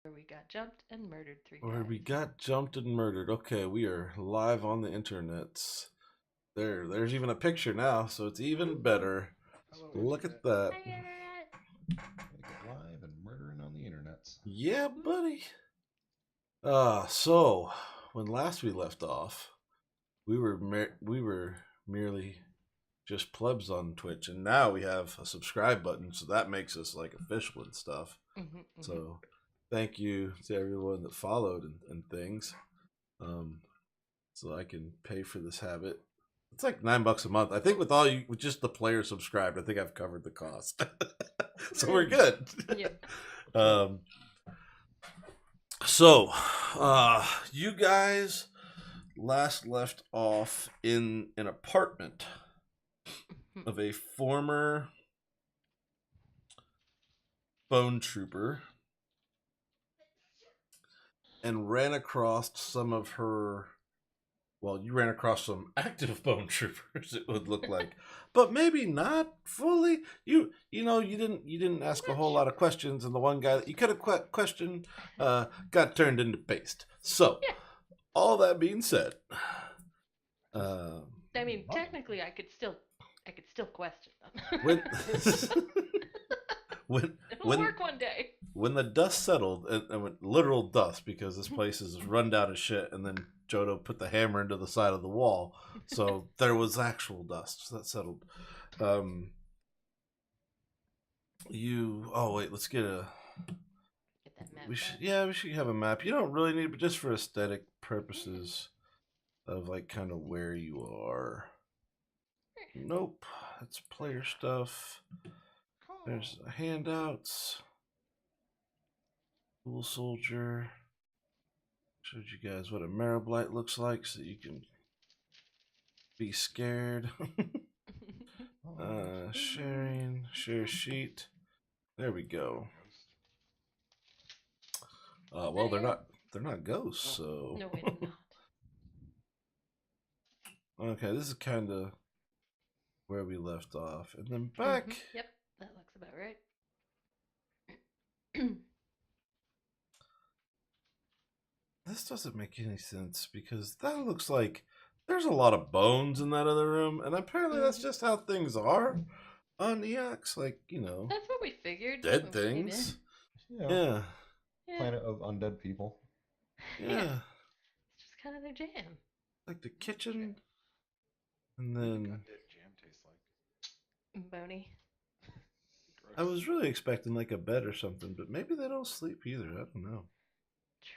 Where we got jumped and murdered three Where we times. got jumped and murdered. Okay, we are live on the internets. There's even a picture now, so it's even better. Hello, Look at Internet. that. Hi, Internet! Gonna get live and murdering on the internets. Yeah, buddy. So when last we left off, we were merely just plebs on Twitch, and now we have a subscribe button, so that makes us like official and stuff. So thank you to everyone that followed and things. So I can pay for this habit. It's like $9 a month. I think with just the players subscribed, I think I've covered the cost. So we're good. Yep. Um, so, you guys last left off in an apartment of a former bone trooper and ran across some of her. Well, you ran across some active bone troopers, it would look like, but maybe not fully. You didn't ask a whole lot of questions, and the one guy that you could have questioned got turned into paste. So, Yeah. all that being said, uh, I mean, technically, I could still question them. when when It'll when work one day. when the dust settled, and literal dust, because this place is run down as shit, and then Jodo put the hammer into the side of the wall, so there was actual dust. So that settled. Oh wait, let's get a. Get that map. We should have a map. You don't really need, but just for aesthetic purposes, of like kind of where you are. Nope, that's player stuff. There's handouts. Cool soldier. Showed you guys what a Marrow looks like so you can be scared. Share sheet. There we go. Well, they're not ghosts, so. No, wait, not. Okay, this is kind of where we left off, and then back. Yep, that looks about right. This doesn't make any sense because that looks like there's a lot of bones in that other room, and apparently that's just how things are on Eox. Like, That's what we figured. dead things. Yeah. Yeah. Planet of undead people. Yeah. It's just kind of their jam. Like the kitchen, and What then undead jam tastes like? Bony. I was really expecting like a bed or something, but maybe they don't sleep either. I don't know.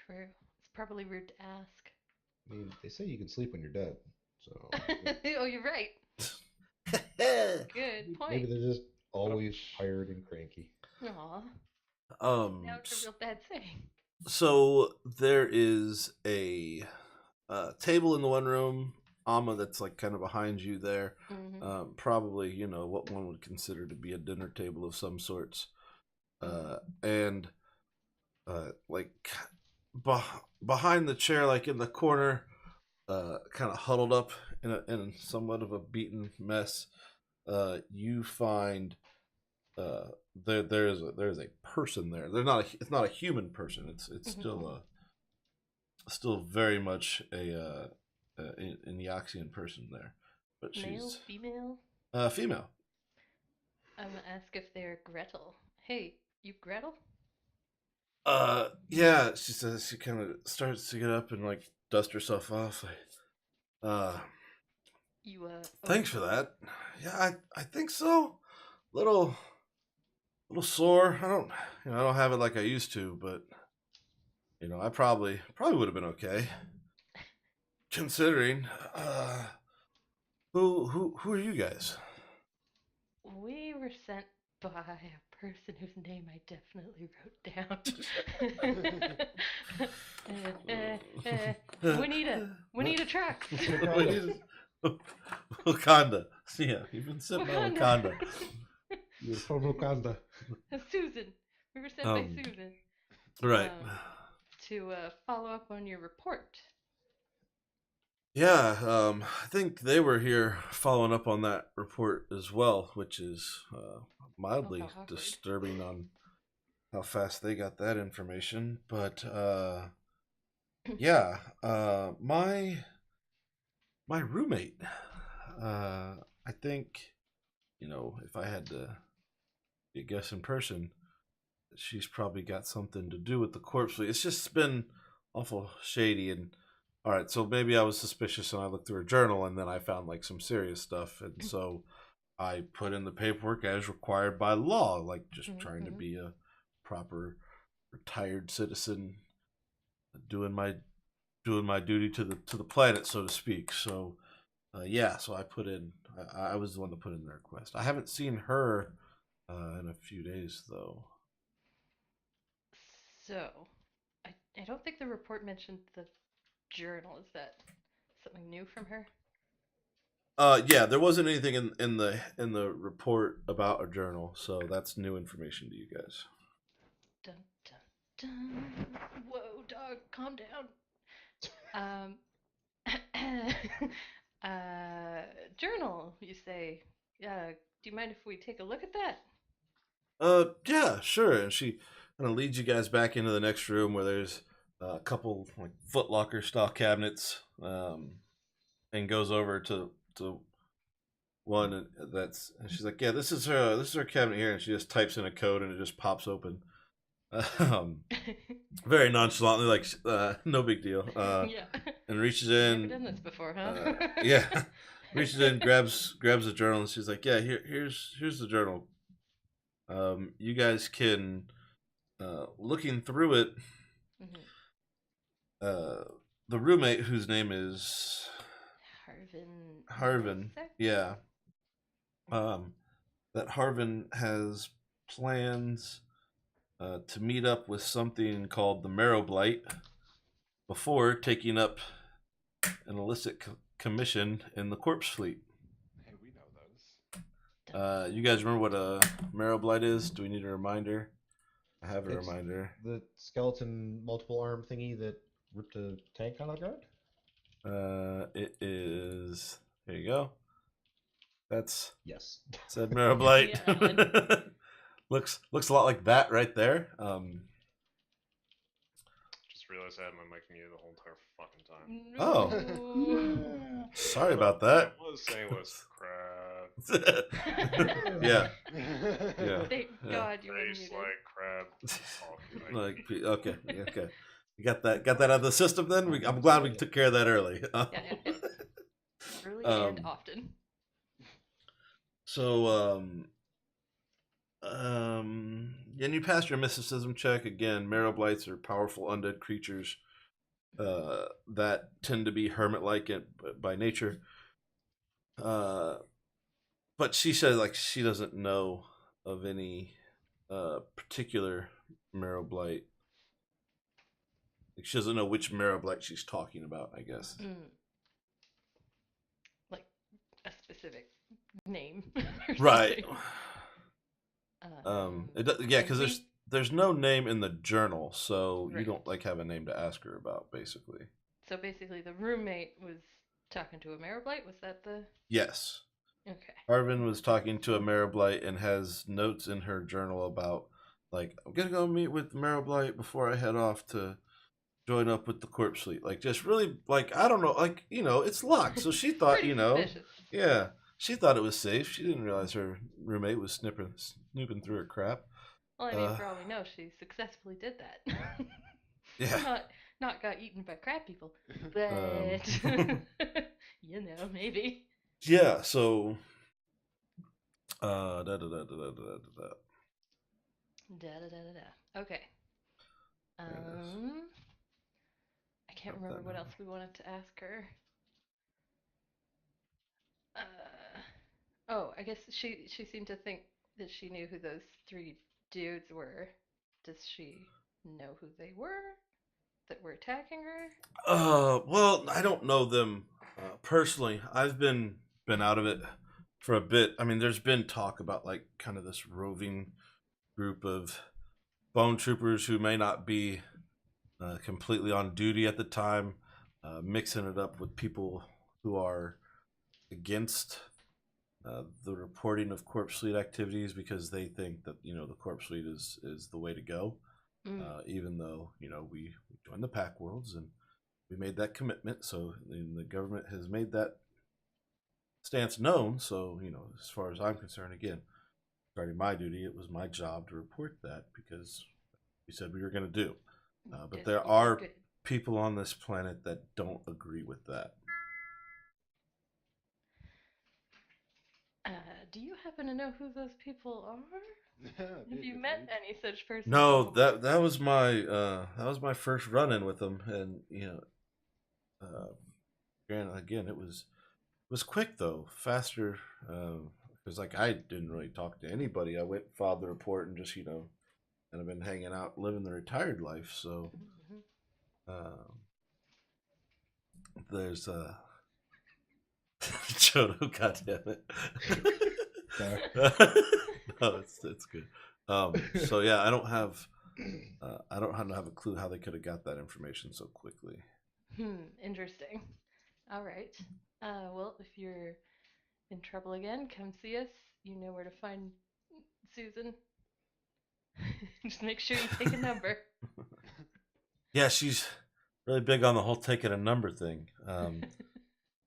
True. It's probably rude to ask. I mean, they say you can sleep when you're dead, so Oh, you're right. Good point. maybe they're just always tired and cranky. Aw. Now it's a real bad thing. So there is a table in the one room, Amma, that's like kind of behind you there. Probably, what one would consider to be a dinner table of some sorts. And like behind the chair, like in the corner, kind of huddled up in somewhat of a beaten mess, you find there's a person there. It's not a human person. It's still very much an Eoxian person there, but Male, she's female? female. I'm gonna ask if they're Gretel. Hey, you Gretel? Yeah, she says. She kind of starts to get up and like dust herself off. You Thanks for that. Yeah, I think so. Little sore. I don't have it like I used to, but I probably would have been okay. Considering, who are you guys? We were sent by a person whose name I definitely wrote down. We need a truck. Wakanda. Yeah, you've been sent by Wakanda. You're from Wakanda. Susan. We were sent by Susan. Right. To follow up on your report. Yeah, I think they were here following up on that report as well, which is mildly disturbing on how fast they got that information, but yeah, my roommate, I think, if I had to be a guessing person, she's probably got something to do with the corpse. It's just been awful shady. And all right, so maybe I was suspicious and I looked through her journal and then I found like some serious stuff. And so I put in the paperwork as required by law, like just trying to be a proper retired citizen, doing my duty to the planet, so to speak. So yeah, so I put in. I was the one to put in the request. I haven't seen her in a few days though. So, I don't think the report mentioned the journal. Is that something new from her? Yeah, there wasn't anything in the report about a journal, so that's new information to you guys. Dun dun dun. Whoa, dog, calm down. Journal, you say? Yeah. Do you mind if we take a look at that? Yeah, sure. And she kind of leads you guys back into the next room where there's a couple like Foot Locker style cabinets, and goes over to one and she's like, yeah, this is her cabinet here, and she just types in a code and it just pops open. Um, very nonchalantly, like no big deal. Yeah. And reaches Never in. done this before, huh? Yeah, reaches in, grabs the journal, and she's like, yeah, here's the journal. You guys can, looking through it, uh, the roommate whose name is Harvin, yeah, that Harvin has plans to meet up with something called the Marrow Blight before taking up an illicit commission in the corpse fleet. Hey, we know those. You guys remember what a Marrow Blight is? Do we need a reminder? I have a It's reminder. The skeleton multiple arm thingy that ripped a tank out of the ground? It is. Here you go. That's Yes. said Marrow Blight. Yeah, looks a lot like that right there. Just realized I had my mic muted the whole entire fucking time. No. Sorry about that. What I was saying was crab. Yeah. Thank God you were Face muted. like crab. Like okay. You got that out of the system then? I'm glad we took care of that early. Yeah. Early and often. So and you passed your mysticism check again. Marrow Blights are powerful undead creatures that tend to be hermit-like by nature. But she said like she doesn't know of any particular Marrow Blight. Like, she doesn't know which Marrow Blight she's talking about, I guess. Like a specific name. Right. Something. Yeah, because there's no name in the journal, so you Right. don't like have a name to ask her about, basically. So basically, the roommate was talking to a Marrow Blight. Was that the? Yes. Okay. Arvin was talking to a Marrow Blight and has notes in her journal about, like, I'm gonna go meet with Marrow Blight before I head off to join up with the corpse fleet. Like, just really, like, I don't know, like, it's locked. So she thought, Pretty suspicious. yeah, she thought it was safe. She didn't realize her roommate was snooping through her crap. Well, I mean, for all we know, she successfully did that. Yeah. Not got eaten by crab people, but maybe. Yeah. So. Da da da da da. Okay. I can't remember what else we wanted to ask her. I guess she seemed to think that she knew who those three dudes were. Does she know who they were that were attacking her? Well, I don't know them personally. I've been out of it for a bit. I mean, there's been talk about like kind of this roving group of bone troopers who may not be completely on duty at the time, mixing it up with people who are against the reporting of corpse fleet activities because they think that the corpse fleet is the way to go. Even though we joined the Pack Worlds and we made that commitment, so the government has made that stance known. So as far as I'm concerned, again, regarding my duty, it was my job to report that because we said we were going to do. But there are people on this planet that don't agree with that. Do you happen to know who those people are? Have you met any such person? No, that was my first run-in with them, and again, it was quick though, faster. Because I didn't really talk to anybody. I went and filed the report and just and I've been hanging out, living the retired life. So there's Chodo, goddammit. No, it's good. So yeah, I don't have a clue how they could have got that information so quickly. Interesting. All right. Well, if you're in trouble again, come see us. You know where to find Susan. Just make sure you take a number. Yeah, she's really big on the whole taking a number thing.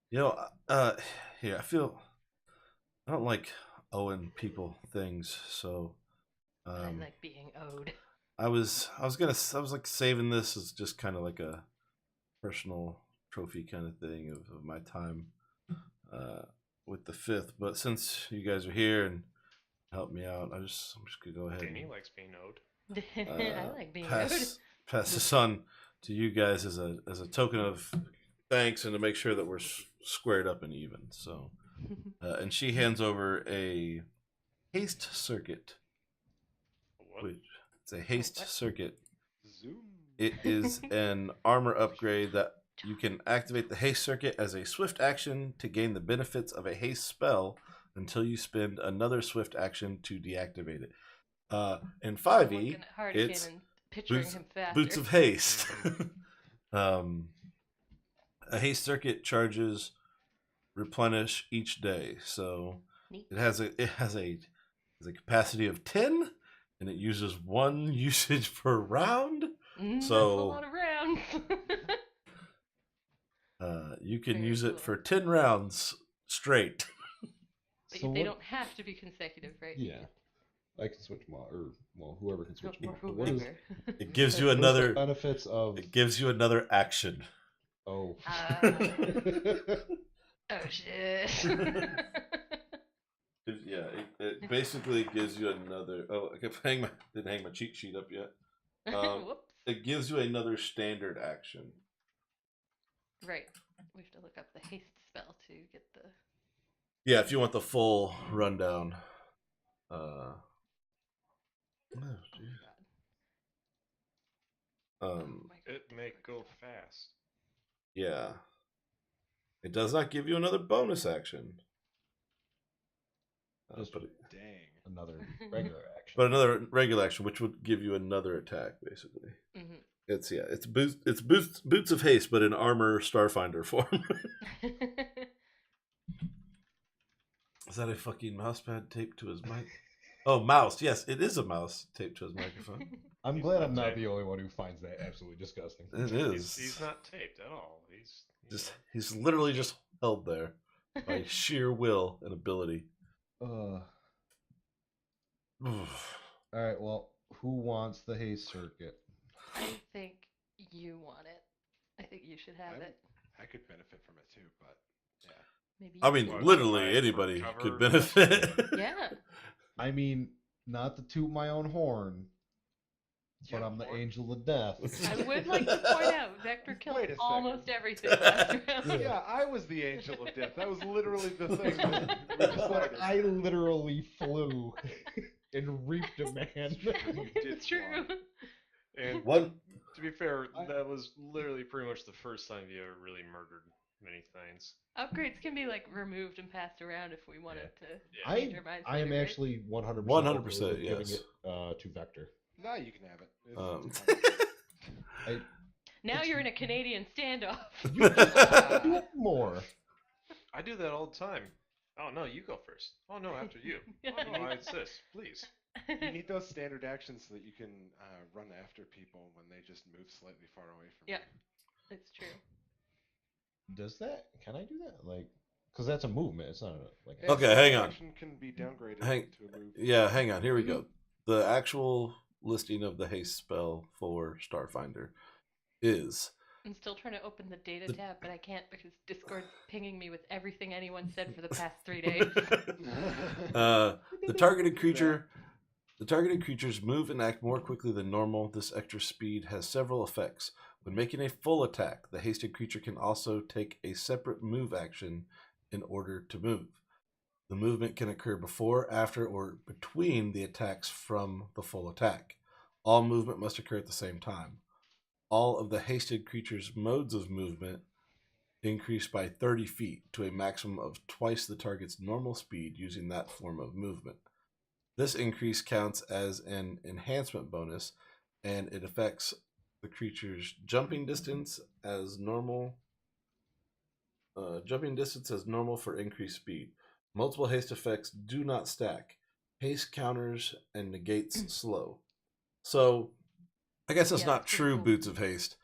Here, I don't like owing people things, so I like being owed. I was like saving this as just kind of like a personal trophy kind of thing of my time with the 5th. But since you guys are here and help me out, I'm just gonna go ahead. Danny likes being owed. I like being owed. Pass this on to you guys as a token of thanks and to make sure that we're squared up and even. So, and she hands over a haste circuit. What? It's a haste circuit. Zoom. It is an armor upgrade that you can activate the haste circuit as a swift action to gain the benefits of a haste spell until you spend another swift action to deactivate it. In 5e, it's boots of haste. A haste circuit charges replenish each day, so it has a capacity of 10, and it uses 1 usage per round. So that's a lot of rounds. You can use it for 10 rounds straight. But they don't have to be consecutive, right? Yeah. I can switch mod, whoever can switch mod. It gives you another benefits of. It gives you another action. Oh. Oh shit. It basically gives you another. Oh, I didn't hang my cheat sheet up yet. Whoops. It gives you another standard action. Right. We have to look up the haste spell to get the. Yeah, if you want the full rundown. It may go fast. Yeah. It does not give you another bonus action. Dang. Another regular action. But another regular action, which would give you another attack, basically. Mm-hmm. It's boots of haste, but in armor Starfinder form. Is that a fucking mousepad taped to his mic? Oh, mouse. Yes, it is a mouse taped to his microphone. I'm glad I'm not the only one who finds that absolutely disgusting. It is. He's not taped at all. He's literally just held there by sheer will and ability. All right, well, who wants the haste circuit? I think you want it. I think you should have it. I could benefit from it too, but yeah. Maybe. I mean, literally anybody could benefit. Yeah. I mean, not to toot my own horn, but I'm the angel of death. I would like to point out, Vector killed almost everything last round. Yeah, I was the angel of death. That was literally the thing that we decided. I literally flew and reaped a man. It's true. And to be fair, that was literally pretty much the first time you ever really murdered many things. Upgrades can be like removed and passed around if we wanted to change our minds. I am actually 100% 100%, giving yes. it to Vector. No, you can have it. Now you're in a Canadian standoff. Do it more. I do that all the time. Oh no, you go first. Oh no, after you. Oh no, I insist. Please. You need those standard actions so that you can run after people when they just move slightly far away from Yeah. you. It's true. Does that? Can I do that? Like, because that's a movement. It's not a, like. Yeah, Okay, standard hang on. action can be downgraded Hang, to a move. yeah, hang on. Here we go. The actual listing of the haste spell for Starfinder is I'm still trying to open the data tab, but I can't because Discord's pinging me with everything anyone said for the past 3 days. the targeted creature. The targeted creatures move and act more quickly than normal. This extra speed has several effects. When making a full attack, the hasted creature can also take a separate move action in order to move. The movement can occur before, after, or between the attacks from the full attack. All movement must occur at the same time. All of the hasted creature's modes of movement increase by 30 feet to a maximum of twice the target's normal speed using that form of movement. This increase counts as an enhancement bonus, and it affects the creature's jumping distance as normal. Jumping distance as normal for increased speed. Multiple haste effects do not stack. Haste counters and negates slow. So, I guess that's not true. Cool. Boots of haste.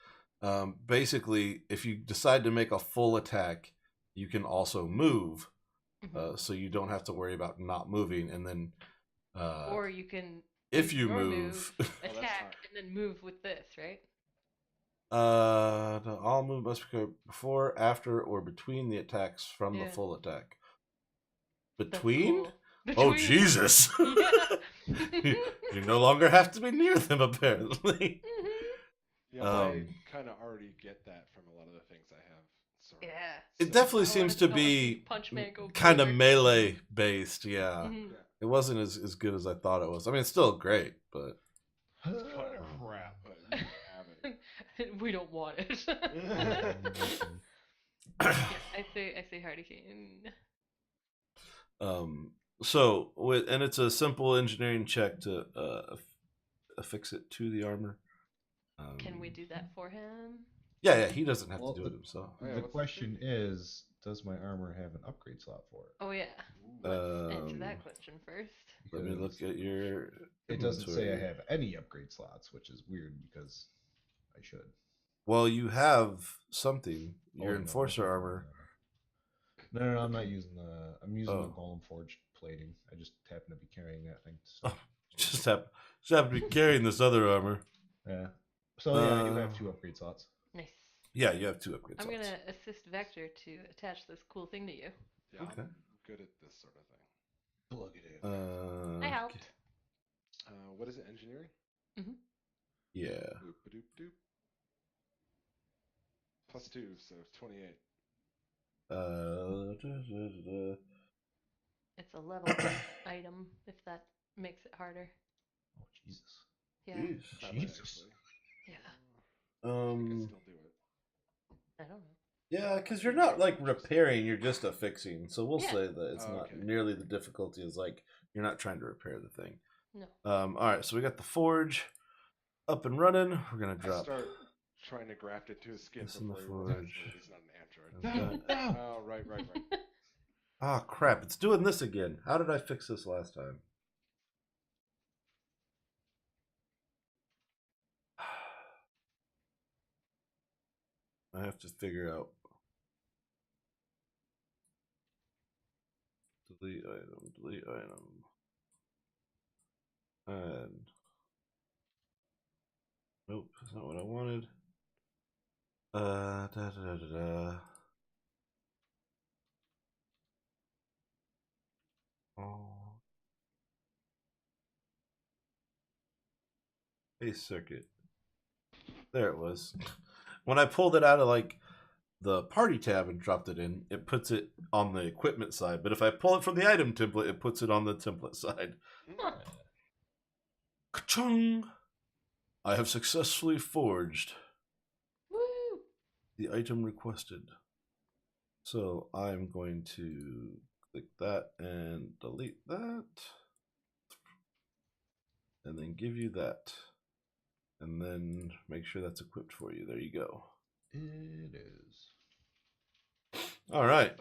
Basically, if you decide to make a full attack, you can also move, so you don't have to worry about not moving, and then. Or you can, if you move, move, attack, and then move with this, right? all move must occur before, after, or between the attacks from the full attack. Between? Cool. Oh, Jesus! Yeah. You no longer have to be near them, apparently. Yeah, I kind of already get that from a lot of the things I have. Sorry. Yeah. It definitely seems to be kind of melee based, yeah. Mm-hmm. It wasn't as good as I thought it was. I mean, it's still great, but... It's kind of crap, but you can have it. We don't want it. Yeah, I say Hardy Cane. So and it's a simple engineering check to affix it to the armor. Can we do that for him? Yeah, he doesn't have to do it himself. The question is, does my armor have an upgrade slot for it? Oh yeah. Let's answer that question first. Let me look at your. It doesn't say I have any upgrade slots, which is weird because I should. Well, you have something. Your enforcer armor. No, I'm not using the. I'm using the Golem Forged plating. I just happen to be carrying that thing. So. Just happen to be carrying this other armor. Yeah. So yeah, I do have 2 upgrade slots. Nice. Yeah, you have 2 upgrade I'm slots. gonna assist Vector to attach this cool thing to you. Yeah, Okay. I'm good at this sort of thing. Plug it in. I helped. What is it? Engineering? Mm-hmm. Yeah. Doop-a-doop-doop. +2, so 28. It's a level item, if that makes it harder. Oh Jesus. Yeah. Jesus. Yeah. I can still do it. I don't know. Yeah, because you're not like repairing; you're just affixing. So we'll say that it's not okay. nearly the difficulty as like you're not trying to repair the thing. No. All right, so we got the forge up and running. We're gonna I drop. start trying to graft it to his skin This in the before he realizes forge. that he's not an android. Okay. Oh, right. Ah, crap! It's doing this again. How did I fix this last time? I have to figure out. Delete item. And nope, that's not what I wanted. Da da da da da. Oh. Base circuit. There it was. When I pulled it out of like the party tab and dropped it in, it puts it on the equipment side. But if I pull it from the item template, it puts it on the template side. Ka-chung! I have successfully forged Woo! the item requested. So I'm going to click that and delete that. And then give you that. And then make sure that's equipped for you. There you go. It is. All right.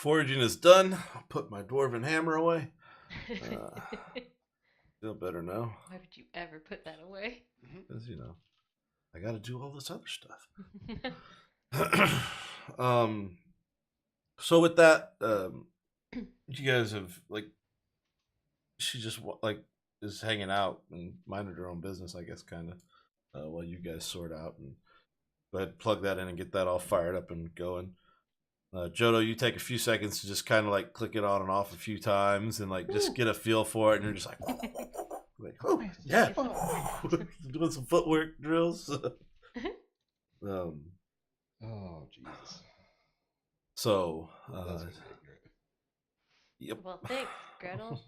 Foraging is done. I'll put my dwarven hammer away. Feel better now. Why would you ever put that away? Because, I got to do all this other stuff. So with that, you guys have, she just, is hanging out and minding her own business, I guess, kind of, while you guys sort out. And go ahead, plug that in and get that all fired up and going. Jodo, you take a few seconds to just kind of click it on and off a few times and just get a feel for it, and you're just oh yeah, doing some footwork drills. Oh Jesus. So, That's yep. Well, thanks, Gretel.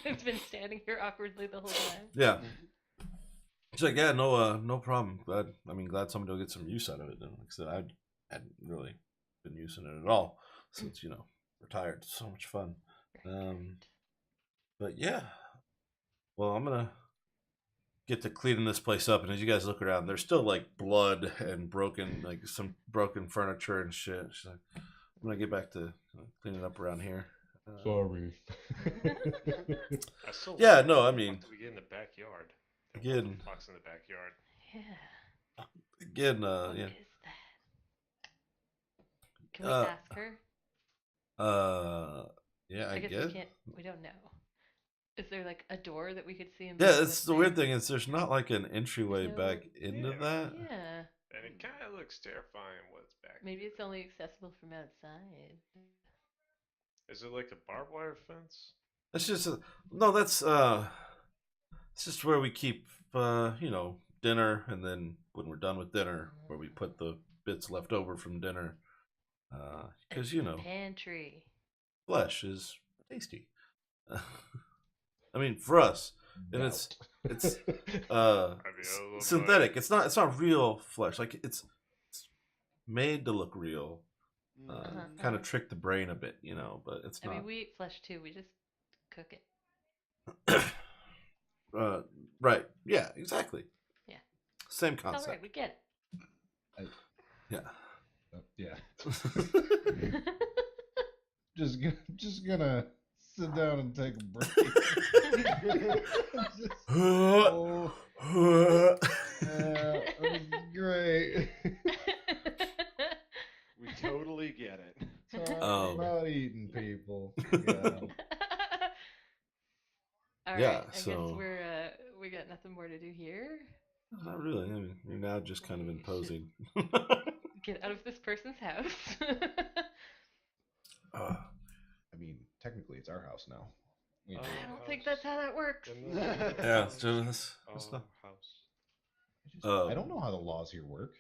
It's been standing here awkwardly the whole time. Yeah. She's like, yeah, no problem. Glad somebody will get some use out of it. And like I said, I hadn't really been using it at all since retired. It's so much fun. But yeah, well, I'm gonna get to cleaning this place up, and as you guys look around, there's still blood and broken, some broken furniture and shit. She's like, I'm gonna get back to cleaning up around here. Sorry. I still Yeah, wonder no, how I the mean, fuck did we get in the backyard? again, Fox in the backyard. Yeah. again, What yeah. is that? Can we ask her? Yeah, I guess guess. we can't. We don't know. Is there a door that we could see? Yeah, it's the weird thing is there's not an entryway No- back into that. Yeah. And it kind of looks terrifying what's back Maybe it's only accessible from outside. Is it like a barbed wire fence? It's just no. That's it's just where we keep dinner, and then when we're done with dinner, where we put the bits left over from dinner, because Pantry. flesh is tasty. I mean, for us, and it's synthetic. It's not real flesh. It's made to look real. Kind of trick the brain a bit, but it's not. I mean, we eat flesh too. We just cook it. Right. Yeah, exactly. Yeah. Same All concept. right, we get it. Yeah. Just gonna sit down and take a break. That was great. We totally get it. Talk about eating people. Yeah. All Yeah, right, I so- guess we got nothing more to do here. Not really. I mean, you're now just kind of imposing. Get out of this person's house. I mean, technically, it's our house now. We Oh. do. I don't think that's how that works. Yeah, so that's not. House. I don't know how the laws here work.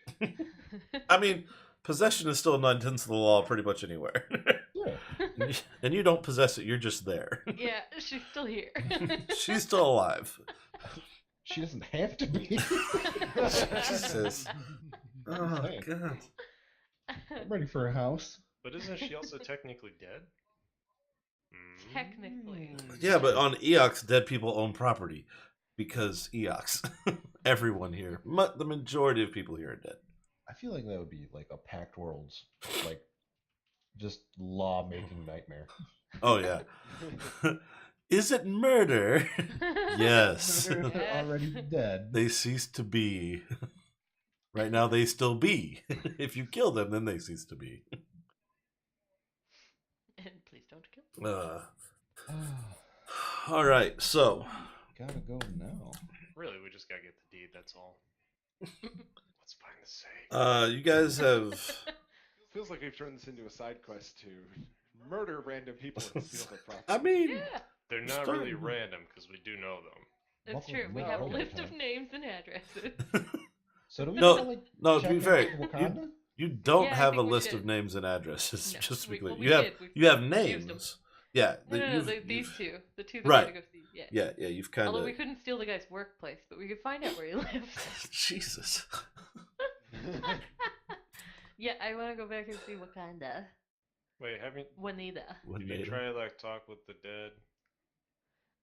I mean, possession is still a nine-tenths of the law pretty much anywhere. Yeah. And you don't possess it, you're just there. Yeah, she's still here. She's still alive. She doesn't have to be. Jesus. Oh, God. I'm ready for a house. But isn't she also technically dead? Technically. Yeah, but on Eox, dead people own property. Because Eox. Everyone here. The majority of people here are dead. I feel like that would be like a Pact Worlds, just law-making nightmare. Oh, yeah. Is it murder? Yes. Murder if they're already dead. They cease to be. Right now, they still be. If you kill them, then they cease to be. And please don't kill them. All right, so. Gotta go now. Really, we just gotta get the deed, that's all. Let's find the safe. You guys have. Feels like we've turned this into a side quest to murder random people and steal their property. I mean. Yeah, They're not really random because we do know them. that's Welcome true. to We my have a world, list huh? of names and addresses. So do we No, have to, no, to check be in fair, Wakanda? you don't Yeah, I have a think we list should. of names and addresses. No, Just to be clear, we you have did. you have We've used them. names. Yeah, No, you've- these you've- two. The two that Right. we had to go see. Yeah. Yeah, you've kind Although of. we couldn't steal the guy's workplace, but we could find out where he lives. Jesus. Yeah, I want to go back and see Wakanda. Wait, haven't Juanita. When did you they- try to talk with the dead?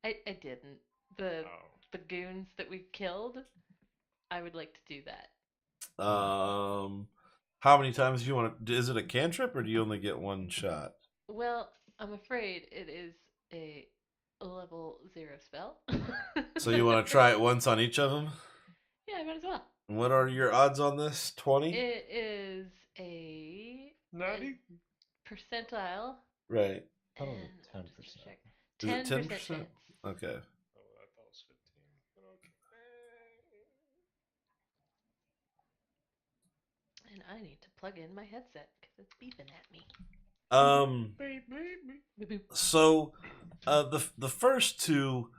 I didn't. The Oh, goons that we killed, I would like to do that. How many times do you want to? Is it a cantrip or do you only get one shot? Well, I'm afraid it is a level 0 spell. So you want to try it once on each of them? Yeah, I might as well. What are your odds on this? 20? It is a 90? percentile. Right. Thought it was And 10%. just check. Is it 10% 10%? chance. Okay. Oh, I thought it was 15. Okay. And I need to plug in my headset because it's beeping at me. Beep, beep, beep. Boop, boop. So, the first two,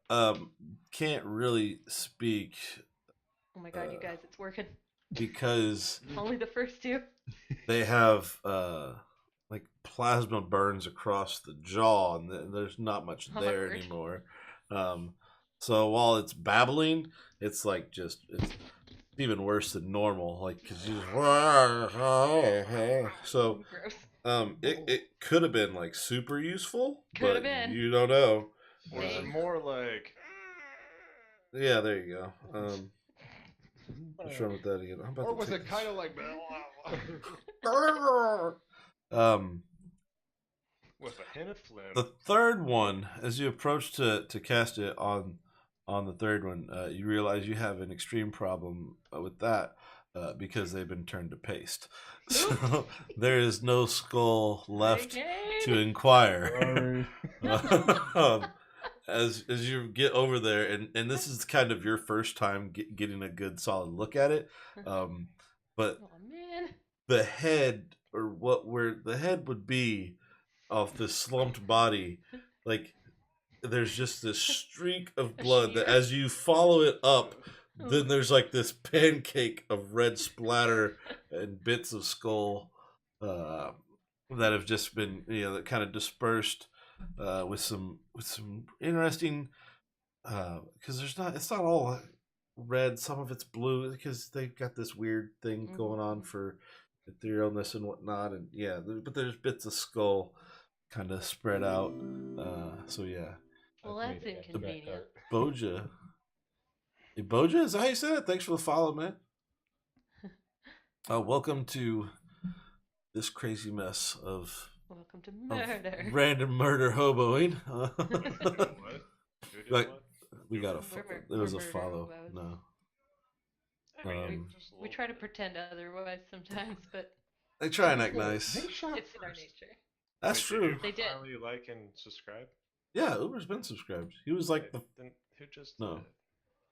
can't really speak Oh my god, you guys, it's working. because Only the first two. they have, like plasma burns across the jaw, and there's not much Oh, there word. anymore. So while it's babbling, it's like it's even worse than normal. Like because you just so Gross. it could have been like super useful, Could but have been. you don't know. Or is it Thanks. more like. Yeah, there you go. What's wrong with that again? I'm about Or to was take it kind of like? With a hint of phlegm? The third one, as you approach to cast it on the third one, you realize you have an extreme problem with that because they've been turned to paste. So there is no skull left to Again. inquire. Sorry. As you get over there, and this is kind of your first time getting a good solid look at it, but Oh man. the head, or where the head would be of this slumped body, like there's just this streak of blood that shear? as you follow it up, then there's like this pancake of red splatter and bits of skull that have just been, that kind of dispersed with some interesting, because it's not all red, some of it's blue because they've got this weird thing going on for etherealness and whatnot, and but there's bits of skull kind of spread out, so yeah. Well, I've that's made it back inconvenient. out. Boja. Hey, Boja, is that how you said it? Thanks for the follow, man. Welcome to this crazy mess of Welcome to murder. random murder hoboing. What? Who did Like, what? we got a there was a Murder follow. hobos. No, I mean, Um, just a We little try to bit. pretend otherwise sometimes, but they try and act nice. They shot it's in our nature. That's Wait, true. They did. Finally like and subscribe? Yeah, Uber's been subscribed. He was like the Then who just No. did it?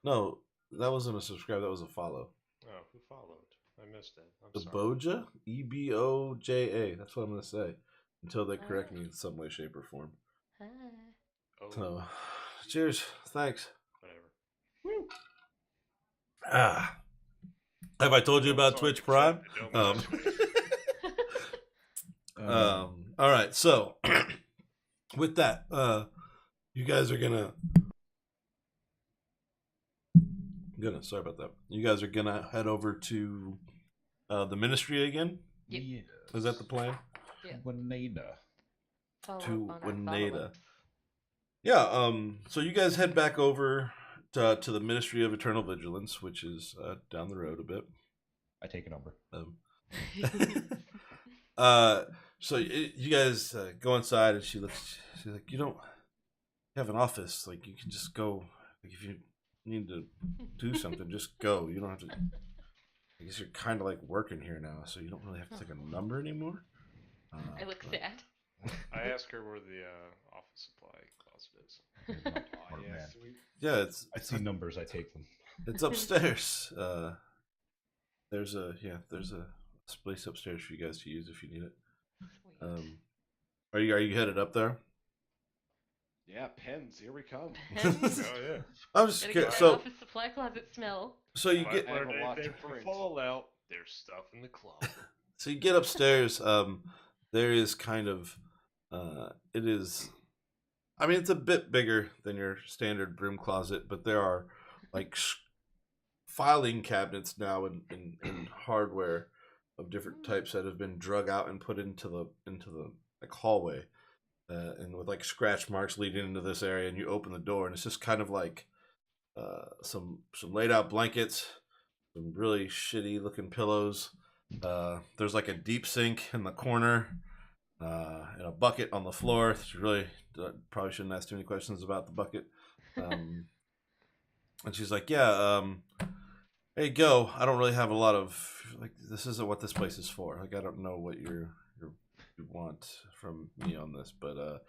no, that wasn't a subscribe. That was a follow. Oh, who followed? I missed it. I'm The sorry. Boja, EBOJA. That's what I'm gonna say until they correct me in some way, shape, or form. Hi. Oh, So, cheers. Thanks. whatever. Ah. Have I told you about Sorry, Twitch Prime? I don't mind. All right. So, with that, you guys are sorry about that. You guys are gonna head over to the ministry again. Yep. Yes. Is that the plan? Yeah. Winada. Follow To up on our Winada. follow-ups. Yeah. So you guys head back over to the Ministry of Eternal Vigilance, which is down the road a bit. I take a number. So you guys go inside, and she's like, you don't have an office. Like, you can just go. Like, if you need to do something, just go. You don't have to. I guess you're kind of like working here now, so you don't really have to take a number anymore. I look but- sad. I asked her where the office supply closet is. Oh, yeah, man. sweet. Yeah, it's I see numbers. I take them. it's upstairs. There's a place upstairs for you guys to use if you need it. Sweet. Are you headed up there? Yeah, pens. Here we come. Pens. Oh yeah. I'm just Gotta get curious. that So office supply closet smell. you If get I I have a learned lot anything to from print. Fallout, there's stuff in the closet. so you get upstairs. There is kind of it is. I mean, it's a bit bigger than your standard broom closet, but there are like filing cabinets now in hardware of different types that have been drug out and put into the like hallway, and with like scratch marks leading into this area. And you open the door, and it's just kind of like some laid out blankets, some really shitty looking pillows. There's like a deep sink in the corner. and a bucket on the floor. She really probably shouldn't ask too many questions about the bucket. And she's like, yeah, hey, go. I don't really have a lot of, like, this isn't what this place is for. Like, I don't know what you want from me on this, but,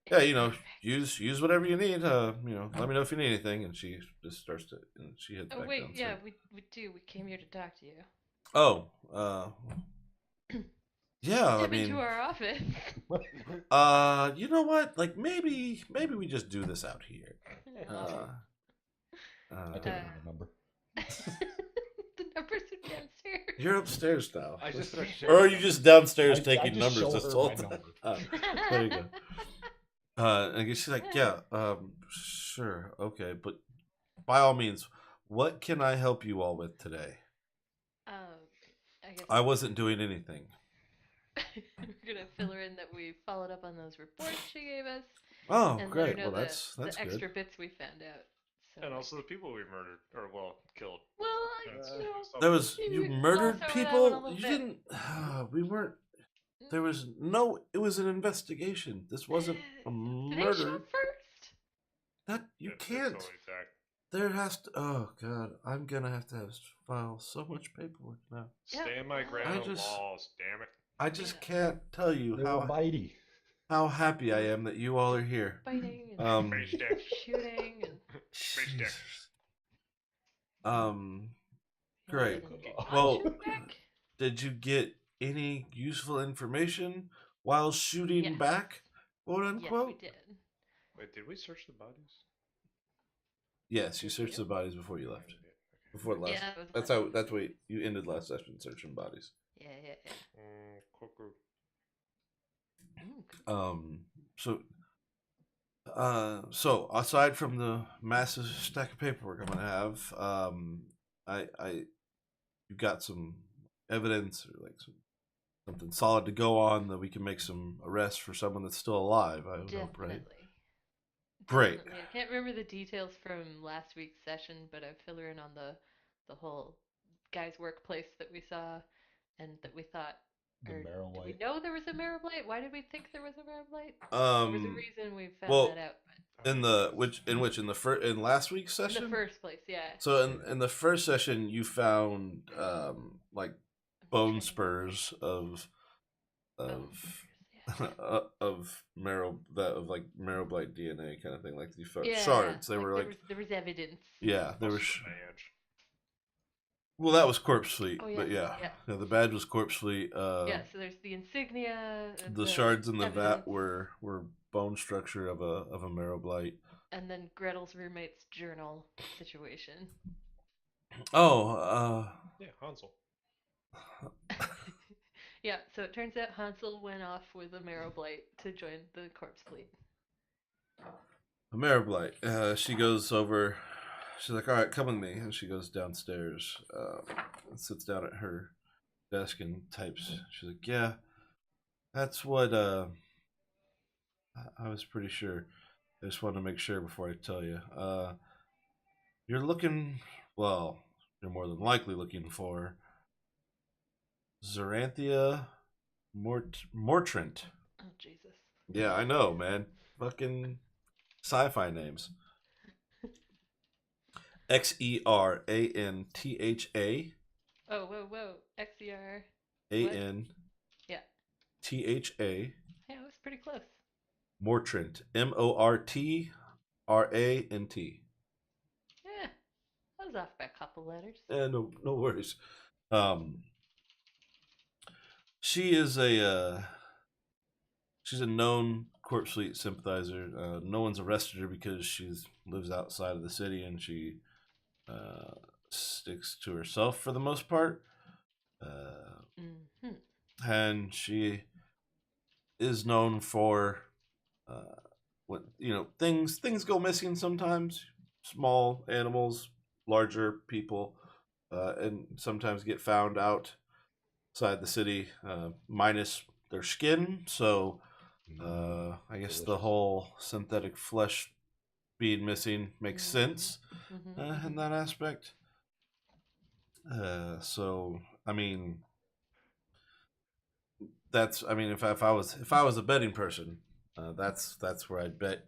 yeah, you know, use whatever you need. You know, let me know if you need anything. And she just starts to, and she heads back downstairs. Yeah, we do. We came here to talk to you. Oh, yeah, Step into our office. You know what? Like, maybe we just do this out here. I take another number. The numbers are downstairs. You're upstairs now. I just or are you just downstairs I taking just numbers show this her whole my time? number. There you go. And she's like, yeah, sure, okay, but by all means, what can I help you all with today? I guess I wasn't doing anything. we're gonna fill her in that we followed up on those reports she gave us. Oh, and great. Let her know Well, that's the good. extra bits we found out. So, And also the people we murdered, or well, killed. well, you know, There was you murdered gloss over that one a people. little You bit. didn't. We weren't. There was no. It was an investigation. This wasn't a Did they show murder. first? That you That's can't. totally fact. There has to. Oh God, I'm gonna have to file so much paperwork now. Yeah, Stand my well, ground I just- laws, damn it. I just can't tell you They were bitey. how happy I am that you all are here. Fighting and Face deck. shooting and Face deck. Great. and Well, shoot back? did you get any useful information while shooting Yes. back, quote Yes, unquote? we did. Wait, did we search the bodies? Yes, you searched the bodies before you left. Okay. Before last. Yeah, it was That's last how. That's why you ended last session searching bodies. Yeah. Cuckoo. So aside from the massive stack of paperwork I'm gonna have, you got some evidence or like something solid to go on that we can make some arrests for someone that's still alive. I would hope, right? Definitely. Great. Definitely. I can't remember the details from last week's session, but I fill her in on the whole guy's workplace that we saw and that we thought. The marrow Did we white. know there was a marrow blight? Why did we think there was a marrow blight? There was a reason we found well, that out. in last week's But session. in the first place, yeah. So in the first session, you found like bone spurs of of marrow marrow blight DNA kind of thing, like the shards. They were like there was evidence. yeah, they were. Badge. Well, that was Corpse Fleet, Oh, yeah, but yeah, yeah. the badge was Corpse Fleet. Yeah, so there's the insignia. The shards in the evidence, vat were bone structure of a marrow blight. and then Gretel's roommate's journal situation. Oh, Yeah, Hansel. Yeah, so it turns out Hansel went off with a marrow blight to join the Corpse Fleet. a marrow blight. She goes over. She's like, all right, come with me. And she goes downstairs and sits down at her desk and types. She's like, yeah, that's what I was pretty sure. I just wanted to make sure before I tell you. You're looking, well, you're more than likely looking for Zoranthia Mortrint. Oh, Jesus. Yeah, I know, man. Fucking sci-fi names. Xerantha. Oh, whoa. XER. ANTHA. Yeah. THA. Yeah, it was pretty close. Mortrant. MORTRANT. Yeah, I was off by a couple letters. No worries. She is she's a known Corpse Fleet sympathizer. No one's arrested her because she lives outside of the city and she sticks to herself for the most part. And she is known for what things go missing sometimes. Small animals, larger people, and sometimes get found outside the city, minus their skin. So I guess the whole synthetic flesh being missing makes sense in that aspect. So I mean, that's. I mean, if I was a betting person, that's where I'd bet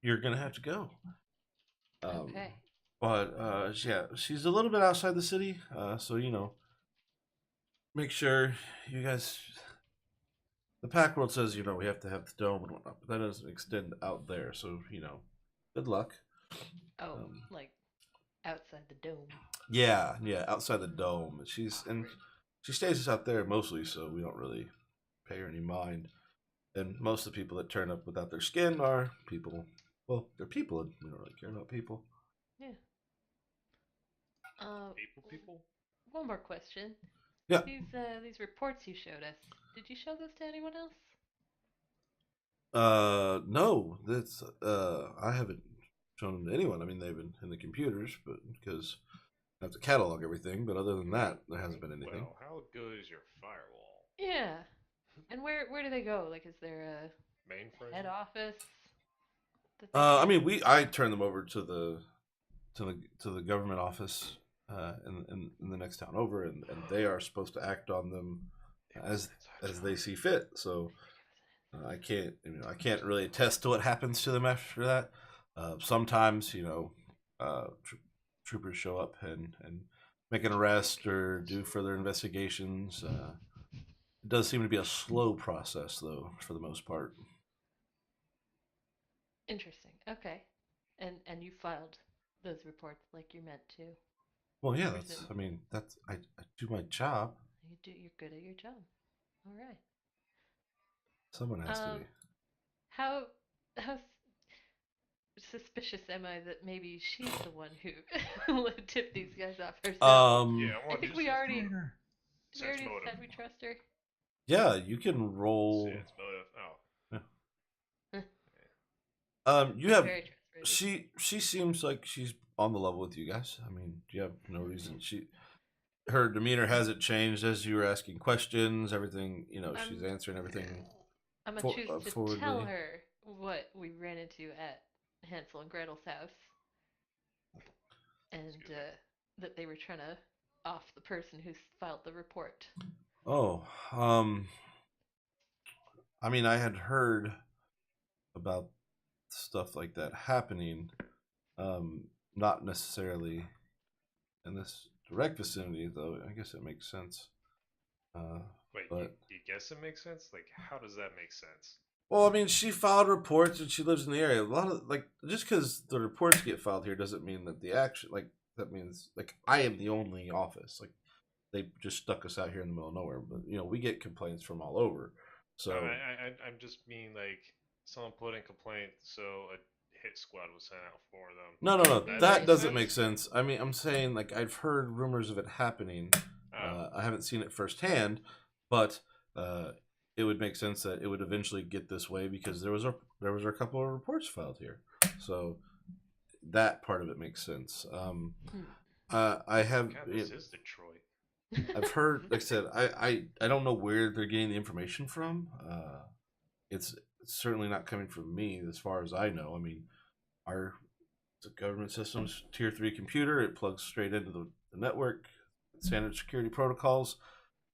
you're gonna have to go. Okay. But yeah, she's a little bit outside the city, so make sure you guys. The Pack World says we have to have the dome and whatnot, but that doesn't extend out there. So good luck. Oh, like outside the dome. Yeah, outside the dome. She stays out there mostly, so we don't really pay her any mind. And most of the people that turn up without their skin are people. Well, they're people, and we don't really care about people. Yeah. People. One more question. Yeah. These reports you showed us. Did you show those to anyone else? No, that's I haven't shown them to anyone. I mean, they've been in the computers, but because I have to catalog everything. But other than that, there hasn't been anything. Well, how good is your firewall? Yeah. And where do they go? Like, is there a Mainframe? head office? I mean, I turn them over to the government office in the next town over, and they are supposed to act on them as they see fit. So I can't really attest to what happens to them after that. Sometimes troopers show up and make an arrest or do further investigations. It does seem to be a slow process, though, for the most part. Interesting. Okay. And you filed those reports like you're meant to. Well, yeah, I do my job. You're good at your job. All right. Someone has to be. How suspicious am I that maybe she's the one who tipped these guys off herself? Yeah, I think we already Search said motive. we trust her. Yeah, you can roll. Search motive. Oh. You have. Very trustworthy. She seems like she's on the level with you guys. I mean, you have no reason. Her demeanor hasn't changed as you were asking questions. Everything, she's answering everything. I'm gonna choose to tell her what we ran into at Hansel and Gretel's house, and that they were trying to off the person who filed the report. Oh, I mean, I had heard about stuff like that happening, not necessarily in this direct vicinity, though. I guess it makes sense. Wait, but you guess it makes sense? Like, how does that make sense? Well, I mean, she filed reports and she lives in the area. A lot of just because the reports get filed here doesn't mean that the action that means I am the only office. They just stuck us out here in the middle of nowhere, but we get complaints from all over. So I'm just mean someone put in complaint, so a hit squad was sent out for them. No, that doesn't make sense. I mean, I'm saying I've heard rumors of it happening. I haven't seen it firsthand, but it would make sense that it would eventually get this way because there was a couple of reports filed here, so that part of it makes sense. I have. God, this is Detroit. I've heard, like I said, I don't know where they're getting the information from. It's certainly not coming from me, as far as I know. I mean, our government system's tier 3 computer. It plugs straight into the network, standard security protocols.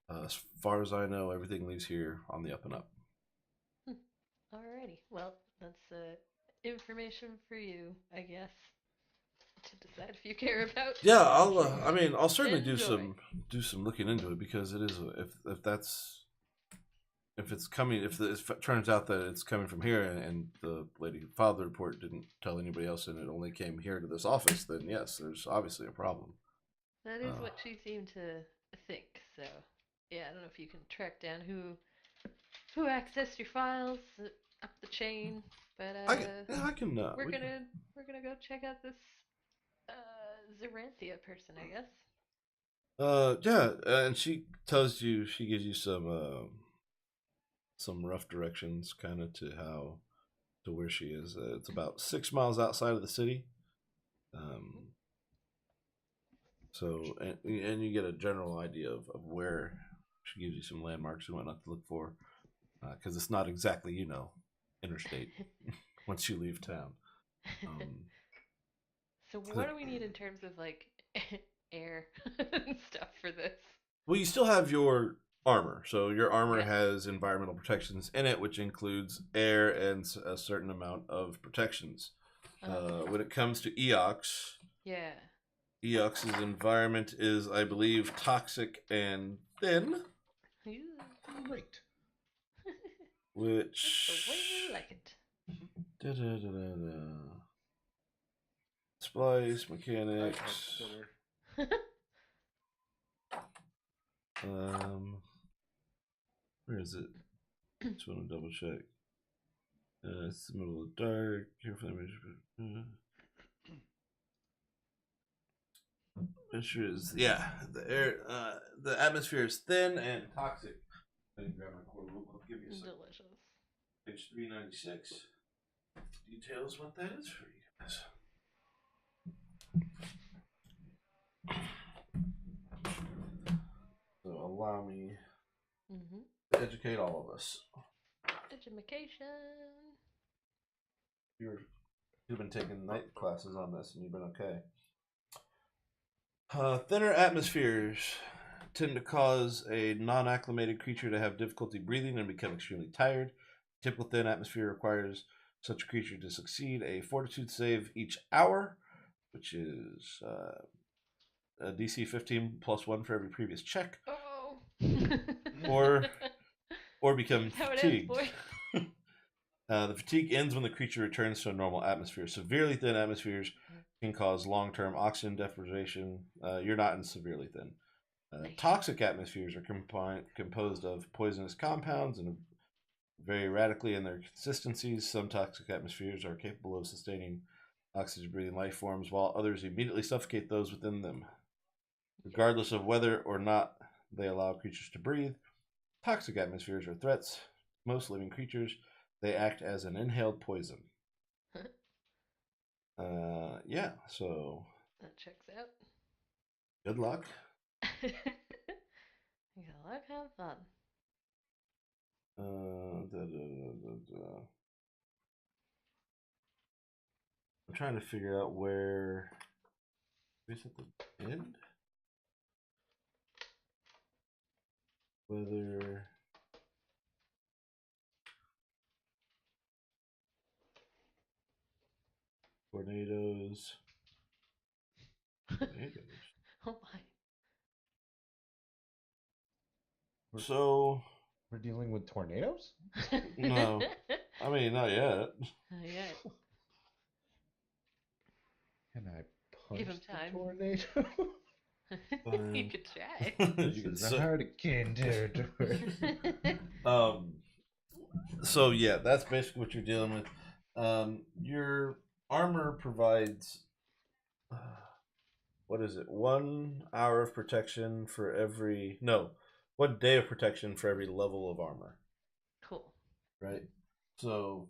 As far as I know, everything leaves here on the up and up. Alrighty. Well, that's information for you, I guess, to decide if you care about. Yeah, I'll certainly do some looking into it because it is if it turns out that it's coming from here and the lady who filed the report didn't tell anybody else and it only came here to this office, then yes, there's obviously a problem. That is what she seemed to think. So, yeah, I don't know if you can track down who accessed your files up the chain, but I can. We're gonna go check out this Zeranthia person, I guess. Yeah, and she gives you some rough directions, kind of to where she is. It's about 6 miles outside of the city. So and you get a general idea of where she gives you some landmarks and whatnot to look for, because it's not exactly interstate once you leave town. So what do we need in terms of air and stuff for this? Well, you still have your armor. So your armor has environmental protections in it, which includes air and a certain amount of protections. When it comes to Eox, Eox's environment is, I believe, toxic and thin. Great. Which... That's the way we like it. Splice, mechanics. Where is it? Just want to double check. It's the middle of the dark. Careful image. Picture is the air. The atmosphere is thin and toxic. I can grab my quarter real quick. Give me a second. Delicious. Page 396. Details what that is for you guys. So allow me to educate all of us. Education. You've been taking night classes on this and you've been okay. Thinner atmospheres tend to cause a non-acclimated creature to have difficulty breathing and become extremely tired. A typical thin atmosphere requires such a creature to succeed a fortitude save each hour, which is a DC 15 plus 1 for every previous check. Oh. or become fatigued. Ends, boy. The fatigue ends when the creature returns to a normal atmosphere. Severely thin atmospheres can cause long-term oxygen deprivation. You're not in severely thin. Toxic atmospheres are composed of poisonous compounds and vary radically in their consistencies. Some toxic atmospheres are capable of sustaining oxygen-breathing life forms, while others immediately suffocate those within them. Regardless of whether or not they allow creatures to breathe, toxic atmospheres are threats. Most living creatures, they act as an inhaled poison. So that checks out. Good luck. Good luck, have fun. I'm trying to figure out where. Is it the end? Whether. Tornadoes. Oh my. So. We're dealing with tornadoes? No. I mean, not yet. Not yet. Can I punch Give him the time. tornado? You could try. This is a hurricane territory. So yeah, that's basically what you're dealing with. Your armor provides what is it? 1 hour of protection for every 1 day of protection for every level of armor. Cool. Right. So.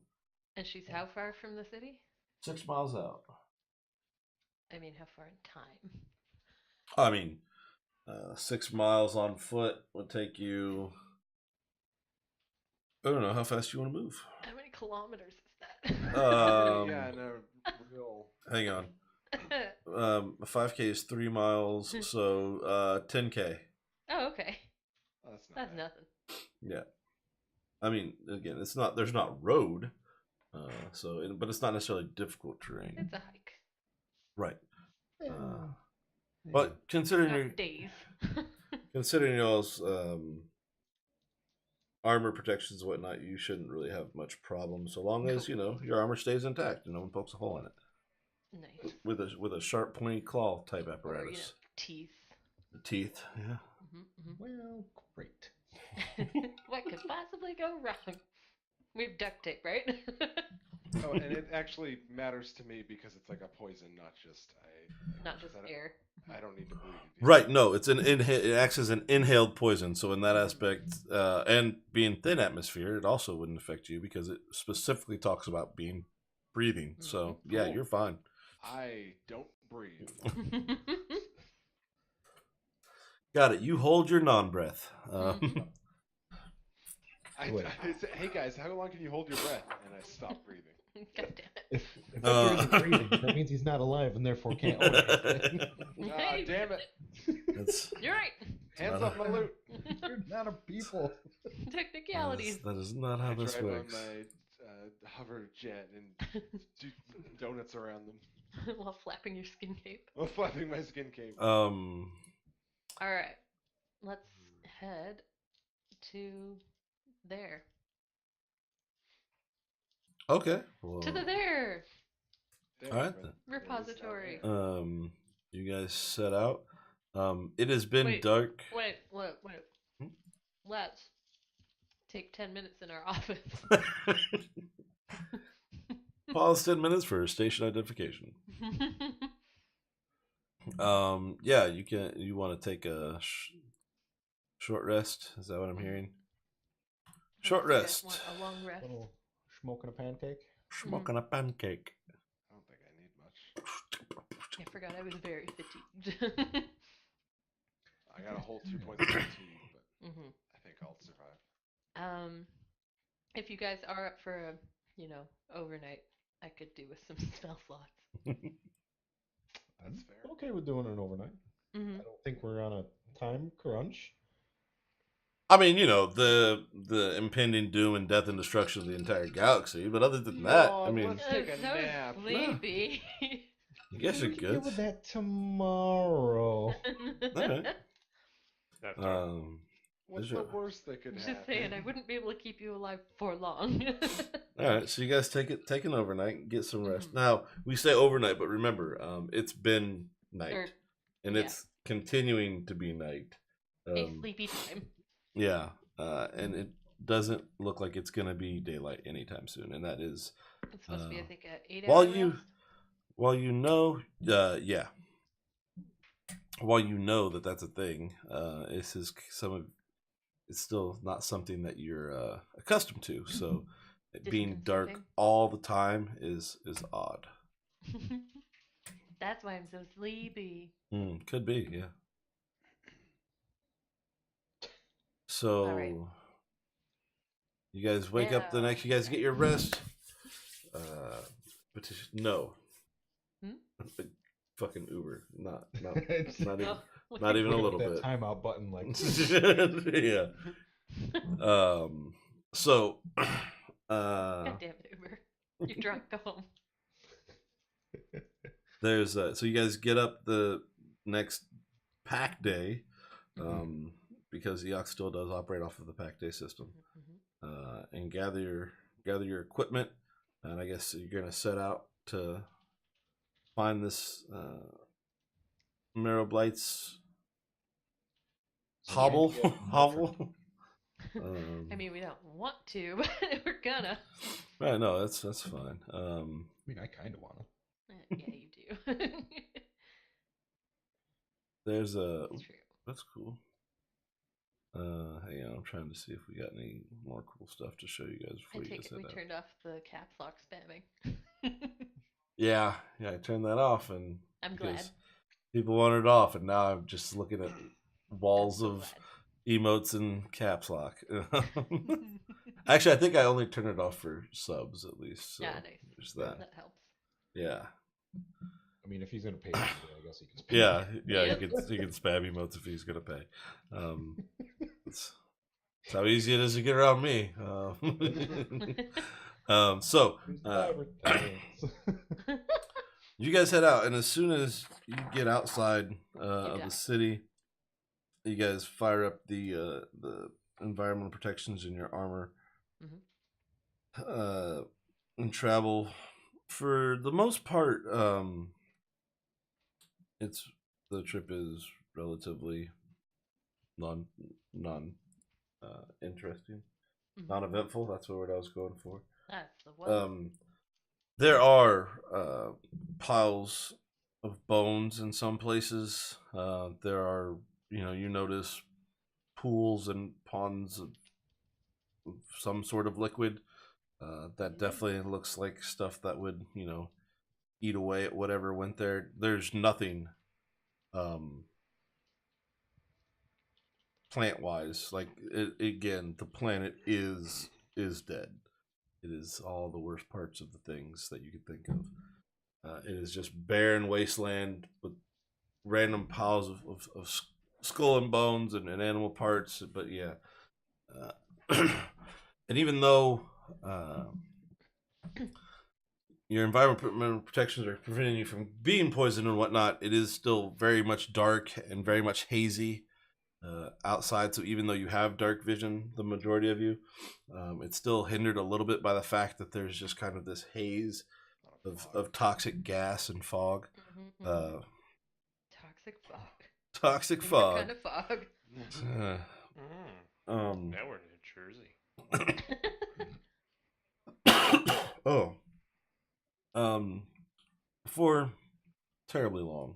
And she's how far from the city? 6 miles out. I mean, how far in time? I mean, 6 miles on foot would take you. I don't know how fast you want to move. How many kilometers is that? Yeah, no, real. Hang on. 5K is 3 miles, so 10K. Oh, okay. Oh, that's nothing. Yeah. I mean, again, it's not. There's not road, but it's not necessarily difficult terrain. It's a hike. Right. But considering your days. considering y'all's armor protections and whatnot, you shouldn't really have much problem so long as your armor stays intact and no one pokes a hole in it. Nice. With a sharp, pointy claw type apparatus. Or, teeth. The teeth, yeah. Well, great. What could possibly go wrong? We have duct tape, right? Oh, and it actually matters to me because it's like a poison, not just air. I don't need to breathe. Right. No, it acts as an inhaled poison. So in that aspect, and being thin atmosphere, it also wouldn't affect you because it specifically talks about being breathing. So yeah, you're fine. I don't breathe. Got it. You hold your non-breath. Hey guys, how long can you hold your breath? And I stop breathing. God damn it. If Edgar isn't breathing, that means he's not alive and therefore can't own anything. Damn it. You're right. Hands off my loot. You're not a people. Technicalities. That is not how I this drive works. on my hover jet and do donuts around them While flapping your skin cape. while flapping my skin cape. All right, let's head to there. Okay. Well, To the there There, all right but then. there is no repository. air. You guys set out. It has been Wait. dark. Wait. Hmm? Let's take 10 minutes in our office. Pause 10 minutes for station identification. Yeah, you can. You want to take a short rest? Is that what I'm hearing? Short Unless you rest. guys want a long rest. Little smoking a pancake. Smoking a pancake. I don't think I need much. I forgot I was very fatigued. I got a whole 2 points of fatigue, but hmm I think I'll survive. If you guys are up for a, overnight, I could do with some spell slots. I'm That's fair. okay with doing it overnight. Mm-hmm. I don't think we're on a time crunch. I mean, the impending doom and death and destruction of the entire galaxy. But other than that, I Yawn, mean, let's take a That was nap. sleepy. I guess We you're can deal good. with that tomorrow. All right. That dark. What's Sure. the worst that could I'm happen? just saying, I wouldn't be able to keep you alive for long. All right, so you guys take an overnight, and get some rest. Mhm. Now we say overnight, but remember, it's been night, Or, and yeah. it's continuing to be night. a sleepy time. Yeah, and it doesn't look like it's gonna be daylight anytime soon, and that is It's supposed to be, I think, a 8 while hour you rest. while you know, yeah, while you know that that's a thing, this is it's still not something that you're accustomed to. So it being dark Disconcerting. all the time is odd. That's why I'm so sleepy. Could be, yeah. So All right. you guys wake up the Now- next. You guys get your rest. Petition no. Fucking Uber, not It's not even Oh, not even a Look little at bit. that timeout button, like Yeah. So, God damn it, Uber. You're drunk. Go home. there's so you guys get up the next pack day, because the Ox still does operate off of the pack day system, and gather your equipment, and I guess you're gonna set out to find this Marrow Blight's hovel. I mean, we don't want to, but we're gonna. Right, no, that's fine. I mean, I kind of want to. Yeah, you do. There's a It's true. that's cool. Hang on, I'm trying to see if we got any more cool stuff to show you guys I before you take guys it we head out. turned off the caps lock spamming. Yeah, I turned that off, and I'm glad. because people wanted it off, and now I'm just looking at walls I'm so of emotes and caps lock. Actually, I think I only turned it off for subs at least. So Yeah, nice. there's that. That helps. Yeah, I mean, if he's gonna pay, I guess he can. Spend yeah, it. yeah. Yep. He can spam emotes if he's gonna pay. It's how easy it is to get around me. So you guys head out, and as soon as you get outside of die. the city, you guys fire up the environmental protections in your armor, and travel. For the most part, the trip is relatively non interesting, non-eventful. That's the word I was going for. That's the one. There are piles of bones in some places. There are, you notice pools and ponds of some sort of liquid. That definitely looks like stuff that would, eat away at whatever went there. There's nothing plant-wise. Like, again, the planet is dead. It is all the worst parts of the things that you could think of. It is just barren wasteland with random piles of skull and bones and animal parts, but yeah. And even though your environmental protections are preventing you from being poisoned and whatnot, it is still very much dark and very much hazy outside. So even though you have dark vision, the majority of you, it's still hindered a little bit by the fact that there's just kind of this haze of toxic gas and fog. Toxic fog. Toxic Favorite fog. kind of fog. Now we're in New Jersey. Oh. For terribly long.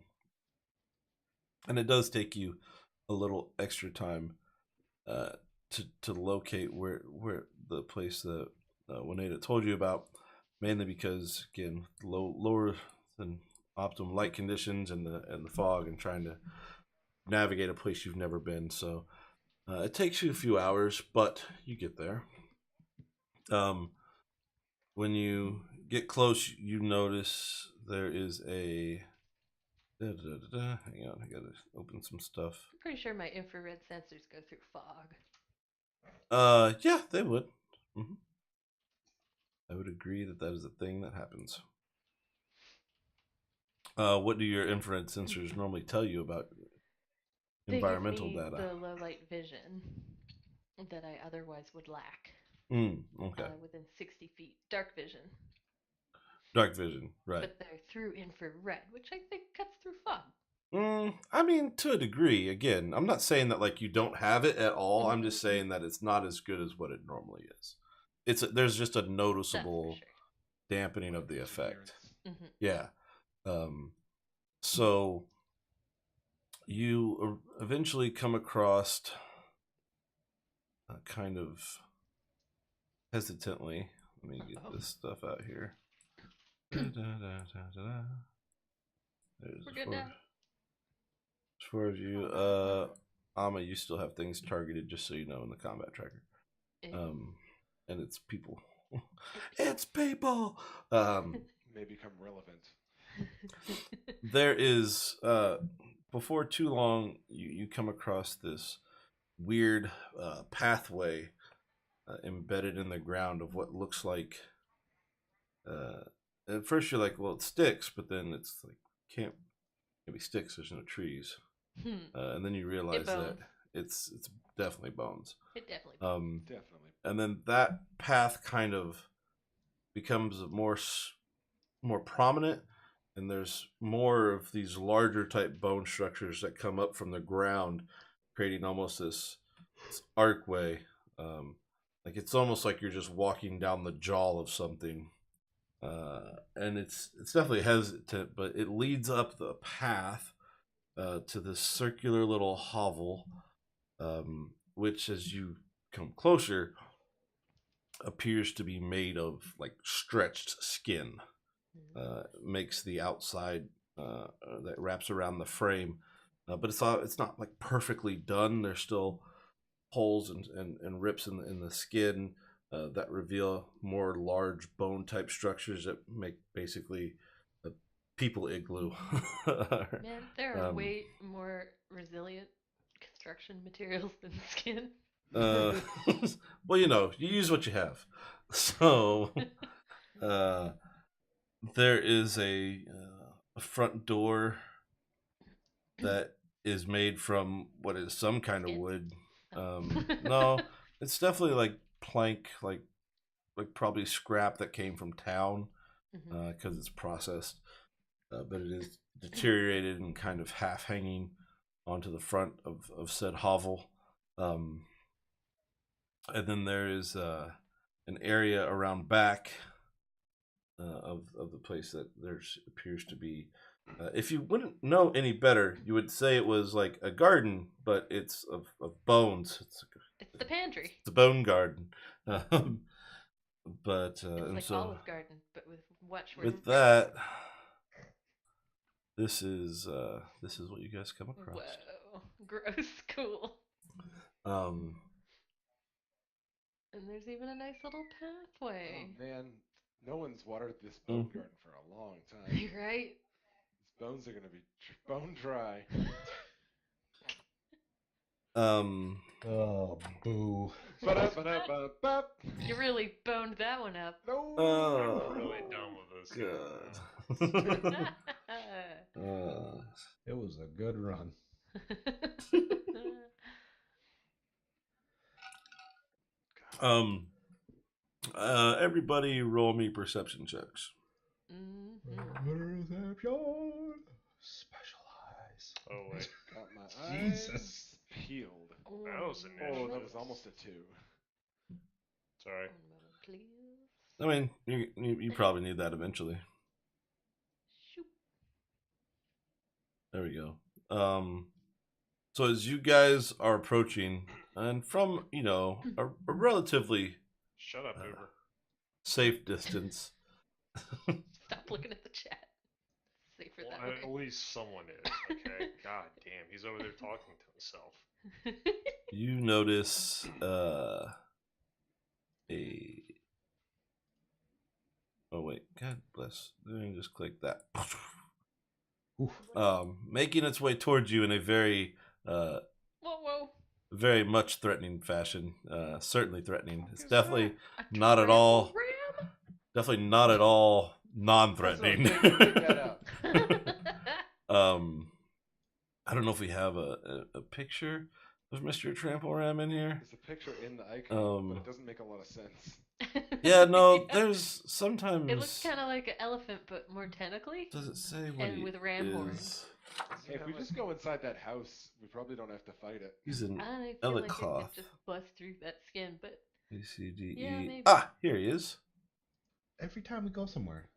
And it does take you a little extra time to locate where the place that Wineta told you about, mainly because again lower than optimum light conditions and the fog and trying to navigate a place you've never been. So it takes you a few hours, but you get there. When you get close, you notice there is a. Hang on, I gotta open some stuff. I'm pretty sure my infrared sensors go through fog. Yeah, they would. Mm-hmm. I would agree that is a thing that happens. What do your infrared sensors normally tell you about environmental they give me data? the low light vision that I otherwise would lack. Okay. Within 60 feet, dark vision. Dark vision, right? But they're through infrared, which I think cuts through fog. I mean, to a degree. Again, I'm not saying that like you don't have it at all. I'm just saying that it's not as good as what it normally is. There's just a noticeable dampening of the effect. Yeah. So you eventually come across kind of hesitantly. Let me get this stuff out here. There's We're good now. As far as you, Ama, you still have things targeted, just so you know, in the combat tracker. And it's people. It's people. May become relevant. There is, before too long, you come across this weird pathway embedded in the ground of what looks like. At first, you're like, well, it's sticks, but then it's like can't be sticks. There's no trees. And then you realize that it's definitely bones. It definitely. Definitely. And then that path kind of becomes more prominent, and there's more of these larger type bone structures that come up from the ground, creating almost this archway. Like it's almost like you're just walking down the jaw of something. And it's definitely hesitant, but it leads up the path to this circular little hovel, which, as you come closer, appears to be made of like stretched skin. Makes the outside that wraps around the frame, but it's not like perfectly done. There's still holes and rips in the skin that reveal more large bone type structures that make basically a people igloo. Man, there are way more resilient construction materials than skin. Well, you use what you have. So there is a front door that is made from what is some kind of wood. No, it's definitely like plank, like probably scrap that came from town because it's processed, but it is deteriorated and kind of half hanging onto the front of said hovel. And then there is an area around back of the place that there appears to be. If you wouldn't know any better, you would say it was like a garden, but it's of bones. It's the pantry. It's a bone garden. But it's and like so Olive Garden, but with that, this is what you guys come across. Whoa, gross, cool. And there's even a nice little pathway. Oh man, no one's watered this bone garden for a long time. Right? These bones are gonna be bone dry. Oh, boo. Ba-da-ba-da-ba-ba. You really boned that one up. No. I'm really done with this game. God. It was a good run. um, everybody roll me perception checks. Perception. Specialize. Oh wait, Got my Jesus. eyes peeled. that was an Oh, initiative. that was almost a 2. Sorry. One moment, please. I mean, you probably need that eventually. Shoop. There we go. So as you guys are approaching, and from a relatively Shut up, Uber. safe distance, Stop looking at the chat. Safer Well, that at way. least someone is. Okay. God damn, he's over there talking to himself. you notice oh wait, God bless. Let me just click that. Oof. Making its way towards you in a very Whoa. very much threatening fashion. Certainly threatening. It's Is definitely A not at trample all. ram? Definitely not at all non-threatening. That's what I'm thinking. Pick that up. I don't know if we have a picture of Mr. Trample Ram in here. There's a picture in the icon, but it doesn't make a lot of sense. Yeah, no, Yeah. there's sometimes. It looks kind of like an elephant, but more tentacly. Does it say what and he with ram is? horns. Hey, if we just go inside that house, we probably don't have to fight it. He's an I feel like it Elikoth. could just bust through that skin, but ACDE. Yeah, maybe. Ah, here he is. Every time we go somewhere,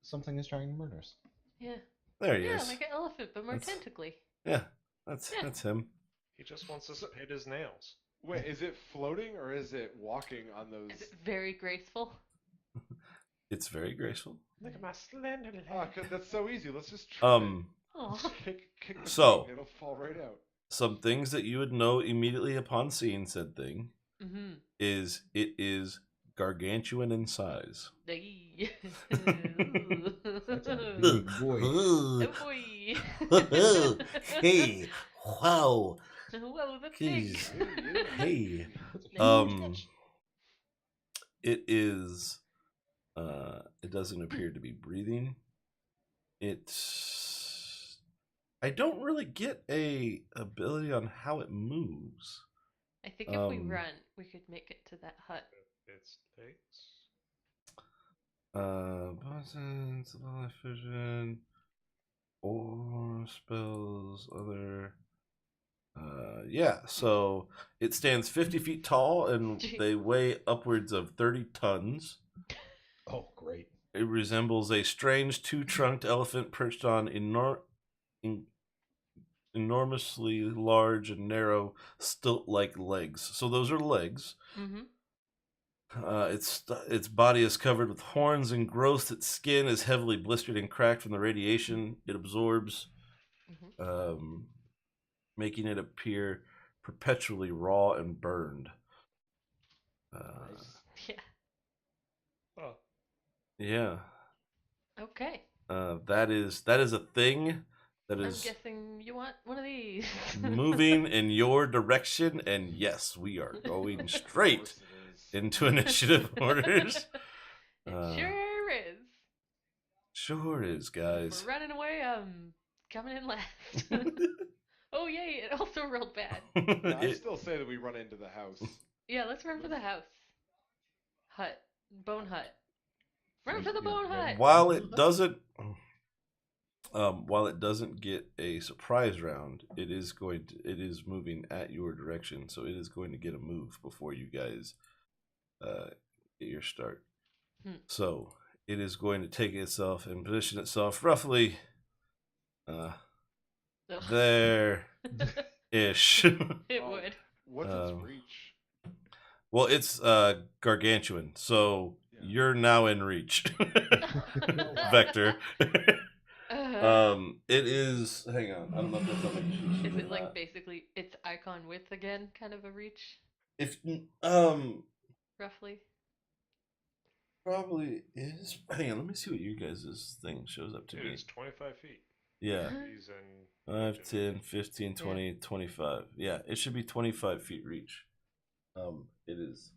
something is trying to murder us. yeah. There he Yeah, is. like an elephant, but more That's- tentacly. Yeah, that's Yeah. him. He just wants us to hit his nails. Wait, is it floating or is it walking on those? Is it very graceful? It's very graceful. Look at my slender leg. Oh, that's so easy. Let's just try Oh. kick the So- feet, it'll fall right out. Some things that you would know immediately upon seeing said thing Mm-hmm. is it is gargantuan in size. That's a big boy. Oh boy. Hey, wow. Whoa, that's big. Jeez. Yeah. Hey. Nice. It is it doesn't appear to be breathing. I don't really get a ability on how it moves. I think if we run, we could make it to that hut. Its legs. Buttons, life vision, or spells, other. Yeah, so it stands 50 feet tall and they weigh upwards of 30 tons. Oh, great. It resembles a strange two-trunked elephant perched on enormously large and narrow stilt-like legs. So those are legs. Mm-hmm. Its body is covered with horns and growths. Its skin is heavily blistered and cracked from the radiation it absorbs, making it appear perpetually raw and burned. Yeah. Oh, Yeah. Okay. That is a thing that I'm is guessing you want one of these. moving in your direction, and yes, we are going Of straight course it is. into initiative orders. It sure is. Sure is, If guys. we're running away, I'm coming in last. Oh yay! It also rolled bad. No, I It- still say that we run into the house. Yeah, let's run for the house. Hut. Bone hut. Run for the Yeah, bone yeah. hut. while it doesn't get a surprise round, it is moving at your direction, so it is going to get a move before you guys get your start. So it is going to take itself and position itself roughly Ugh. there ish. It Oh. would. What's its reach? Well, it's gargantuan, so Yeah. you're now in reach. Vector. It is. Hang on, I don't know if that's on the cheat sheet Is or it like not. basically its icon width again, kind of a reach, If roughly? probably is. Hang on, let me see what your guys' thing shows up to dude, be. it's 25 feet. Yeah. trees and 5, 10, 15, 20, 25. Yeah, it should be 25 feet reach. It is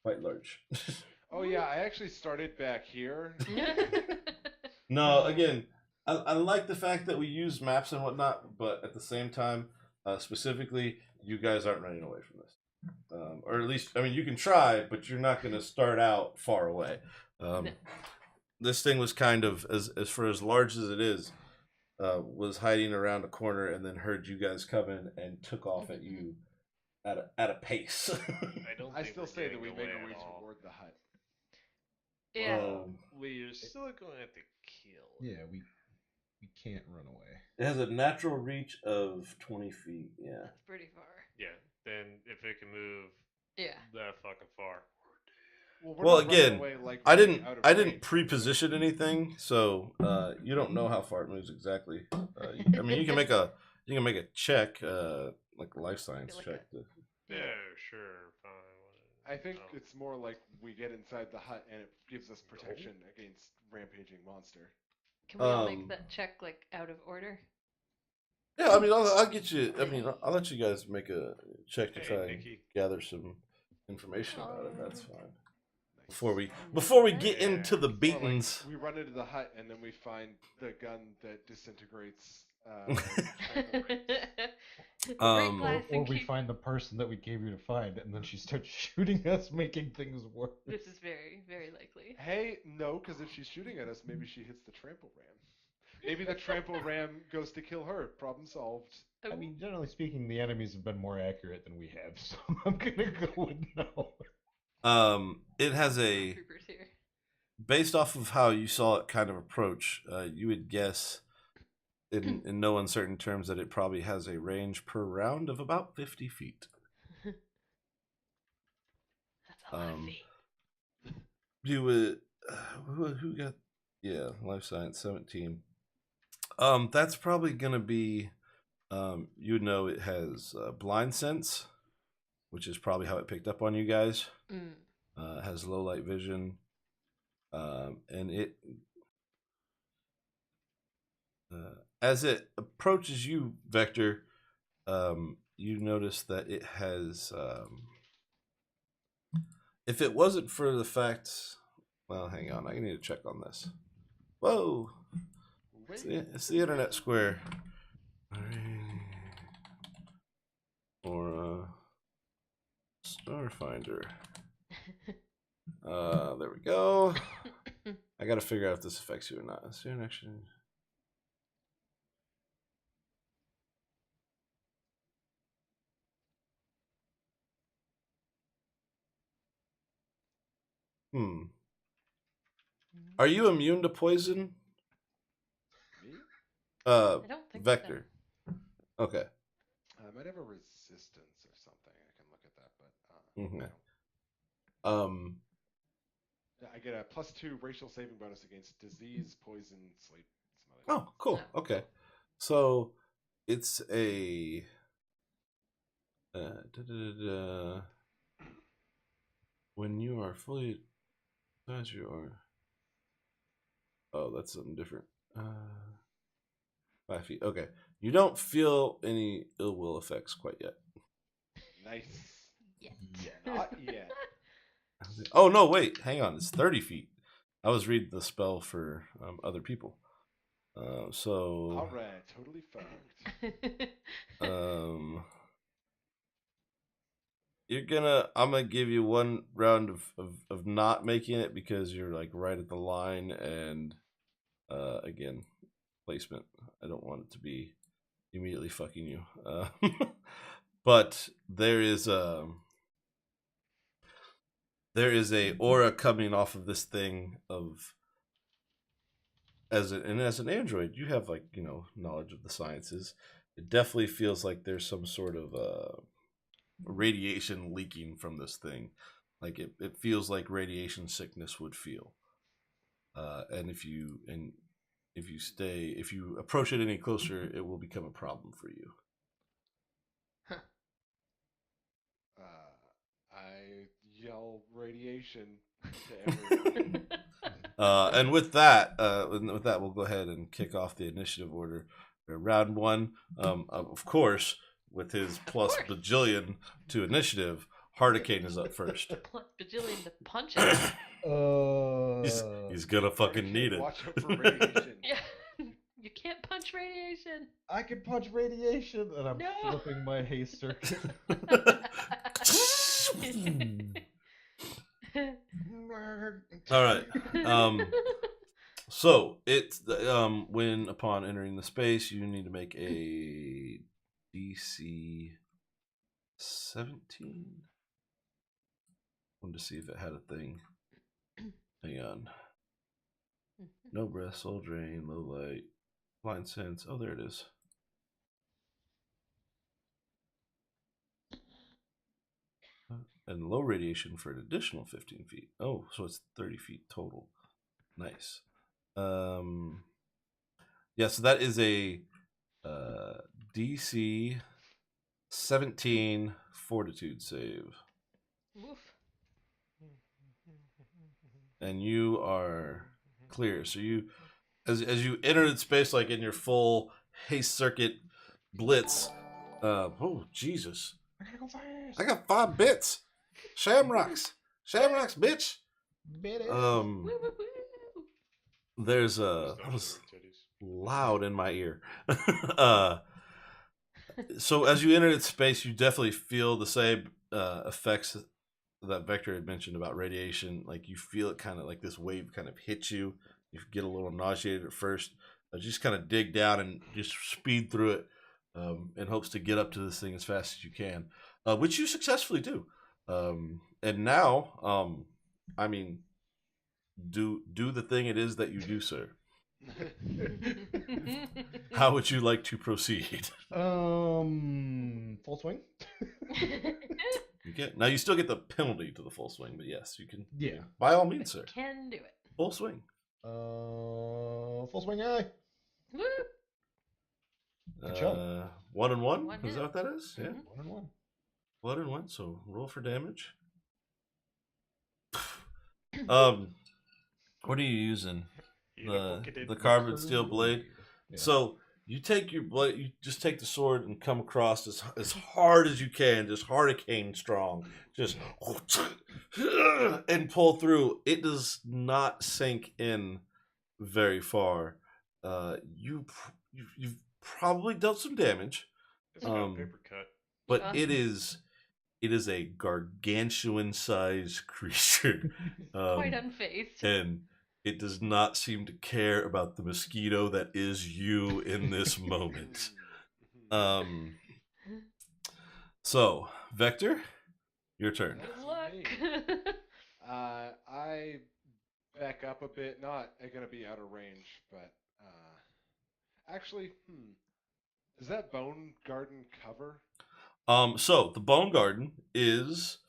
quite large. Oh yeah, I actually started back here. No, again, I like the fact that we use maps and whatnot, but at the same time, specifically, you guys aren't running away from this. Or at least, I mean, you can try, but you're not going to start out far away. This thing was kind of, as for as large as it is, was hiding around a corner and then heard you guys coming and took off at you at a pace. I still say that we make our way toward the hut. Yeah. We're still going to have to kill. Yeah, we can't run away. It has a natural reach of 20 feet. Yeah. That's pretty far. Yeah, then if it can move that fucking far. Well, again, away, like, I running didn't out of I range. didn't pre-position anything, so you don't know how far it moves exactly. I mean, you can make a check, like a life science Like check. Yeah, sure, fine. I think it's more like we get inside the hut and it gives us protection against rampaging monster. Can we all make that check like out of order? Yeah, I mean, I'll get you. I mean, I'll let you guys make a check to try and gather some information about it. That's fine. Before we get into the beatings, we run into the hut and then we find the gun that disintegrates. Or we find the person that we gave you to find, and then she starts shooting us, making things worse. This is very, very likely. Hey, no, because if she's shooting at us, maybe she hits the trample ram. Maybe the trample ram goes to kill her. Problem solved. I mean, generally speaking, the enemies have been more accurate than we have, so I'm gonna go with no. It has a, based off of how you saw it kind of approach, you would guess in no uncertain terms that it probably has a range per round of about 50 feet. That's a lot of feet. You would, who got, life science 17. That's probably gonna be, you know, it has blind sense, which is probably how it picked up on you guys. It has low light vision, and it as it approaches you, Vector, you notice that it has. If it wasn't for the fact, well, hang on, I need to check on this. Whoa, it's the internet square. Or Starfinder. There we go. I gotta figure out if this affects you or not. Is there an action? Are you immune to poison? Me? I don't think Vector. So. Okay. I might have a resistance or something. I can look at that, but I get a +2 racial saving bonus against disease, poison, sleep. Oh, cool. Okay. So it's a when you are fully as you are. Oh, that's something different. 5 feet. Okay. You don't feel any ill will effects quite yet. Nice. Yet. Not yet. Oh no! Wait, hang on. It's 30 feet. I was reading the spell for other people. So. All right, totally fucked. I'm gonna give you one round of not making it because you're like right at the line, and again, placement. I don't want it to be immediately fucking you. But there is a aura coming off of this thing of as an android, you have like, you know, knowledge of the sciences. It definitely feels like there's some sort of radiation leaking from this thing. Like it feels like radiation sickness would feel. And if you approach it any closer, it will become a problem for you. I yell radiation to everyone. And with that, we'll go ahead and kick off the initiative order. Round one, of course, with his plus bajillion to initiative, Hardicane is up first. Plus bajillion to punch it. He's gonna fucking need it. Watch out for radiation. Yeah. You can't punch radiation. I can punch radiation, and I'm No. flipping my haste circuit. All right. So it's when upon entering the space, you need to make a DC 17. Wanted to see if it had a thing. Hang on. No breath, soul drain, low light, blind sense. Oh, there it is. And low radiation for an additional 15 feet. Oh, so it's 30 feet total. Nice. Yeah, so that is a DC 17 fortitude save. Oof. And you are clear. So you, as you enter the space, like in your full haste circuit blitz. Oh Jesus! I gotta go fast. I got 5 bits. Shamrocks, bitch. Bit it. Woo, woo, woo. There's Those that was titties. loud in my ear. So as you enter its space, you definitely feel the same effects that Vector had mentioned about radiation. Like you feel it kind of like this wave kind of hits you. You get a little nauseated at first. Just kind of dig down and just speed through it in hopes to get up to this thing as fast as you can, which you successfully do. And now, I mean, do the thing it is that you do, sir. How would you like to proceed? Full swing. Okay. Now you still get the penalty to the full swing, but yes, you can. Yeah. By all means, sir. Can do it. Full swing. Full swing eye. Woo. Good job. 1 and 1. One Is hit. that what that is? Yeah. Mhm. 1 and 1. 1 and 1. So roll for damage. What are you using? The carbon steel blade. Yeah. So you take your blade, you just take the sword and come across as hard as you can, just hurricane strong, just and pull through. It does not sink in very far. You've probably dealt some damage, It's got a paper cut. but Uh. it is a gargantuan sized creature. Quite unfazed. And it does not seem to care about the mosquito that is you in this moment. So, Vector, your turn. Good luck. I back up a bit. Not going to be out of range, but actually, is that bone garden cover? So the Bone Garden is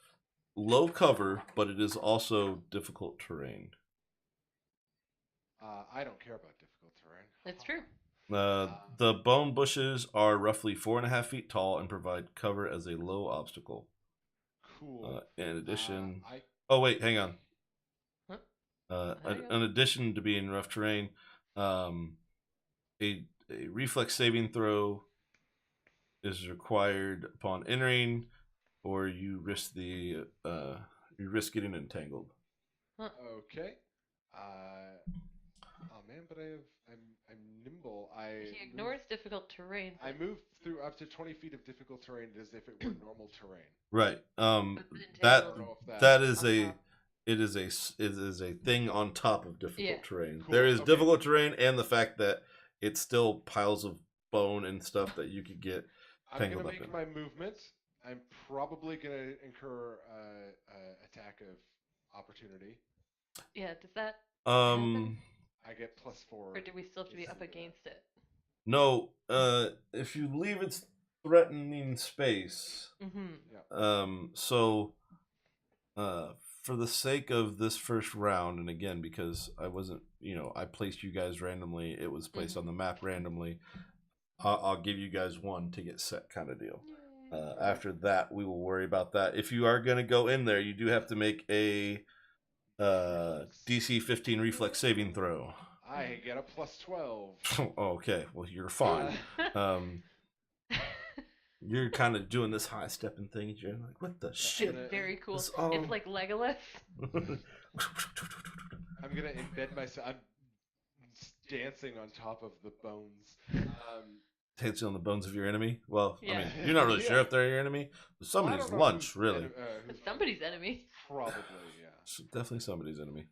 low cover, but it is also difficult terrain. I don't care about difficult terrain. It's true. The bone bushes are roughly 4.5 feet tall and provide cover as a low obstacle. Cool. In addition, I oh wait, hang on. Huh? Hang on. In addition to being rough terrain, a reflex saving throw is required upon entering, or you risk getting entangled. okay. Oh man, but I'm nimble. He ignores difficult terrain. I move through up to 20 feet of difficult terrain as if it were normal terrain. Right. But That I don't know if that is on a top. it is a thing on top of difficult Yeah. terrain. Cool, There is okay. difficult terrain and the fact that it's still piles of bone and stuff that you could get I'm gonna tangled up make in. my movement. I'm probably gonna incur attack of opportunity. Yeah, does that Um I get +4. or do we still have to be up Yeah. against it? no, if you leave its threatening space, Mm-hmm. so for the sake of this first round, and again because I wasn't, I placed you guys randomly, it was placed on the map randomly. I'll give you guys 1 to get set, kind of deal. After that, we will worry about that. If you are going to go in there, you do have to make a DC 15 reflex saving throw. I get a plus 12. Okay, well you're fine. Um, you're kind of doing this high stepping thing. You're like, what the shit? It's very cool. This all- It's like Legolas. I'm gonna embed myself. I'm dancing on top of the bones. Dancing on the bones of your enemy. Well, Yeah. I mean, you're not really Yeah. sure if they're your enemy. But Well, I somebody's don't know lunch, who's really. It's somebody's enemy. Probably, yeah. It's definitely somebody's enemy.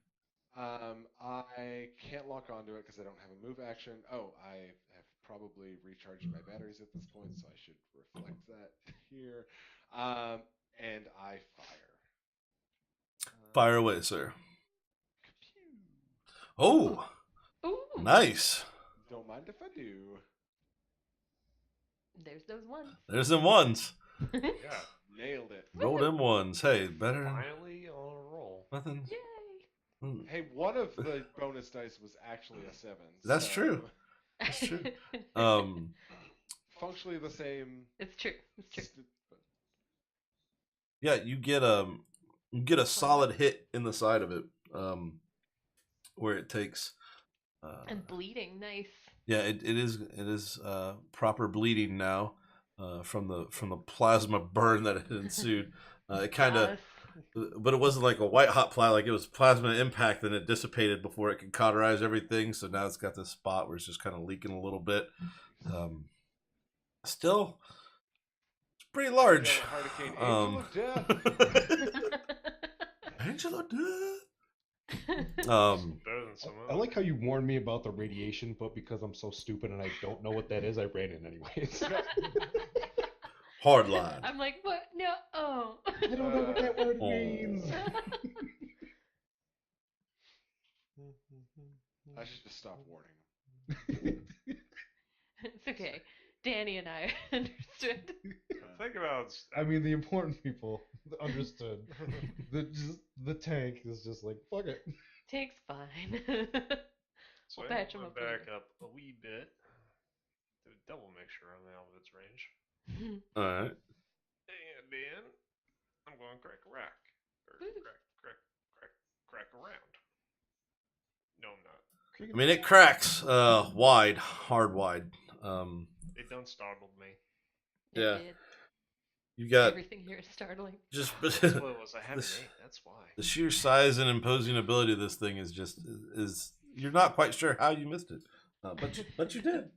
I can't lock onto it because I don't have a move action. Oh, I have probably recharged my batteries at this point, so I should reflect that here. And I fire. Fire away, sir. Pew. Oh, Ooh. nice. Don't mind if I do. There's those ones. There's them ones. Yeah. Nailed it. Roll them ones. Hey, better than Finally on a roll. nothing. Yay. Hey, one of the bonus dice was actually a 7. That's so true. That's true. Functionally the same. It's true. It's true. Yeah, you get a solid hit in the side of it, where it takes. And bleeding, nice. Yeah, it is proper bleeding now, from the plasma burn that had ensued. It kind of, Yes. but it wasn't like a white hot plasma. Like it was plasma impact, and it dissipated before it could cauterize everything. So now it's got this spot where it's just kind of leaking a little bit. Still, it's pretty large. Hurricane Angel of Death. Angel of Death. Better than some I like how you warned me about the radiation, but because I'm so stupid and I don't know what that is, I ran in anyways. Hard line. I'm like, what? No. Oh. I don't know what that word Oh. means. I should just stop warning him. It's okay. Danny and I understood. Think about. I mean, the important people understood. The tank is just like, fuck it. Take's fine. So We'll I'm patch him gonna up back later. up a wee bit to double make sure I'm out of its range. All right. And then I'm going to crack a rack. Or crack around. No, I'm not. I mean, it cracks wide, hard wide. It done startled me. It Yeah. did. You got Everything here is startling. just Well, it was a heavy This- eight, that's why. the sheer size and imposing ability of this thing is just is you're not quite sure how you missed it, but you did.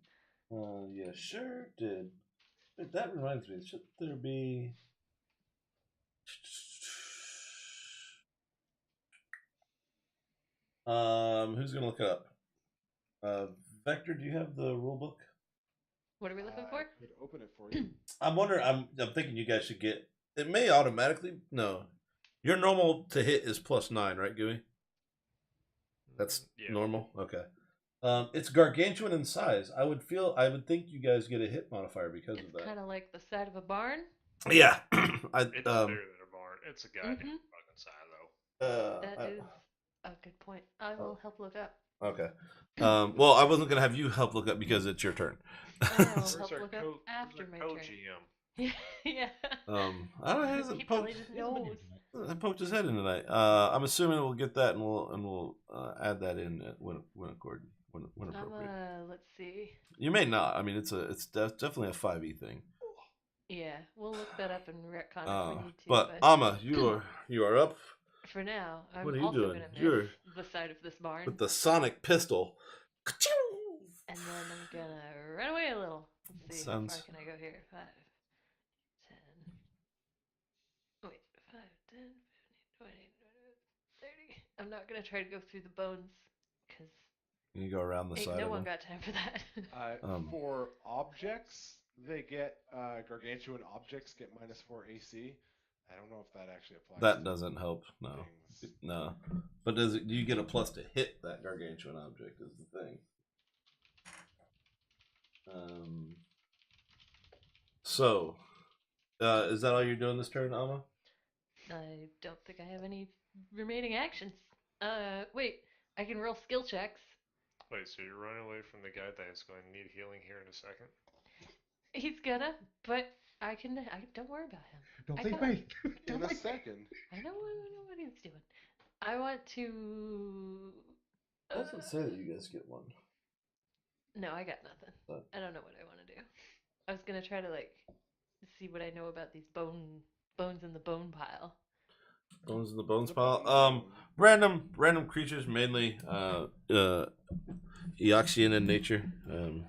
Yeah, sure did. But that reminds me, should there be? Who's gonna look it up? Vector, do you have the rule book? What are we looking I for? could open it for you. I'm wondering. I'm thinking you guys should get. It may automatically. No, your normal to hit is +9, right, Gooey? That's Yeah. normal. Okay. It's gargantuan in size. I would think you guys get a hit modifier because of It's that. kind of like the side of a barn. Yeah. I It's bigger than a barn. It's a goddamn Mhm. fucking silo. That is a good point. I will help look up. Okay. Well, I wasn't gonna have you help look up because it's your turn. I will Where's help our look up after my turn. co-GM? Yeah. I don't know. He hasn't He probably poked, just knows. hasn't poked his head in tonight. I'm assuming we'll get that and we'll add that in when appropriate. Let's see. You may not. I mean, it's definitely a 5e thing. Yeah, we'll look that up and retcon if we need to. But Amma, you are up for now, I'm What are you also doing? gonna miss You're- the side of this barn, with the sonic pistol. and then I'm gonna run away a little. Let's see, Sounds- how far can I go here? 5, 10. Wait, 5, 10, 15, 20, 30. I'm not gonna try to go through the bones, because You go around the ain't side no of one him. got time for that. For objects, they get gargantuan objects get -4 AC. I don't know if that actually applies. That to doesn't help. No, things. no. But do you get a plus to hit that gargantuan object? Is the thing. So, is that all you're doing this turn, Amma? I don't think I have any remaining actions. Wait, I can roll skill checks. Wait, so you're running away from the guy that's going to need healing here in a second? He's gonna, but I don't worry about him. Don't I think got- me. In a second. I know what he's doing. I want to. It doesn't say that you guys get one. No, I got nothing. But- I don't know what I want to do. I was gonna try to like see what I know about these bones in the bone pile. Bones in the bones The pile. bone. Random creatures, mainly Eoxian in nature. Nothing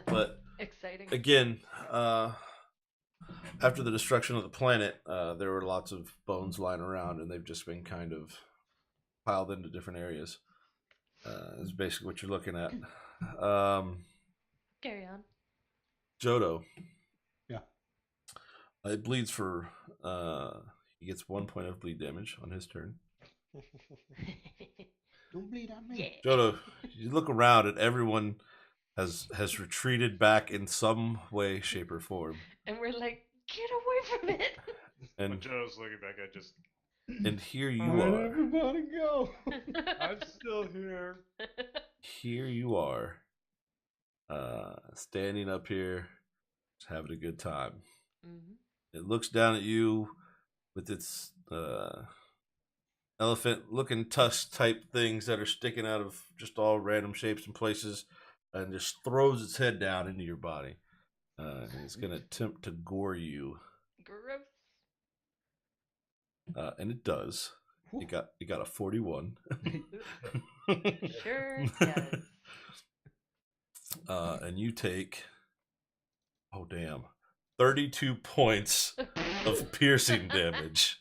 But exciting. again, after the destruction of the planet, there were lots of bones lying around, and they've just been kind of piled into different areas. Is basically what you're looking at. Carry on. Jodo. Yeah. It bleeds for. He gets 1 point of bleed damage on his turn. Don't bleed on me. Yeah. Jodo, you look around and everyone has retreated back in some way, shape, or form. And we're like, get away from it. When And Joe's looking back, I just. here you Where'd are. everybody go? I'm still here. Here you are. Standing up here, just having a good time. Mm-hmm. It looks down at you with its elephant-looking tusk type things that are sticking out of just all random shapes and places, and just throws its head down into your body. And it's going to attempt to gore you. Gross. And it does. It got a 41. Sure does. And you take, oh damn, 32 points of piercing damage.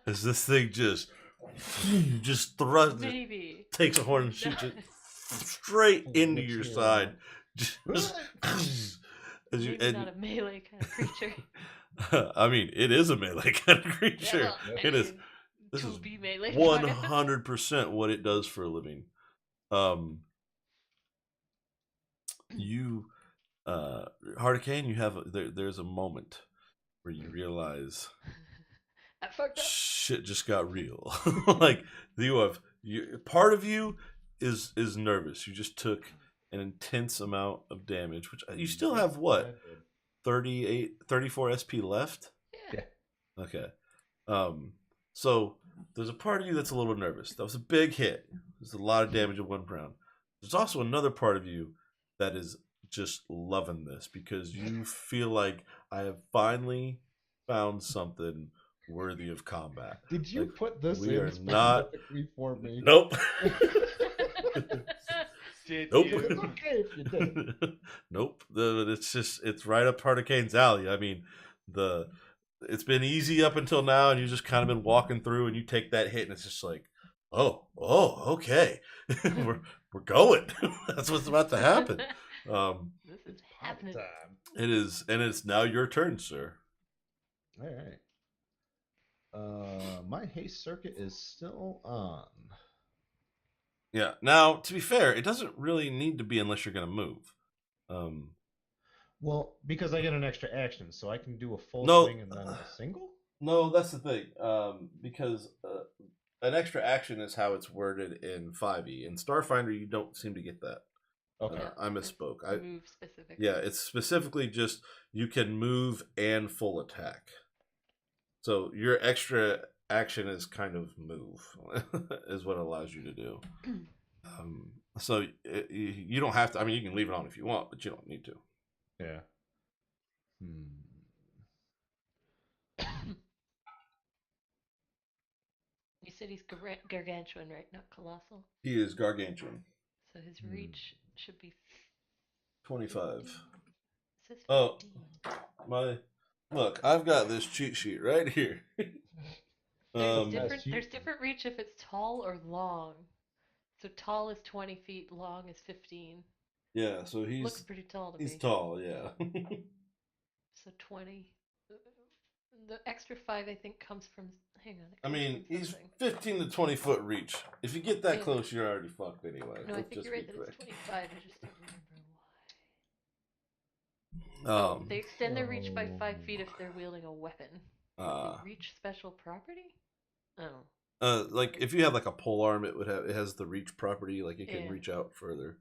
As this thing just thrusts, Maybe. takes a horn and shoots it straight into your side. Just, as you, Maybe not a melee kind of creature. I mean, it is a melee kind of creature. Yeah, well, It is. I mean, This to is be melee. 100% what it does for a living. You, Hurricane, you have there's a moment where you realize I fucked up. shit just got real. Like part of you is nervous. You just took an intense amount of damage, which you still have what 34 SP left. Yeah. Okay. So there's a part of you that's a little nervous. That was a big hit. There's a lot of damage in 1 round. There's also another part of you that is just loving this because you feel like I have finally found something worthy of combat. Did you Like, put this we in are not. specifically for me? Nope. Did Nope. you? It's okay if you did. Nope. It's right up Hurricane's alley. I mean, it's been easy up until now, and you just kind of been walking through, and you take that hit, and it's just like, oh, okay, we're going. That's what's about to happen. This is happening. Time. It is, and it's now your turn, sir. All right. My haste circuit is still on. Yeah. Now, to be fair, it doesn't really need to be unless you're going to move. Well, because I get an extra action, so I can do a full No. swing and then a single? No, that's the thing. Because an extra action is how it's worded in 5e. In Starfinder, you don't seem to get that. Okay. I misspoke. Move specifically. Yeah, it's specifically just you can move and full attack. So your extra action is kind of move, is what it allows you to do. So you don't have to. I mean, you can leave it on if you want, but you don't need to. Yeah. You said he's gargantuan, right? Not colossal. He is gargantuan. So his reach should be 25. It says 15. Oh, look! I've got this cheat sheet right here. There's different reach if it's tall or long. So tall is 20 feet, long is 15. Yeah, so Looks pretty tall to me. he's tall. Yeah. So 20. The extra 5, I think, comes from. Hang on. I mean, from he's something. 15 to 20 foot reach. If you get that Yeah. close, you're already fucked anyway. No, I Let's think just you're right be that it's clear. 25. I just don't remember why. They extend their reach by 5 feet if they're wielding a weapon. Reach special property? Oh. Like if you have like a pole arm, it has the reach property, like it can Yeah. reach out further.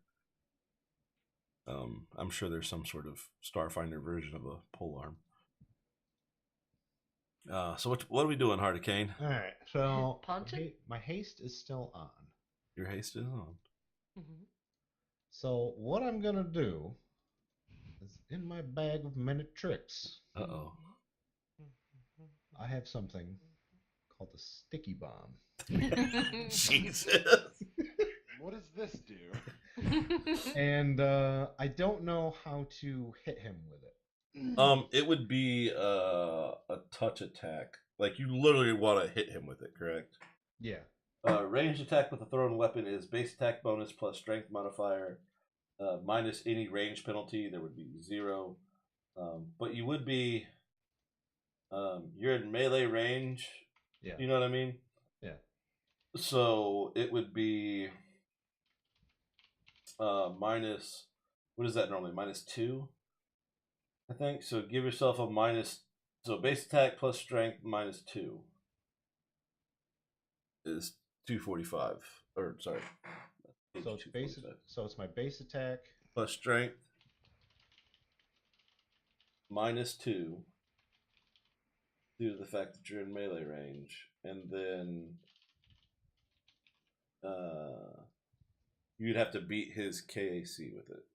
I'm sure there's some sort of Starfinder version of a pole arm. So what are we doing, Hardicane? All right. So Ponton? my haste is still on. Your haste is on. Mm-hmm. So what I'm gonna do is in my bag of minute tricks, Uh-oh. I have something called a sticky bomb. Jesus. What does this do? And I don't know how to hit him with it. It would be a touch attack. Like you literally want to hit him with it, correct? Yeah. Ranged attack with a thrown weapon is base attack bonus plus strength modifier minus any range penalty. There would be 0. But you would be you're in melee range. Yeah. You know what I mean? Yeah. So it would be minus, what is that normally? -2, I think. So give yourself a minus. So base attack plus strength -2 is 245. Or sorry. So it's base. So it's my base attack plus strength -2 due to the fact that you're in melee range, and then you'd have to beat his KAC with it.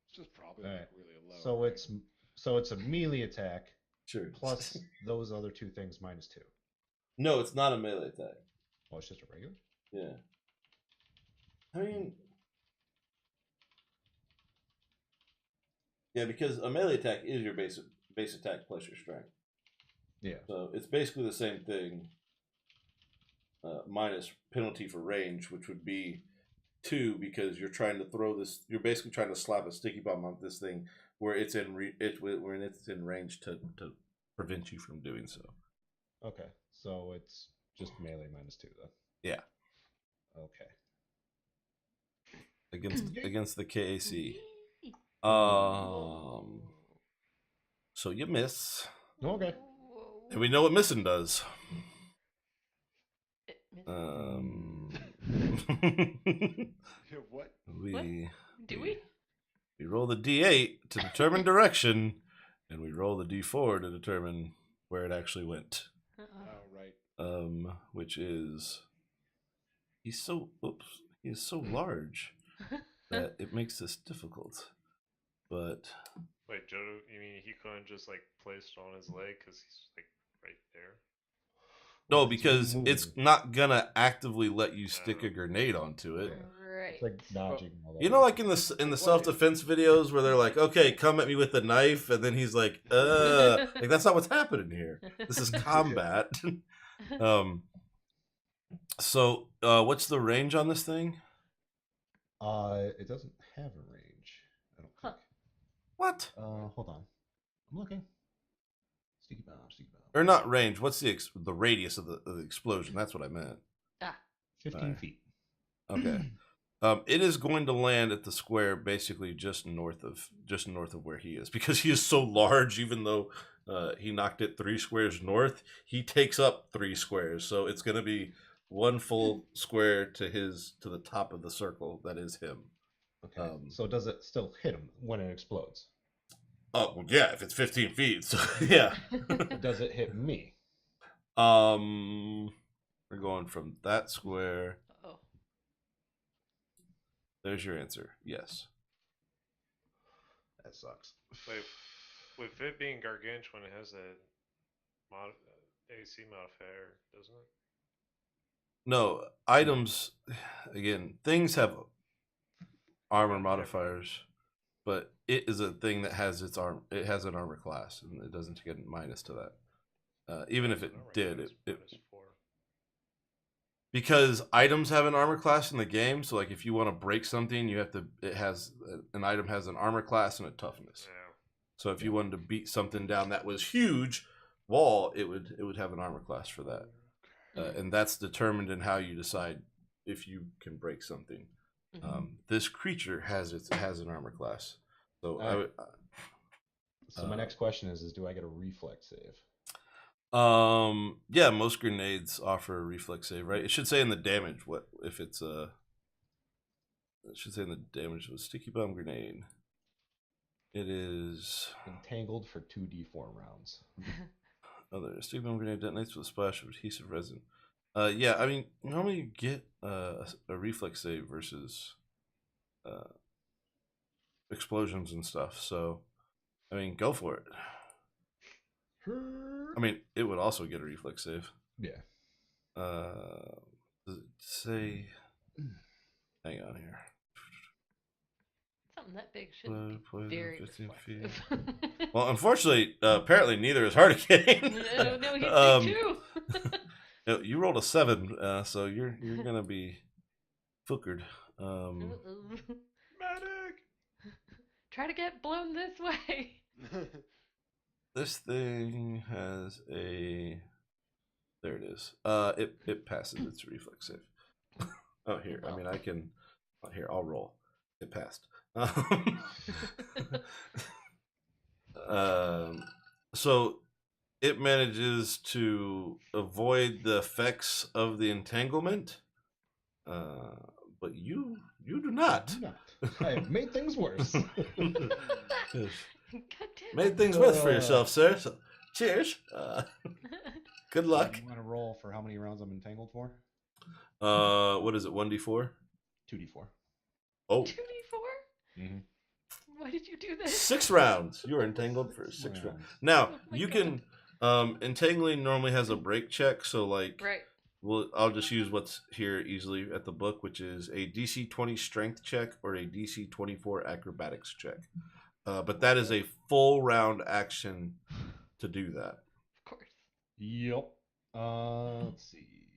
Which is probably All like right. really low. So right? it's a melee attack Sure. plus those other two things -2. No, it's not a melee attack. Oh, it's just a regular. Yeah. I mean, yeah, because a melee attack is your base attack plus your strength. Yeah. So it's basically the same thing, minus penalty for range, which would be 2 because you're trying to throw this. You're basically trying to slap a sticky bomb on this thing where it's in when it's in range to prevent you from doing so. Okay. So it's just melee -2 then. Yeah. Okay. Against the KAC. So you miss. Okay. And we know what missing does. What? we Do we? We roll the D8 to determine direction, and we roll the D4 to determine where it actually went. Oh, right. Which is he is so large that it makes this difficult. But Wait, Joe, you mean he couldn't just like place it on his leg because he's like right there? no, It's because moving. it's not gonna actively let you stick a grenade onto it. Right. It's like dodging. All that. You know, like in the self-defense videos where they're like, "Okay, come at me with a knife," and then he's like, like that's not what's happening here. This is combat. So, what's the range on this thing? It doesn't have a range. I don't think. What? Hold on. I'm looking. Sticky bomb. Or not range? What's the radius of the explosion? That's what I meant. 15 feet. Okay. It is going to land at the square, basically just north of where he is, because he is so large. Even though he knocked it 3 squares north, he takes up 3 squares. So it's going to be 1 full square to the top of the circle. That is him. Okay. So does it still hit him when it explodes? Oh well, yeah. If it's 15 feet, so yeah. Does it hit me? We're going from that square. Oh. There's your answer. Yes. That sucks. Wait, with it being gargantuan, it has a AC modifier, doesn't it? No, items, again, things have armor modifiers, but it is a thing that has it has an armor class, and it doesn't get a minus to that. Even if it did, it because items have an armor class in the game. So like if you want to break something, you have to. An item has an armor class and a toughness. Yeah. So if you wanted to beat something down that was huge wall, it would have an armor class for that, and that's determined in how you decide if you can break something. This creature has an armor class. So I would. So my next question is do I get a reflex save? Yeah, most grenades offer a reflex save, right? It should say in the damage what if it's it should say in the damage of a sticky bomb grenade. It is. Entangled for 2d4 rounds. Other stick bomb grenade detonates with a splash of adhesive resin. Yeah, I mean, normally you get a reflex save versus explosions and stuff. So, I mean, go for it. I mean, it would also get a reflex save. Yeah. Does it say? Hang on here. Something that big shouldn't be very 15 reflexive. feet. Well, unfortunately, apparently neither is Hurricane. No, he's big too. You rolled a 7, so you're gonna be fuckered. Medic! Try to get blown this way. This thing has a. There it is. It passes its reflex save. Oh, here. I mean, I can. Oh, here, I'll roll. It passed. So it manages to avoid the effects of the entanglement, but you do not. I have made things worse. Made things worse for yourself, sir. So, cheers. Good luck. You want to roll for how many rounds I'm entangled for? What is it? 1d4. 2d4. Oh. 2d4? Mm-hmm. Why did you do this? 6 rounds. You are entangled for 6 rounds. Now you can. Entangling normally has a break check, so like. Right. Well, I'll just use what's here easily at the book, which is a DC 20 strength check or a DC 24 acrobatics check. But that is a full round action to do that. Of course. Yep. Let's see.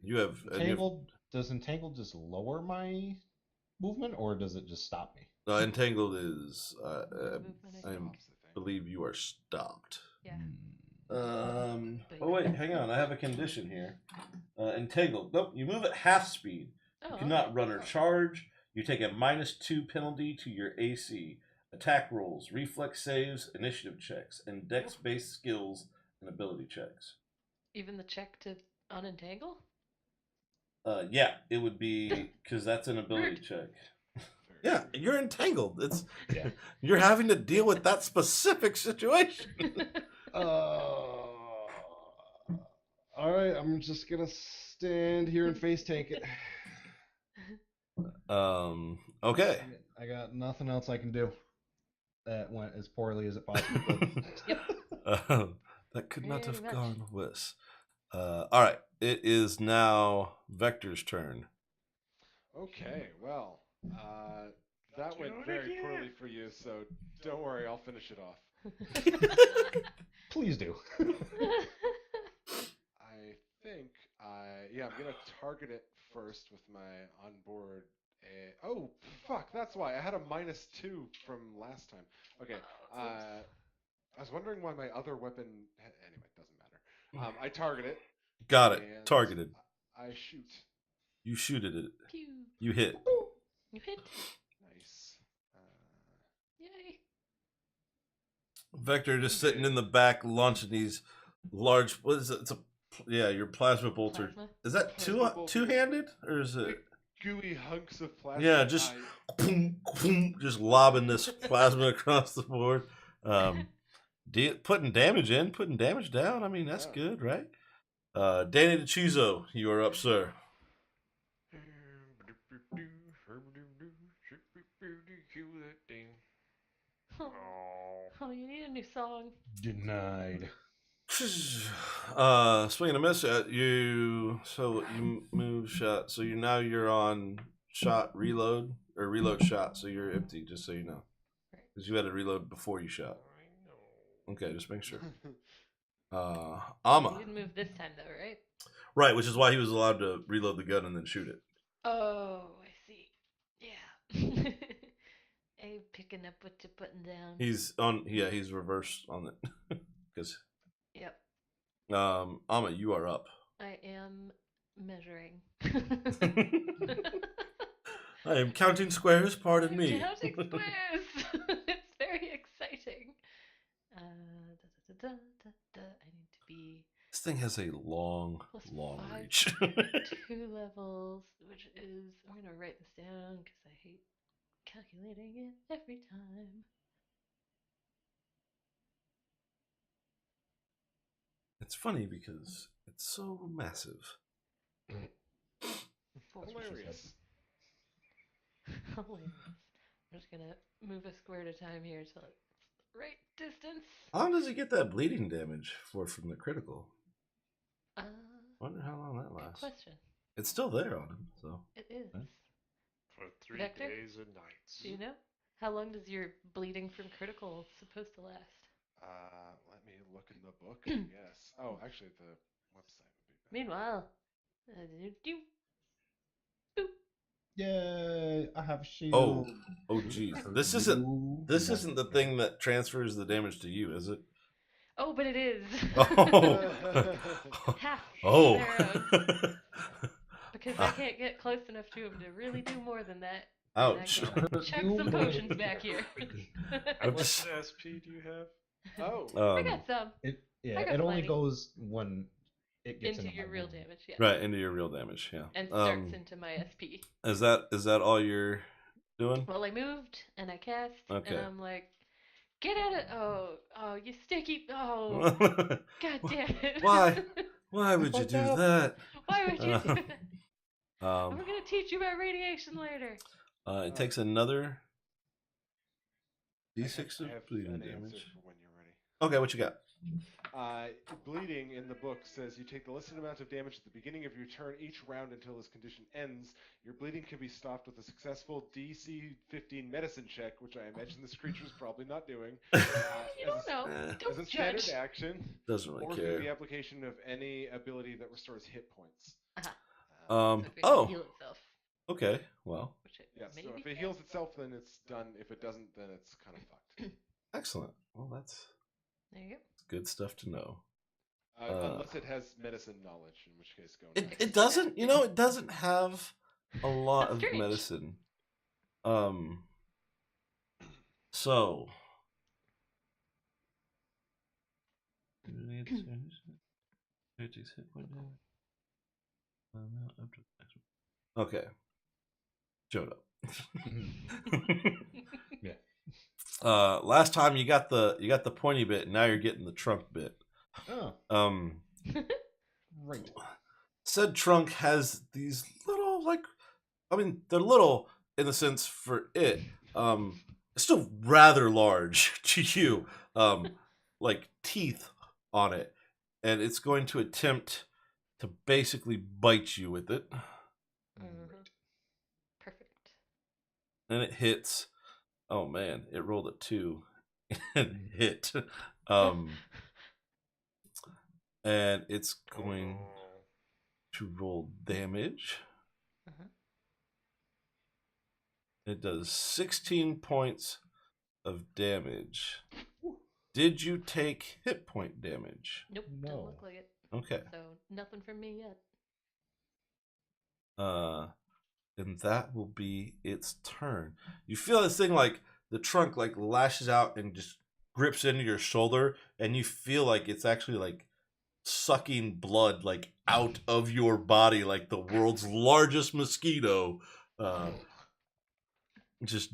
You have Entangled. Does entangled just lower my movement, or does it just stop me? entangled is. I Movement, believe you are stopped. Yeah. Oh wait, hang on. I have a condition here. Entangled. Nope. You move at half speed. You cannot run or charge. You take a -2 penalty to your AC, attack rolls, reflex saves, initiative checks, and dex-based skills and ability checks. Even the check to unentangle? Yeah, it would be because that's an ability check. Yeah, you're entangled. It's you're having to deal with that specific situation. All right, I'm just gonna stand here and face tank it. Okay. I got nothing else I can do. That went as poorly as it possibly could. Yep. That could not Very have much. gone worse. All right, it is now Vector's turn. Okay, well, that went very poorly for you, so don't worry, I'll finish it off. Please do. I think I'm gonna target it first with my onboard. Oh, fuck, that's why I had a -2 from last time. Okay, I was wondering why my other weapon. Anyway, doesn't matter. I target it. Got it. and Targeted. I shoot. You shoot at it. Pew. You hit. You hit. Nice. Yay. Vector just sitting in the back launching these large. What is it? Your plasma bolter. Plasma? Is that Plasma bolter. two-handed or is it? Gooey hunks of plasma. Yeah, just just lobbing this plasma across the board. Putting damage in, putting damage down. I mean, that's good, right? Danny DeChizo, you are up, sir. Oh, you need a new song. Denied. Swing and a miss at you. So you move shot. So you're on shot reload or reload shot. So you're empty, just so you know, because you had to reload before you shot. Okay, just make sure. Amma. You didn't move this time though, right? Right, which is why he was allowed to reload the gun and then shoot it. Oh, I see. Yeah. I'm picking up what you're putting down. He's on. Yeah, he's reversed on it. Because. Yep. Amma, you are up. I am measuring. I am counting squares. Pardon me. Counting squares. It's very exciting. I need to be. This thing has a long +5 reach. 2 levels, which is, I'm gonna write this down because I hate calculating it every time. it's funny because it's so massive. Hilarious. Hilarious. I'm just gonna move a square at a time here till it's the right distance. How long does he get that bleeding damage for from the critical? Uh, Wonder how long that good lasts. question. It's still there on him, so. It is. Huh? For 3 Vector? days and nights. Do you know? How long does your bleeding from critical supposed to last? Let me look in the book, I guess. Oh, actually, the website would be better. Meanwhile, boop. Yeah, I have a shield. Oh, geez. This isn't the thing that transfers the damage to you, is it? Oh, but it is. Oh. Half Oh. thereof. Because I can't get close enough to him to really do more than that. Ouch. And I can chuck some potions back here. I'm What just. SP do you have? Oh, I got some. I got It only plenty. goes when it gets Into your my real wound. damage, yeah. Right, into your real damage, yeah. And starts into my SP. Is that all you're doing? Well, I moved and I cast, Okay. and I'm like, get out of oh, you sticky god damn it. Why would you do that? Why would you do that? Um, We're gonna teach you about radiation later. it takes another I d6 have of an bleeding answer damage. for when you're ready. Okay, what you got? Bleeding in the book says you take the listed amount of damage at the beginning of your turn each round until this condition ends. Your bleeding can be stopped with a successful DC 15 medicine check, which I imagine this creature is probably not doing. You don't know. Don't as a judge. standard action, Doesn't really or through the care. application of any ability that restores hit points. So if it can heal itself. Okay, well, Which it Yeah, so maybe if it heals itself, then it's done. If it doesn't, then it's kind of fucked. excellent. Well, that's there you go. good stuff to know. Unless it has medicine knowledge, in which case go next. It doesn't, it doesn't have a lot That's of strange. medicine. So okay. Showed up. Yeah. Last time you got the pointy bit, now you're getting the trunk bit. Oh. Right. Said trunk has these little, they're little in the sense for it. It's still rather large to you. Like teeth on it. And it's going to attempt to basically bite you with it. Perfect. And it hits. Oh man, it rolled a 2 and hit. And it's going to roll damage. It does 16 points of damage. Did you take hit point damage? Nope, No. doesn't look like it. Okay. So nothing from me yet. And that will be its turn. You feel this thing like the trunk like lashes out and just grips into your shoulder, and you feel like it's actually like sucking blood like out of your body like the world's largest mosquito. Just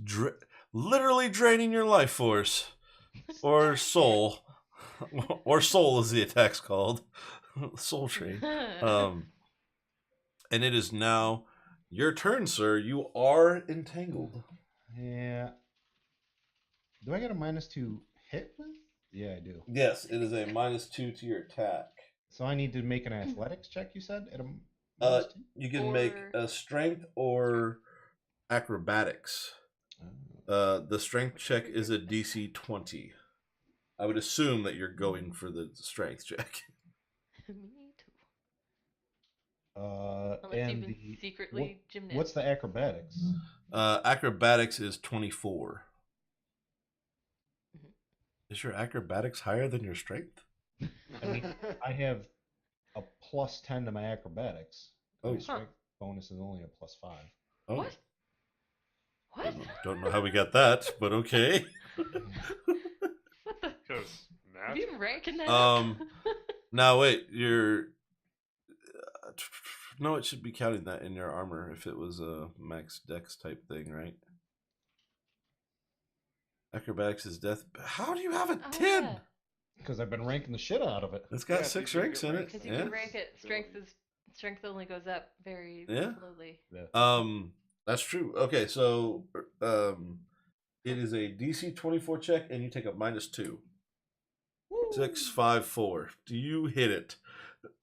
literally draining your life force or soul. Or soul as the attack's called. Soul train. And it is now your turn, sir. You are entangled. Yeah. Do I get a -2 hit with? Yeah, I do. Yes, it is a -2 to your attack. So I need to make an athletics check, you said? At a -2? You can make a strength or acrobatics. The strength check is a DC 20. I would assume that you're going for the strength check. Me too. And Unless you've been secretly gymnastic. what's the acrobatics? Acrobatics is 24. Is your acrobatics higher than your strength? I mean, I have a +10 to my acrobatics. Oh. My strength bonus is only a +5. Oh. What? What? Don't know how we got that, but okay. What the? Because Have math. you ranking that up? Now wait, you're... No, it should be counting that in your armor if it was a max dex type thing, right? Acrobatics is death. How do you have a 10? Yeah. Because I've been ranking the shit out of it. It's got Yeah, 6 you ranks get in it. ranks Because you Yeah. can rank it. Abilities. Strength only goes up very Yeah. slowly. Yeah. That's true. Okay, so it is a DC 24 check, and you take a -2. 6, 5, 4. Do you hit it?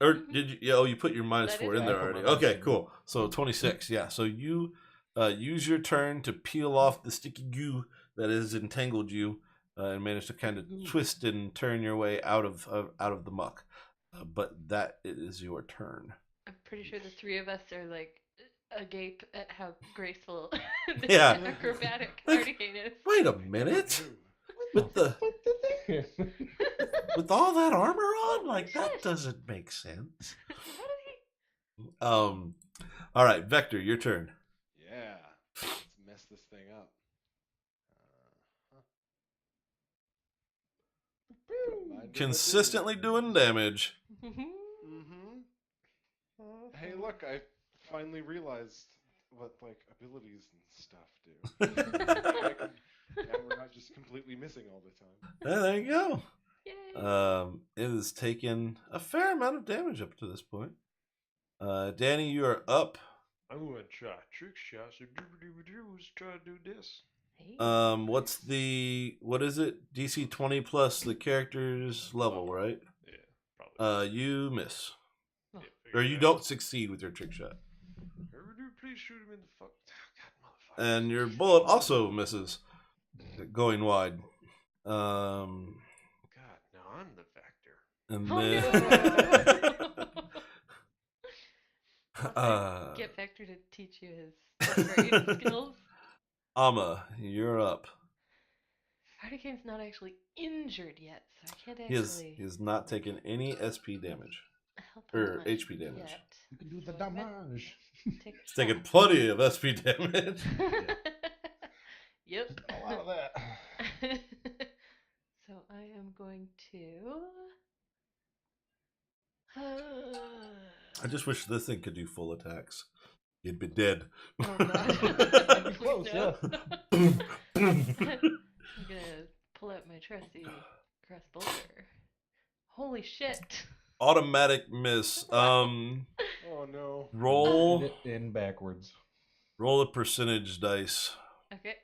Or did you? Yeah, oh, you put your That -4 is in right. there I put already. my Okay, -4. cool. So 26. Yeah. So you use your turn to peel off the sticky goo that has entangled you, and manage to kind of twist and turn your way out of the muck. But that is your turn. I'm pretty sure the three of us are like agape at how graceful this Yeah. acrobatic Like, hurricane is. Wait a minute. What With with all that armor on, Holy like that shit. doesn't make sense. How did he? All right, Vector, your turn. Yeah. Let's mess this thing up. Consistently doing damage. Mm-hmm. Hey, look, I finally realized what like abilities and stuff do. Now we're not just completely missing all the time. Yeah, there you go. Yay. It has taken a fair amount of damage up to this point. Danny, you are up. I'm going to try trick shots. Let's try to do this. Hey. What is it? DC 20 plus the character's level, right? Yeah, probably. You miss. Oh. Yeah, Or you don't succeed with your trick shot. Please shoot him in the fuck. God, motherfucker. And your bullet also misses, going wide. God, now I'm the Vector. And Oh, then no. I'll get Vector to teach you his upgrade skills. Amma, you're up. Hurricane's not actually injured yet, so I can't He actually has not taken any SP damage. help him Or much HP damage. yet. You can do the So I'm gonna damage. take a He's taken shot. plenty of SP damage. Yep. A lot of that. So I am going to. I just wish this thing could do full attacks. You'd be dead. Oh god. Close, No. yeah. I'm gonna pull out my trusty cross bolter. Holy shit. Automatic miss. Oh no. Roll Hit it in backwards. roll a percentage dice. Okay.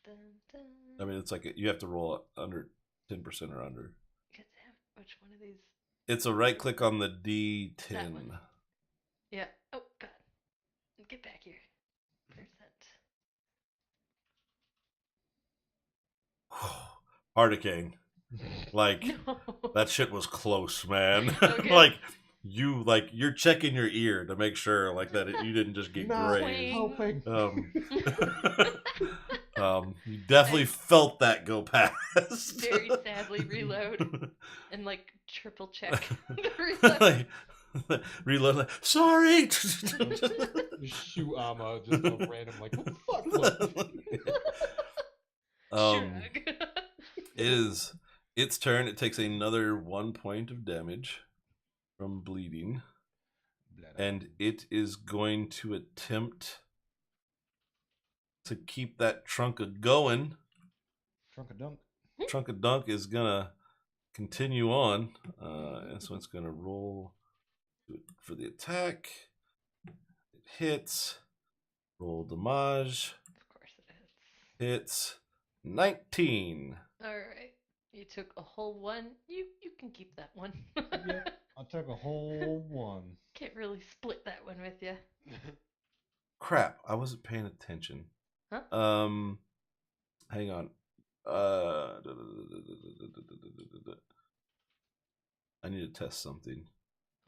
Dun, dun, I mean, it's like you have to roll under 10% or under. God damn, which one of these? It's a right click on the That D10. one. Yeah. Oh god. Get back here. Hurricane. Like No. that shit was close, man. Okay. you're checking your ear to make sure like that you didn't just get Not grazed. helping. You definitely felt that go past. Very sadly reload and like triple check the reload. Reload. Like, sorry. Just shoot Amma, just a random, like, what the fuck? Shrug. It is its turn. It takes another 1 point of damage from bleeding, and it is going to attempt to keep that trunk of going. Trunk of dunk. Trunk of dunk is gonna continue on, and so it's gonna roll for the attack. It hits. Roll damage. Of course it is. Hits 19. Alright. You took a whole one. You can keep that one. Yeah, I took a whole one. Can't really split that one with you. Crap, I wasn't paying attention. Huh? Hang on. I need to test something.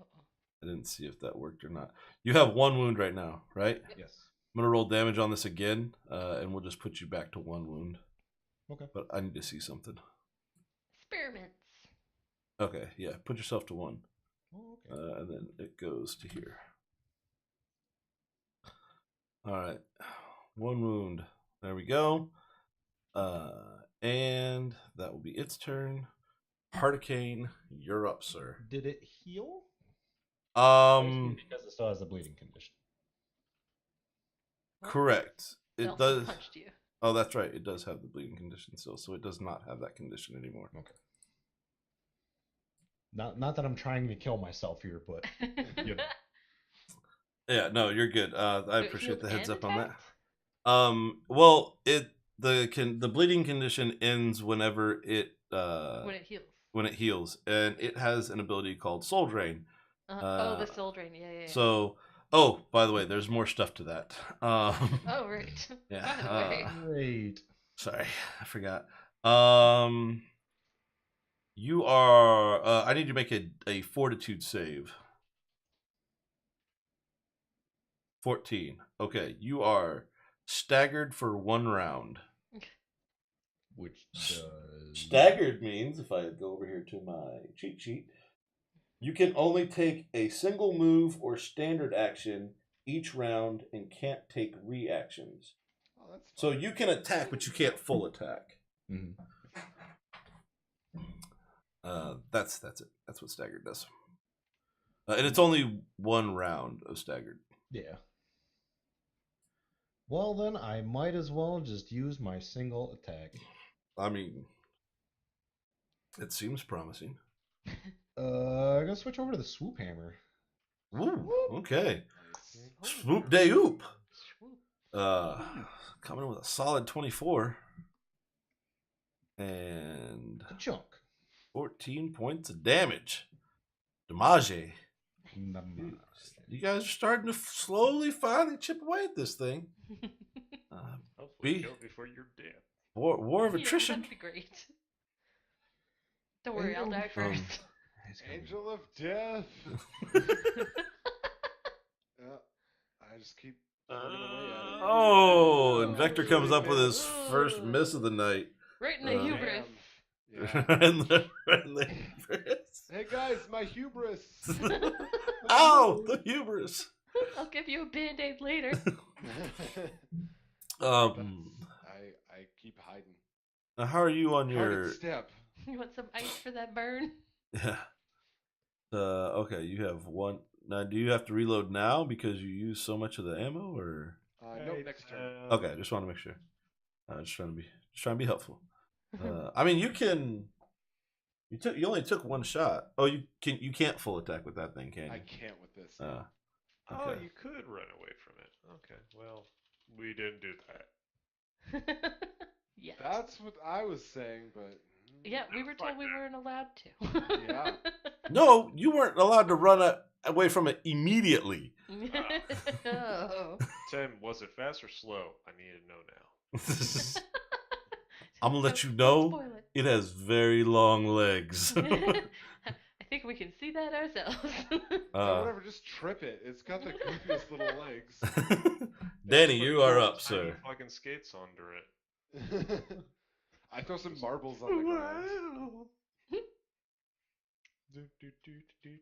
Uh-oh. I didn't see if that worked or not. You have 1 wound right now, right? Yes. I'm gonna roll damage on this again, and we'll just put you back to 1 wound. Okay. But I need to see something. Experiments. Okay, yeah, put yourself to 1. Oh, okay. And then it goes to here. Alright. 1 wound. There we go. And that will be its turn. Hurricane, you're up, sir. Did it heal? Because it still has a bleeding condition. Well, correct. It also does. punched you. Oh, that's right. It does have the bleeding condition still, so it does not have that condition anymore. Okay. Not that I'm trying to kill myself here, but you know. Yeah, no, you're good. I So it appreciate healed the heads and up on that. attacked? Well, the bleeding condition ends whenever When it heals. and it has an ability called Soul Drain. Oh, the soul drain. Yeah. So, by the way, there's more stuff to that. Oh, right. Yeah. By the way. Great. Sorry, I forgot. You are. I need you to make a fortitude save. 14. Okay, you are staggered for 1 round. Which does... Staggered means, if I go over here to my cheat sheet, you can only take a single move or standard action each round and can't take reactions. Oh, that's fine. So you can attack, but you can't full attack. Mhm. That's it. That's what staggered does. And it's only 1 round of staggered. Yeah. Well, then I might as well just use my single attack. I mean, it seems promising. I'm gonna switch over to the swoop hammer. Ooh, okay. Nice. Swoop de oop. Swoop. Coming in with a solid 24. And The chunk. 14 points of damage. Damage. Namaste. You guys are starting to slowly, finally chip away at this thing. Hopefully B. kill before you're dead. War of Yeah, attrition. that'd be great. Don't worry, I'll die first. Angel of Death. Yeah, I just keep plugging away at it. Oh, and Vector comes up with his first miss of the night. Right in the hubris. Yeah. and the hubris. Hey guys, my hubris. Ow, the hubris. I'll give you a band-aid later. I keep hiding. How are you on your? Target step. You want some ice for that burn? Yeah. Okay, you have 1. Now, do you have to reload now because you use so much of the ammo, or? Nope, next turn. Okay, I just want to make sure. Just trying to be helpful. I mean, you can. You only took 1 shot. Oh, you can't full attack with that thing, can you? I can't with this. Oh, Okay. you could run away from it. Okay, well, we didn't do that. Yeah. That's what I was saying, but Yeah, we were told we weren't allowed to. Yeah. No, you weren't allowed to run away from it immediately. Oh. Tim, was it fast or slow? I need to know now. I'm gonna let you Don't know spoil it. it has very long legs. I think we can see that ourselves. Yeah, whatever, just trip it. It's got the goofiest little legs. Danny, Just you put are little up, tiny sir. fucking skates under it. I throw some marbles on the ground.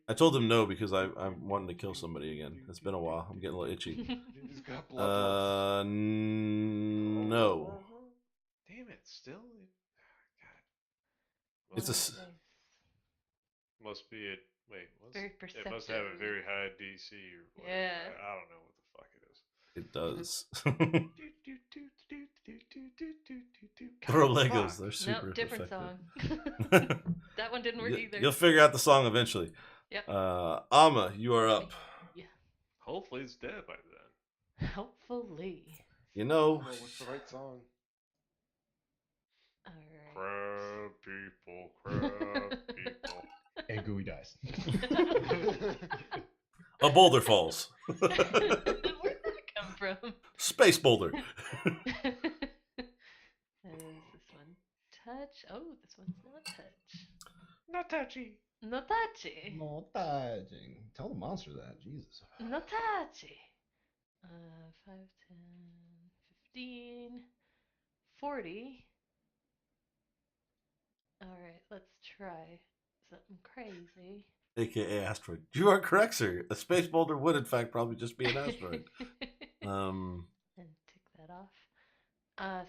I told him no because I'm wanting to kill somebody again. It's been a while. I'm getting a little itchy. He's got blood. No. Damn it! Still, God. It's a. Must be it. Wait, Very it must have a perceptive. very high DC or whatever. Yeah. I don't know what the fuck it is. It does. God, Throw Legos. fuck. They're super No, different effective. song. That one didn't work either. You'll figure out the song eventually. Yep. Amma, you are up. Yeah. Hopefully it's dead by then. Hopefully. You know, Oh, what's the right song? Alright. Crab people. And Gooey dies. a boulder falls. Where'd that come from? Space boulder. Is this one touch? Oh, this one's not touch. Not touchy. No touchy. No touching. Tell the monster that. Jesus. No touchy. 5, 10, 15, 40. Alright, let's try something crazy. AKA asteroid. You are correct, sir. A space boulder would, in fact, probably just be an asteroid. And tick that off.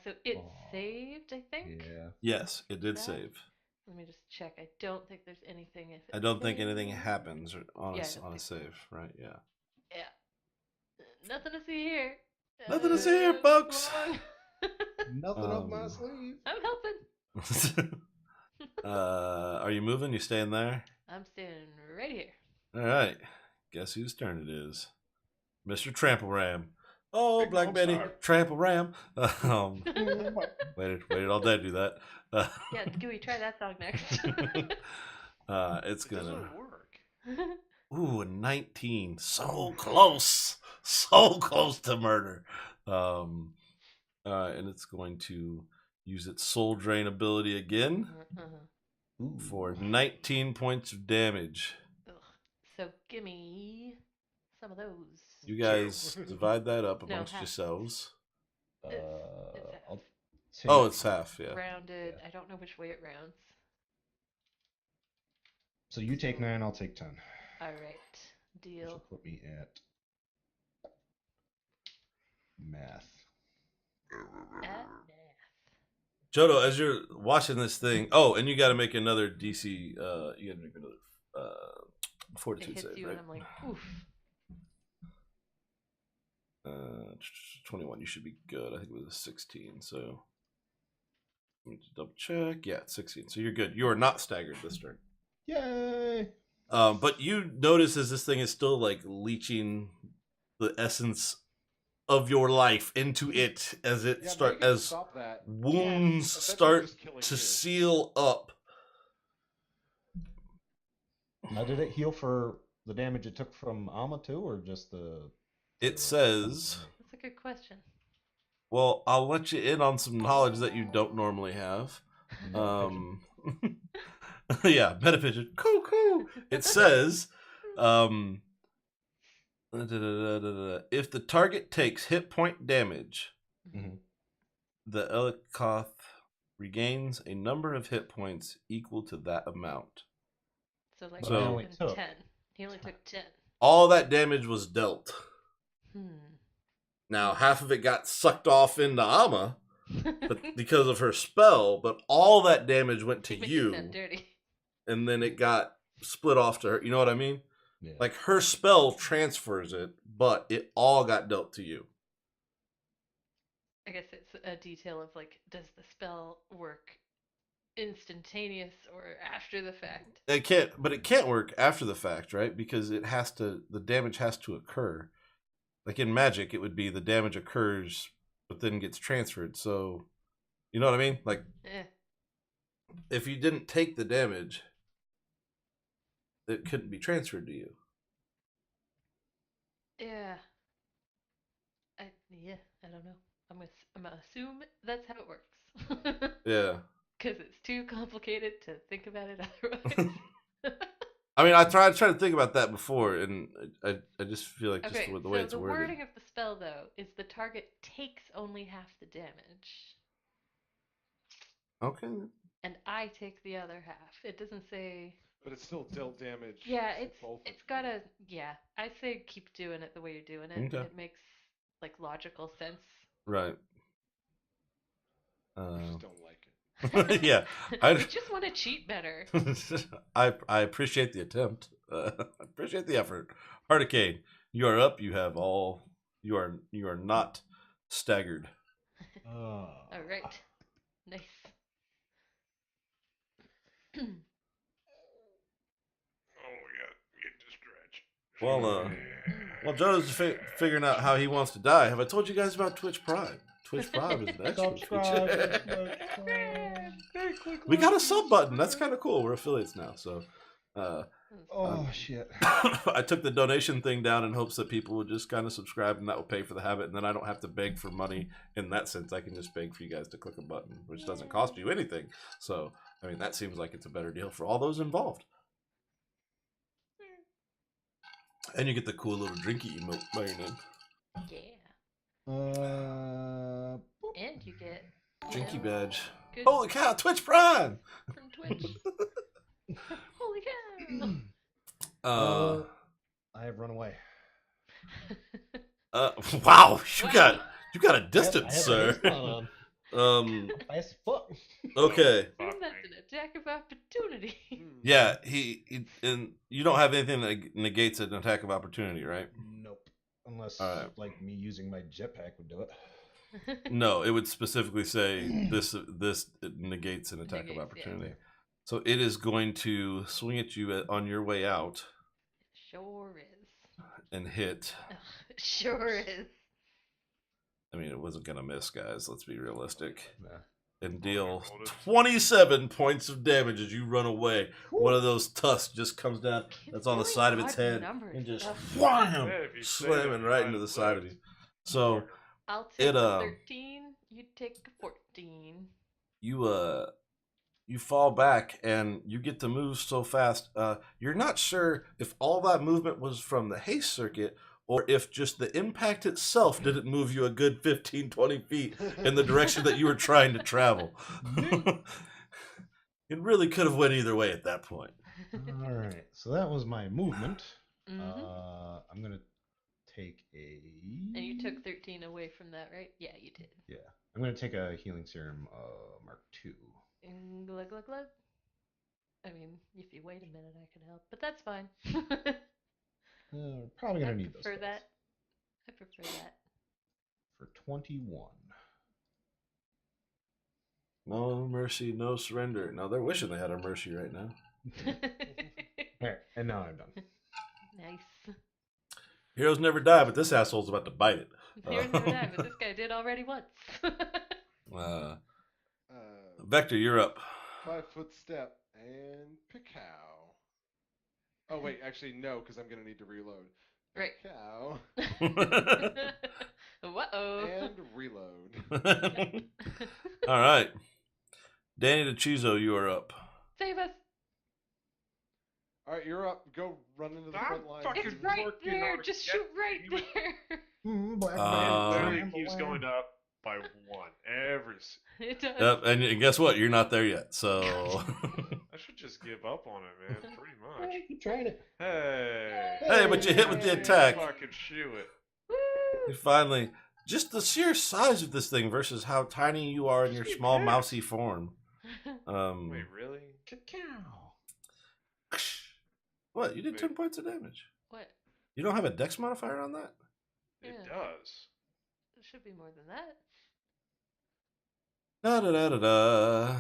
So it saved, I think. Yeah. Yes, it did That- save. Let me just check. I don't think there's anything. If it I don't think anything saves. happens on Yeah, I a don't on a think so. save, right? Yeah. Yeah. Nothing to see here. Nothing to see here, folks. come on. Nothing up my sleeve. I'm helping. Are you moving? You staying there? I'm standing right here. All right. Guess whose turn it is? Mr. Trample Ram. Oh, Big Black Gold Betty, Star. Trample Ram. Waited all day to do that. Yeah, can we try that song next? It's It gonna. doesn't work. Ooh, a 19. So close. So close to murder. And it's going to use its soul drain ability again for 19 points of damage. Ugh. So gimme some of those. You guys divide that up No, amongst half. yourselves. It's half. I'll Oh, it's half, yeah. Rounded. Yeah. I don't know which way it rounds. So you take 9, I'll take 10. All right. Which will Deal. put me at math. At Jodo, as you're watching this thing, oh, and you got to make another DC. You got to make another it fortitude hits save, you, right? and I'm like, oof. 21. You should be good. I think it was a 16. So let me just double check. Yeah, it's 16. So you're good. You are not staggered this turn. Yay! But you notice as this thing is still like leeching the essence of your life into it as it Yeah, start Megan, as stop that. wounds Essentially start just killing to you. seal up. Now, did it heal for the damage it took from Alma too, or just the? It says, That's a good question. well, I'll let you in on some knowledge that you don't normally have. Yeah, meta pigeon. Coo. It says, if the target takes hit point damage, Mhm. the Elikoth regains a number of hit points equal to that amount. So like So- he only took took 10. He only took 10. All that damage was dealt. Hmm. Now, half of it got sucked off into Amma, but because of her spell, but all that damage went to Make it you, sound dirty. and then it got split off to her. You know what I mean? Yeah. Like her spell transfers it, but it all got dealt to you. I guess it's a detail of like, does the spell work instantaneous or after the fact? It can't work after the fact, right? Because the damage has to occur. Like in magic, it would be the damage occurs, but then gets transferred. So, you know what I mean? Like, Eh. if you didn't take the damage, it couldn't be transferred to you. Yeah. I don't know. I'm gonna assume that's how it works. Yeah. Because it's too complicated to think about it otherwise. I mean, I tried to think about that before, and I just feel like just Okay, the way so it's the worded. wording of the spell though is the target takes only half the damage, Okay. and I take the other half. It doesn't say. But it's still dealt damage. Yeah, to both of it's you. gotta. Yeah, I say keep doing it the way you're doing it. Okay. It makes like logical sense. Right. I just don't like it. Yeah. I just want to cheat better. I appreciate the attempt. I appreciate the effort. Hurricane, you are up. You have all. You are not staggered. All right, nice. Oh, we got to stretch. Well, Joe's figuring out how he wants to die. Have I told you guys about Twitch Prime? Twitch Prime is an excellent feature. We got a sub button. That's kind of cool. We're affiliates now, so. Shit. I took the donation thing down in hopes that people would just kind of subscribe and that will pay for the habit, and then I don't have to beg for money in that sense. I can just beg for you guys to click a button, which doesn't cost you anything. So, I mean, that seems like it's a better deal for all those involved. And you get the cool little drinky emote by your name. Yeah, and you get Drinky badge. good Holy cow, Twitch Prime! from Twitch. Holy cow! I have run away. Wow, you Wow. got a distance, I have sir. a hairspot Um, on. Fast fuck. okay. That's an attack of opportunity. Yeah, he and you don't have anything that negates an attack of opportunity, right? Nope. Unless Alright. like me using my jetpack would do it. No, it would specifically say this negates an attack of Negates, opportunity. yeah. So it is going to swing at you on your way out Sure is. and hit. Sure is. I mean, it wasn't going to miss, guys. Let's be realistic. Nah. And Oh, I deal rolled it. 27 points of damage as you run away. One of those tusks just comes down. Kids That's on the really side of its odd head numbers and just stuff. wham, Yeah, if you say slamming that, you right might into the have side of lived. you. So I'll take It, 13. You take 14. you fall back and you get to move so fast. You're not sure if all that movement was from the haste circuit or if just the impact itself didn't move you a good 15, 20 feet in the direction that you were trying to travel. It really could have went either way at that point. All right. So that was my movement. Mhm. I'm gonna take a. And you took 13 away from that, right? Yeah, you did. Yeah. I'm gonna take a healing serum, Mark II. Glug glug glug. I mean, if you wait a minute, I can help, but that's fine. Probably gonna I need those. prefer spells. that. I prefer that. For 21. No mercy, no surrender. Now they're wishing they had a mercy right now. Alright, and now I'm done. Nice. Heroes never die, but this asshole's about to bite it. Heroes never die, but this guy did already once. Vector, you're up. 5-foot step and picow. Oh wait, actually no, because I'm gonna need to reload. Right. Picow Whoa. and reload. All right. Danny DeChizo, you are up. Save us. All right, you're up. Go run into the I'm front line. fucking It's right working there. on it. Just Yeah, shoot right he was- there. Black Uh, man, Literally black keeps man. going up by one every. It does. Yep, and guess what? You're not there yet. So I should just give up on it, man. Pretty much. Hey, you tried it. Hey. Hey, but you hit with the attack. Fucking shoot it. you finally, just the sheer size of this thing versus how tiny you are in your small mousy form. Wait, really? Cacao. What? You did Wait. 10 points of damage. What? You don't have a dex modifier on that? It Yeah. does. It should be more than that. Da da da da da.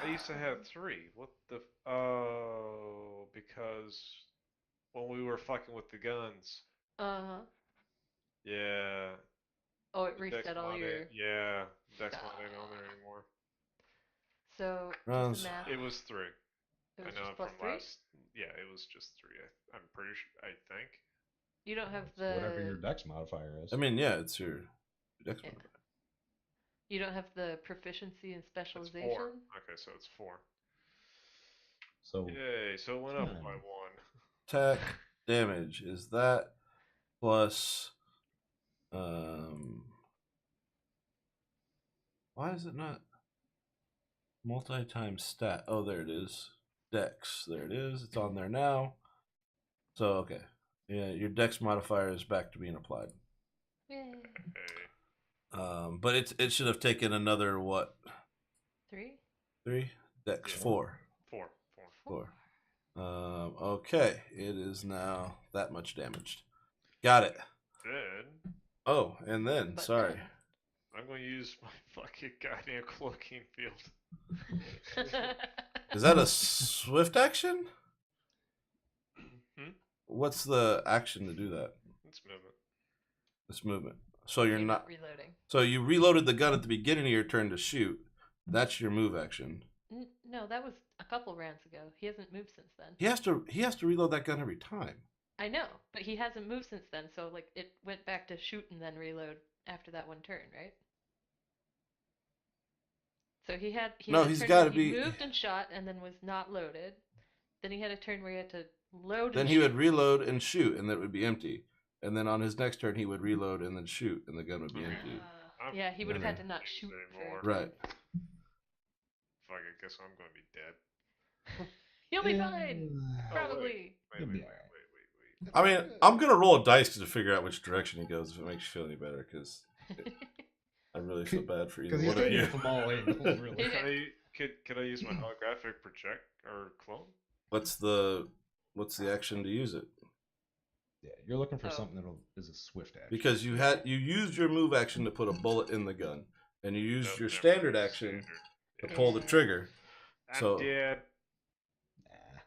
I used to have 3. What the? Oh, because when we were fucking with the guns. Uh-huh. Yeah. Oh, it the Dex reset all mod your... ain't- Yeah. Dex mod ain't on there anymore. So, Rounds. just the math. It was 3. It was I know just plus from 3? last. Yeah, it was just 3. I'm pretty sure. I think. You don't have It's the... whatever your dex modifier is. I mean, yeah, it's your dex Yeah. modifier. You don't have the proficiency and It's 4. specialization? Okay, so it's 4. So Yay! So it went up by 1. Attack damage is that plus why is it not multi-time stat? Oh, there it is. Dex. There it is. It's on there now. So okay. Yeah, your dex modifier is back to being applied. Yay. Hey. But it should have taken another what? 3? 3? Dex Yeah. 4. 4. 4. Okay, it is now that much damaged. Got it. Then Oh, and then, But sorry. I'm going to use my fucking goddamn cloaking field. then- Is that a swift action? Hmm? What's the action to do that? It's movement. It's movement. So you're not. reloading. So you reloaded the gun at the beginning of your turn to shoot. That's your move action. No, that was a couple rounds ago. He hasn't moved since then. He has to reload that gun every time. I know, but he hasn't moved since then, so like it went back to shoot and then reload after that one turn, right? So he had No, had a he's turn gotta where he be- moved and shot and then was not loaded. Then he had a turn where he had to load Then and he would shoot. reload and shoot, and that would be empty. And then on his next turn, he would reload and then shoot, and the gun would be empty. I'm Yeah, he would have had never to not used shoot for anymore. a Right. turn. Fuck, I guess I'm going to be dead. He'll be fine, probably. Wait, You'll wait, be wait, alright. wait. I mean, I'm gonna roll a dice to figure out which direction he goes if it makes you feel any better, because I really feel bad for either Because he's one of taking you. it from all angles, really. Can I use my holographic project or clone? What's the action to use it? Yeah, You're looking for Oh. something that is a swift action. Because you used your move action to put a bullet in the gun, and you used Nope, your never standard mind, action standard. to pull the Yeah. trigger. I'm So dead. Nah.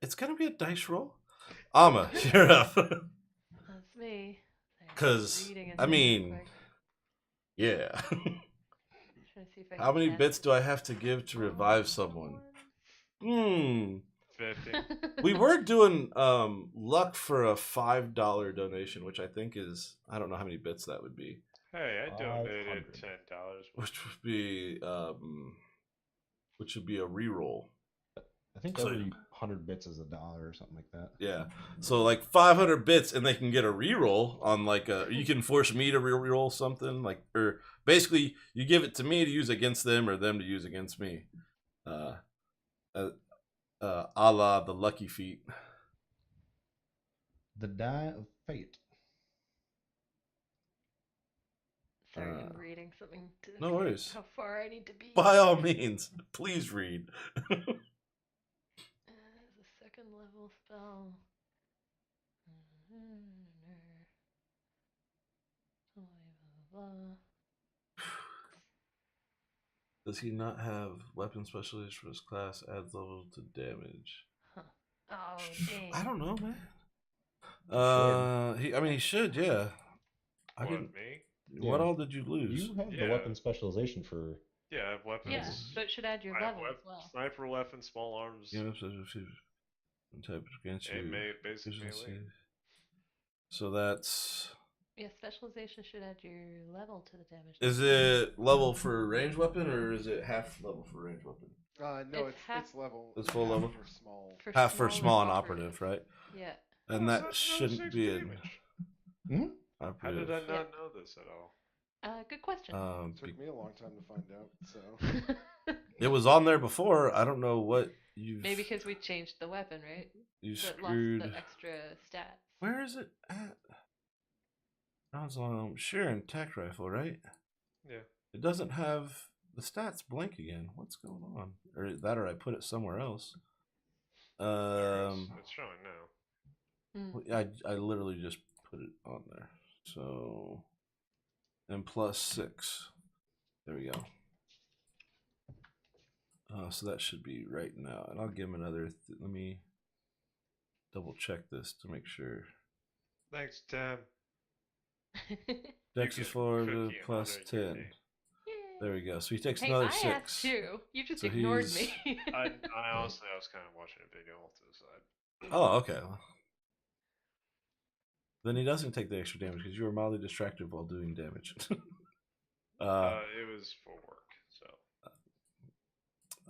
it's gonna be a dice roll. Amma, you're up. That's me. Sorry, 'Cause, reading a I thing real mean, quick. yeah. Trying to see if I How can many cast bits do I have to give to revive someone? 50. We were doing luck for a $5 donation, which I think is, I don't know how many bits that would be, Hey, I donated $500. $10. which would be a reroll. I think So- every 100 bits is $1 or something like that. Yeah, so like 500 bits, and they can get a reroll on like a. You can force me to reroll something like, or basically you give it to me to use against them, or them to use against me. A la the lucky feat. The Die of Fate. Sorry, I'm reading something to No see worries. how far I need to be. By all means, please read. It's a second level spell. Does he not have weapon specialist for his class? Adds level to damage. Huh. Oh, dang. I don't know, man. He should, yeah. What, didn't. me? What Yeah. all did you lose? You have the Yeah. weapon specialization for. Yeah, I have weapons. Yeah, so it should add your I have level as well. sniper weapon, small arms, Yeah, type against you. and basic melee. So that's. Yeah, specialization should add your level to the damage. Is it level for range weapon, or is it half level for range weapon? No, It's half- it's level. It's full half level? for small. Half for small small and operative, right? Yeah. And Oh, that so that's shouldn't another be 6 an damage. Hmm? How did I operative. not know this at all? Good question. Took me a long time to find out. So It was on there before. I don't know what you've. Maybe because we changed the weapon, right? You So it screwed. lost the extra stats. Where is it at? Sounds like Sharon tac rifle, right? Yeah. It doesn't have the stats blank again. What's going on? Or I put it somewhere else. There it is. It's showing now. I literally just put it on there. So, and plus 6. There we go. So that should be right now, and I'll give him another. Let me double check this to make sure. Thanks, Tim. Dex You is get 4 to cookie plus on your 10. name. There we go. So he takes Hey, another I 6. asked too. You just So ignored he's- me. I honestly, I was kind of watching a video off to the side. Oh, okay. Then he doesn't take the extra damage because you were mildly distracted while doing damage. It was for work, so.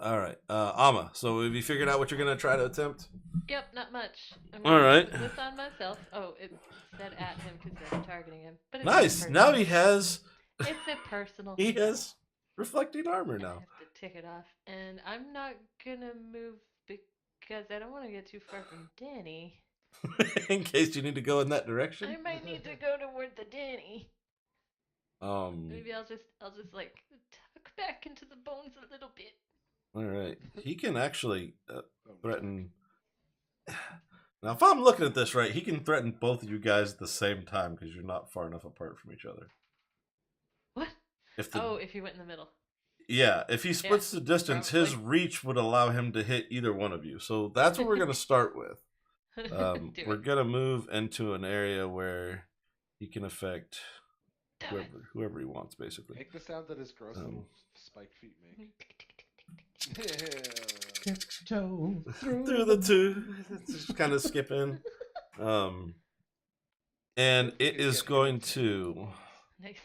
All right, Amma. So have you figured out what you're gonna try to attempt? Yep, not much. I'm All gonna right. put this on myself. Oh, it said at him because I'm targeting him. But it's Nice. a Now personal- he has It's a personal. he spell. has reflecting armor I now. have to tick it off, and I'm not gonna move because I don't want to get too far from Danny. In case you need to go in that I direction. might need to go toward the Danny. Maybe I'll just like tuck back into the bones a little bit. All right. He can actually Bone threaten. Now, if I'm looking at this right, he can threaten both of you guys at the same time because you're not far enough apart from each other. What? If the Oh, if you went in the middle. Yeah, if he splits the distance, his probably. reach would allow him to hit either one of you. So that's what we're going to start with. Do We're it. going to move into an area where he can affect Do it. whoever he wants, basically. Make the sound that his gross little spiked feet make. Yeah. Tiptoe Through the two. Just kind of skipping. And it is going to... Nice.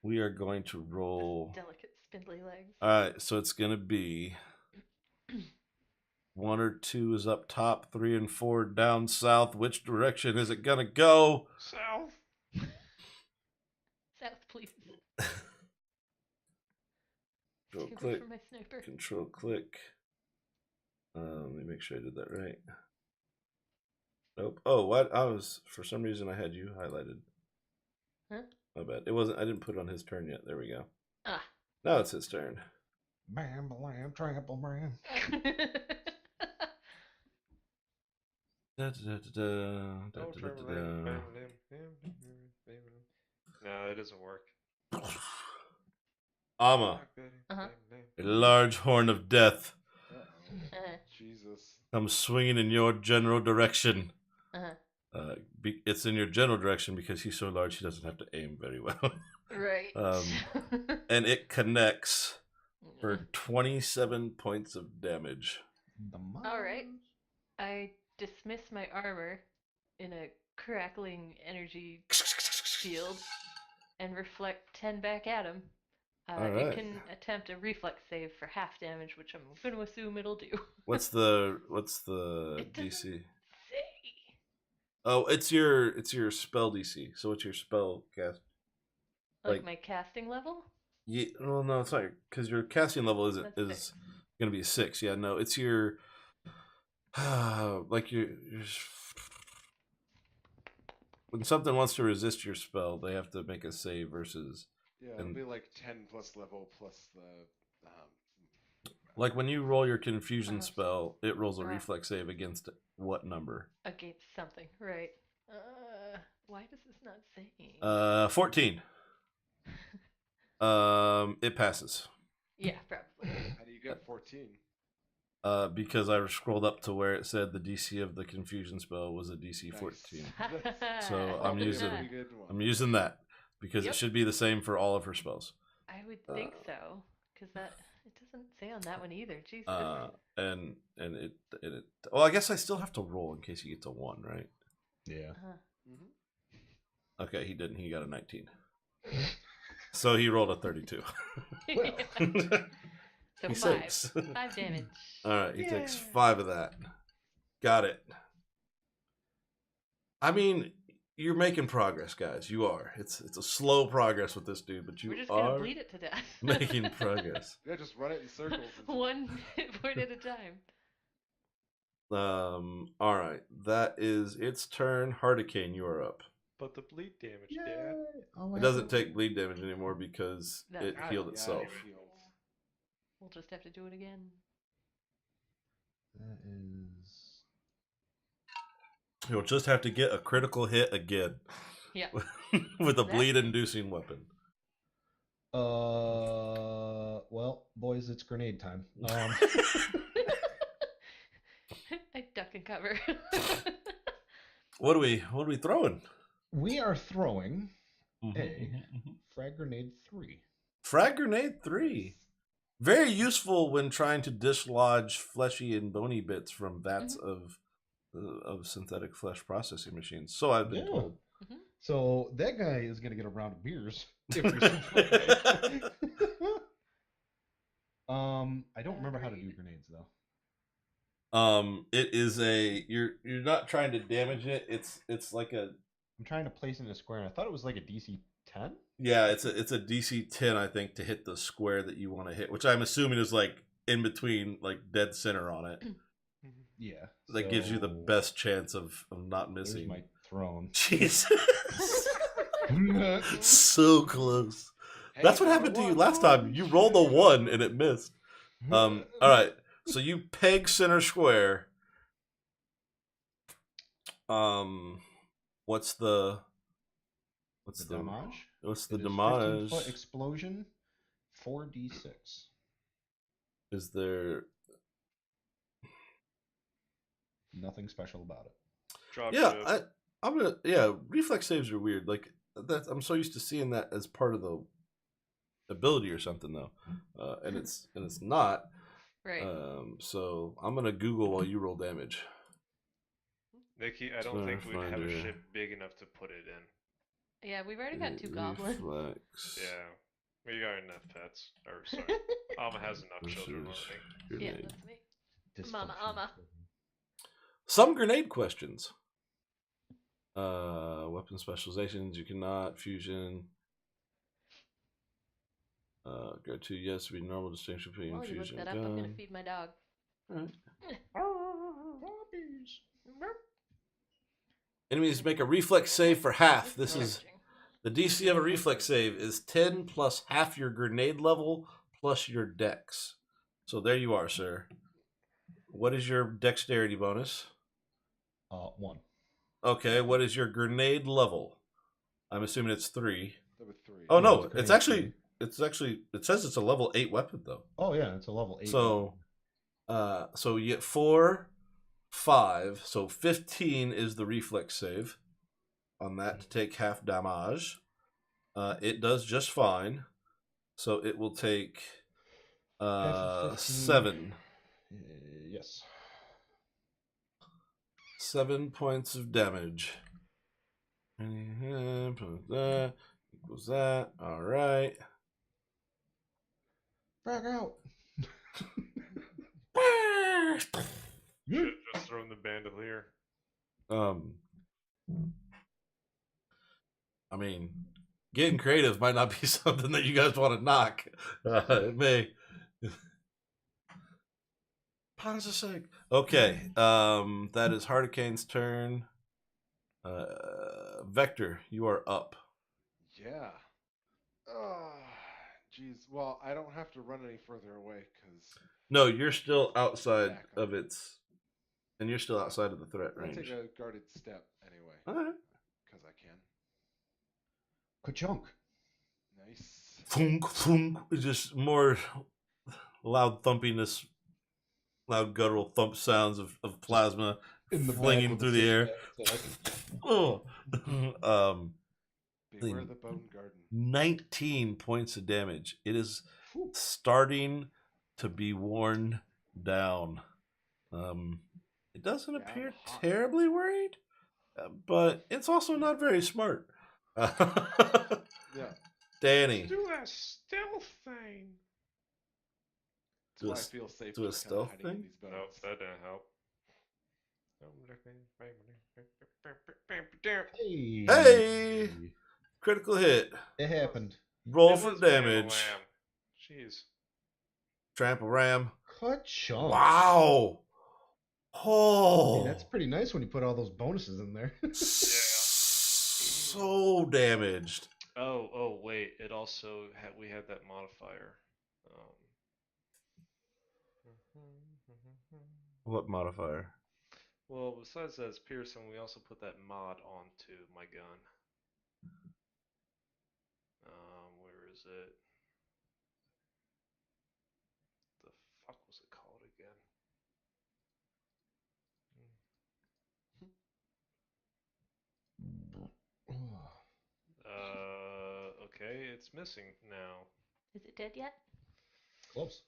We are going to roll... Delicate, spindly legs. Alright, so it's going to be... 1 or 2 is up top, 3 and 4 down south. Which direction is it gonna go? South. South, please. Control Too click. good for my sniper. Control click. Let me make sure I did that right. Nope. Oh, what? For some reason I had you highlighted. Huh? My bad. It wasn't. I didn't put it on his turn yet. There we go. Ah. Now it's his turn. Bam, blam, trample, bam. No, it doesn't work. Amma, Uh-huh. a large horn of death Uh-huh. Jesus. comes swinging in your general direction. Uh-huh. It's in your general direction because he's so large he doesn't have to aim very well. Right. And it connects for 27 points of damage. All right. I dismiss my armor in a crackling energy field and reflect 10 back at him. All It right. can attempt a reflex save for half damage, which I'm going to assume it'll do. What's the It DC? doesn't say. Oh, it's your spell DC. So what's your spell cast? Like my casting level? Yeah, well, no, it's not because your casting level is That's going to be a 6. Yeah, no, it's your like your when something wants to resist your spell, they have to make a save versus. Yeah, it'll be like 10 plus level plus the. Like when you roll your confusion Uh-huh. spell, it rolls a Uh-huh. reflex save against what number? Against something, right. Why does this not say? 14. It passes. Yeah, probably. How do you get 14? Because I scrolled up to where it said the DC of the confusion spell was a DC Nice. 14. That's So I'm probably a using pretty good one. I'm using that because Yep. it should be the same for all of her spells. I would think so, because that it doesn't say on that one either. Jesus. And it well, I guess I still have to roll in case he gets a 1, right? Yeah. Uh-huh. Mm-hmm. Okay, he didn't. He got a 19. So he rolled a 32. So He 5. sucks. 5 damage. All right, he takes 5 of that. Got it. I mean, you're making progress, guys. You are. It's a slow progress with this dude, but you We're just gonna are bleed it to death. making progress. Yeah, just run it in circles. One hit point at a time. All right, that is its turn. Hurricane, you are up. But the bleed damage, Dad. Oh, It doesn't take bleed damage anymore because No. it healed Yeah, itself. it heals. We'll just have to do it again. That is. You'll just have to get a critical hit again. Yeah. With a That- bleed-inducing weapon. Well, boys, it's grenade time. I duck and cover. What are we throwing? We are throwing Mhm, a frag grenade 3. Frag grenade 3. Very useful when trying to dislodge fleshy and bony bits from vats of synthetic flesh processing machines. So I've been told. So that guy is gonna get a round of beers if we survive. I don't remember how to do grenades though. It is you're not trying to damage it. It's like a I'm trying to place it in a square, and I thought it was like a DC 10. yeah. It's a DC 10, I think, to hit the square that you want to hit, which I'm assuming is like in between, like dead center on it. Yeah, That gives you the so best chance of not There's missing. my throne. Jesus. So close. Hey, That's what number happened to you one. last time. You rolled a 1 and it missed. All right. So you peg center square. What's the damage? What's the It is 15 damage? foot explosion, 4d6. Is there? Nothing special about it. Drop Yeah, ship. I'm gonna. Yeah, reflex saves are weird. Like that, I'm so used to seeing that as part of the ability or something though, and it's not. Right. So I'm gonna Google while you roll damage. Nikki, I don't think we'd have a Starfinder. ship big enough to put it in. Yeah, we've already got 2 goblins. Reflex. Yeah. We got enough pets. Or, sorry. Alma has enough children, I versus think. Yeah, grenade. that's me. Mama Alma. Some grenade questions. Weapon specializations. You cannot fusion. Go to yes. Be normal distinction between While you look fusion. that up, I'm gonna feed my dog. Enemies make a reflex save for half. This is the DC of a reflex save is 10 plus half your grenade level plus your dex. So there you are, sir. What is your dexterity bonus? 1. Okay, what is your grenade level? I'm assuming it's 3. That was 3. Oh Yeah, no, it's it's grenade actually it says it's a level 8 weapon though. Oh yeah, it's a level 8. So so you get 4, 5, so 15 is the reflex save on that to take half damage. It does just fine. So it will take Half of 15. 7. Yes. 7 points of damage. That equals that. All right. Back out. Should have just thrown the bandolier. I mean, getting creative might not be something that you guys want to knock. It may. Panzer sake. Okay. That is Hardicane's turn. Vector, you are up. Yeah. Oh, jeez. Well, I don't have to run any further away because No, you're still outside Back up. of its, and you're still outside of the threat I'm gonna range. take a guarded step anyway All right. because I can. Ka-chunk. Nice. Thunk, thunk. Just more loud thumpiness, loud guttural thump sounds of plasma In the flinging back through the air. Oh. Beware the bone garden. 19 points of damage. It is Whew. starting to be worn down. It doesn't Yeah, appear I'm hot. terribly worried, but it's also not very smart. Yeah. Danny, Do that stealth thing. That's Do a why I s- feel safe do a just kind of stealth hiding in thing? these bones. Nope, that didn't help. Hey. Hey! Critical hit. It happened. Roll It for was Ram damage. Lamb. Jeez. Trample ram. Ka-chunk. Wow. Oh. Hey, that's pretty nice when you put all those bonuses in there. So damaged. Oh, wait. It also we had that modifier. What modifier? Well, besides that, it's Pearson. We also put that mod onto my gun. Where is it? The fuck was it called again? Okay, it's missing now. Is it dead yet? Close.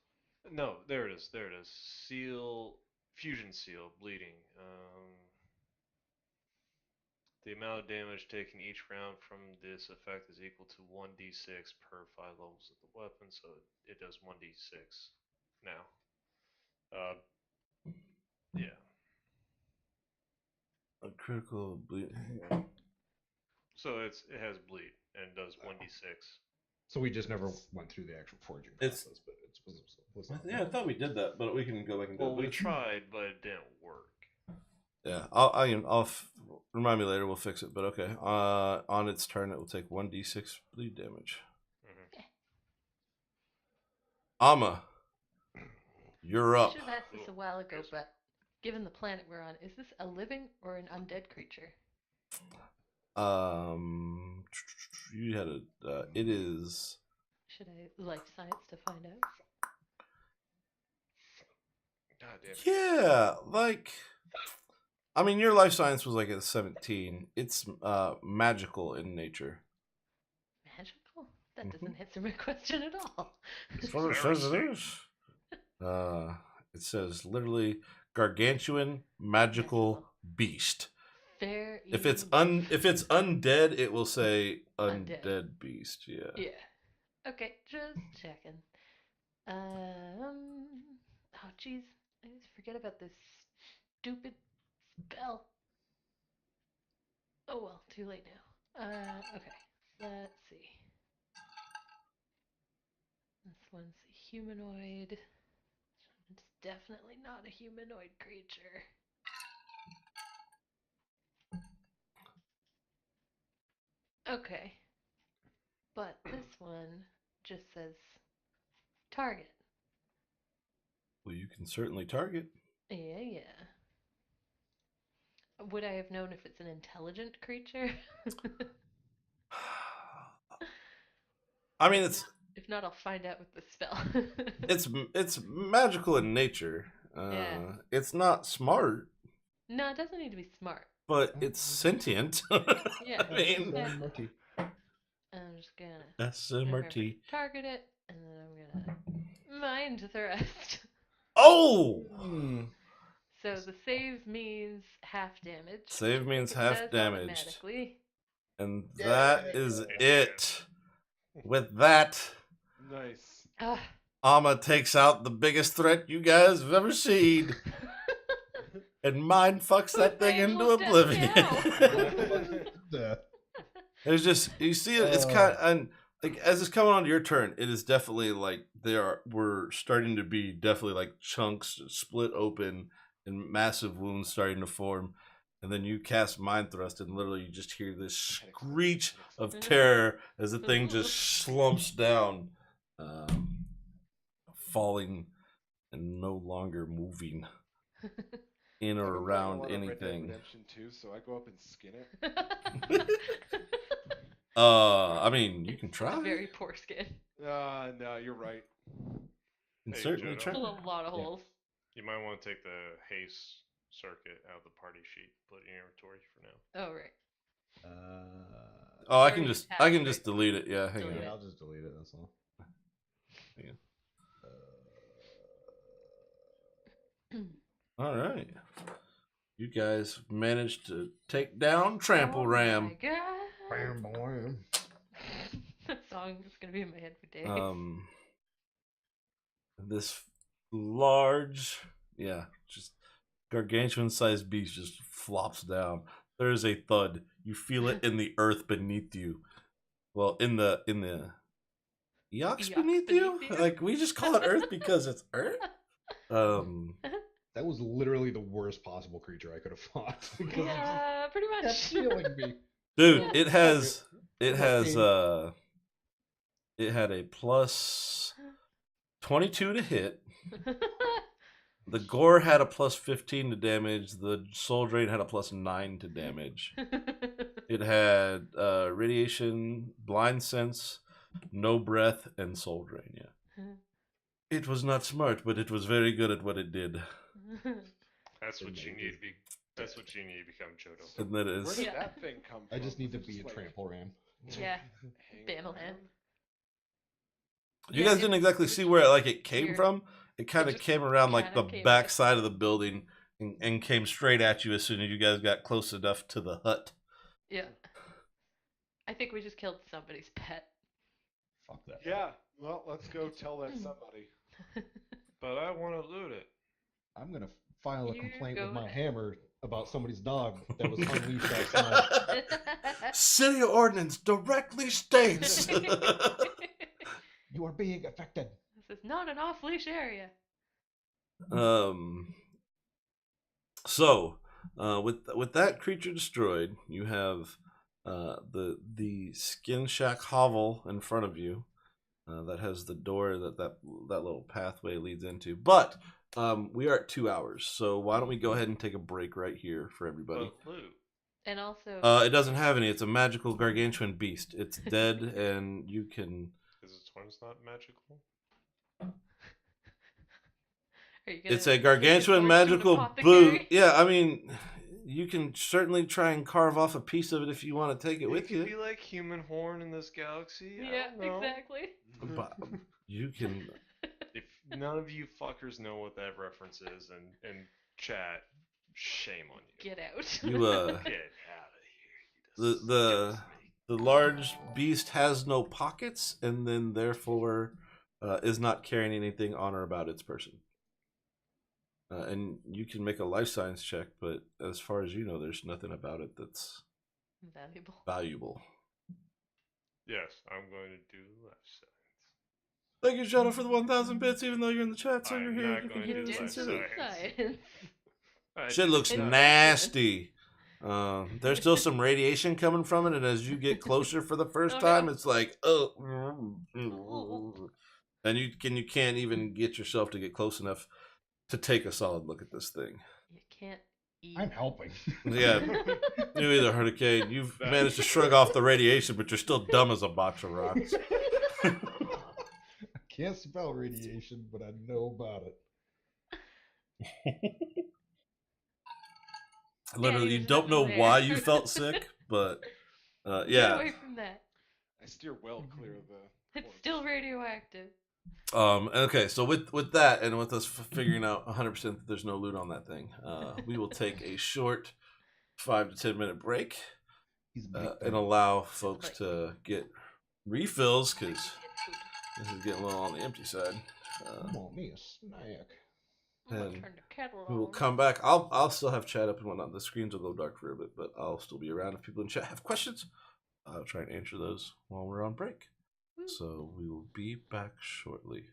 No, there it is. There it is. Fusion seal, bleeding. The amount of damage taken each round from this effect is equal to 1d6 per 5 levels of the weapon, so it does 1d6 now. Yeah. A critical bleed. So it has bleed and does 1d6. So we just never went through the actual forging It's- process, but was not Yeah, I thought we did that, but we can go back and do Well, it. we tried, but it didn't work. Yeah, I'll remind me later. We'll fix it. But okay. On its turn, it will take 1d6 bleed damage. Amma, you're I up. should have asked this a while ago, but given the planet we're on, is this a living or an undead creature? You had a. It is. Should I life science to find out? God damn. Yeah, like. I mean, your life science was like a 17. It's magical in nature. Magical? That doesn't answer my question at all. That's what it says it is. It says literally gargantuan magical beast. Fair If it's enough. if it's undead, it will say Undead. undead beast. Yeah. Yeah. Okay, just checking. Oh jeez, I just forget about this stupid spell. Oh well, too late now. Okay, let's see. This one's a humanoid. It's definitely not a humanoid creature. Okay. But this one just says target. Well, you can certainly target. Yeah. Would I have known if it's an intelligent creature? I mean, it's If not, I'll find out with the spell. it's magical in nature. Yeah. It's not smart, No, it doesn't need to be smart. but it's sentient. Yeah. I mean, Exactly. I'm just gonna SMRT. target it, and then I'm gonna mind the rest. Oh! So the save means half damage. Save means It half does damaged. automatically. And that is it. With that, Nice. Ah. Amma takes out the biggest threat you guys have ever seen and mind fucks that thing into Angel's death oblivion. Yeah. There's just, you see it, it's kind of, and like as it's coming onto your turn, it is definitely like we're starting to be definitely like chunks split open and massive wounds starting to form. And then you cast Mind Thrust, and literally you just hear this screech of terror as the thing just slumps down, falling and no longer moving in or around anything. Red Dead Redemption 2, so I go up and skin it. I mean, you can try. It's very poor skin. No, you're right. You can Hey, certainly Jodo. try. Still a lot of holes. You might want to take the haste circuit out of the party sheet, put it in your inventory for now. Oh right. Oh, I Or can you just, have I can to. just delete it. Yeah, hang Delete on. Yeah, I'll just delete it. That's all. All right. You guys managed to take down Trample Ram. Oh my god. That song is gonna be in my head for days. This large, just gargantuan-sized beast just flops down. There is a thud. You feel it in the earth beneath you. Well, in the Eox beneath you? Like, we just call it earth because it's earth? That was literally the worst possible creature I could have fought. Yeah, pretty Kept much. healing me. Dude, Yeah. it had a plus 22 to hit. The gore had a plus 15 to damage. The soul drain had a plus 9 to damage. It had radiation, blind sense, no breath, and soul drain. Yeah. It was not smart, but it was very good at what it did. That's what you need to be. That's what you need to become, Jodo. And that is. Where did that thing come from? I just need to Was it be a like trample ram. Yeah. hanging Bamaland. around? You guys didn't exactly see where it came weird. from. It kind of just came around like the kinda came back up. side of the building and came straight at you as soon as you guys got close enough to the hut. Yeah. I think we just killed somebody's pet. Fuck that. Yeah. Well, let's go tell that somebody. But I want to loot it. I'm gonna file a You complaint go with my ahead. hammer about somebody's dog that was unleashed outside. City ordinance directly states. You are being affected. This is not an off-leash area. So, with that creature destroyed, you have the skin shack hovel in front of you that has the door that little pathway leads into. But we are at 2 hours, so why don't we go ahead and take a break right here for everybody? But loot. And also, It doesn't have any. It's a magical gargantuan beast. It's dead, and you can. Is its one's not magical? are you gonna It's a take gargantuan sword to an magical apothecary? boot. Yeah, I mean, you can certainly try and carve off a piece of it if you want to take it with could you. be like human horn in this galaxy. I Yeah, don't know. exactly. But you can. If none of you fuckers know what that reference is, and chat, shame on you. Get out. You Get out of here. You the large beast has no pockets, and then therefore is not carrying anything on or about its person. And you can make a life science check, but as far as you know, there's nothing about it that's Valuable. valuable. Yes, I'm going to do life science. Thank you, Shadow, for the 1,000 bits, even though you're in the chat, so I'm you're here. not You can going hear to this do and life see it. science. I Shit did looks not. nasty. There's still some radiation coming from it, and as you get closer for the first Oh, time, no. it's like, and you can't even get yourself to get close enough to take a solid look at this thing. You can't I'm helping. Yeah, you either Hurricane. You've managed to shrug off the radiation, but you're still dumb as a box of rocks. I can't spell radiation, but I know about it. Literally, you there's don't know nothing there. why you felt sick, but Get yeah. away from that. I steer well clear of the It's corpse. still radioactive. Okay, so with that, and with us figuring out 100% that there's no loot on that thing, we will take a short 5 to 10 minute break He's a big and fan. allow folks Like- to get refills because Get food. this is getting a little on the empty side. I want me a snack. I'm gonna And turn the kettle we will on. come back. I'll still have chat up and whatnot. The screens will go dark for a bit, but I'll still be around if people in chat have questions. I'll try and answer those while we're on break. Woo. So we will be back shortly.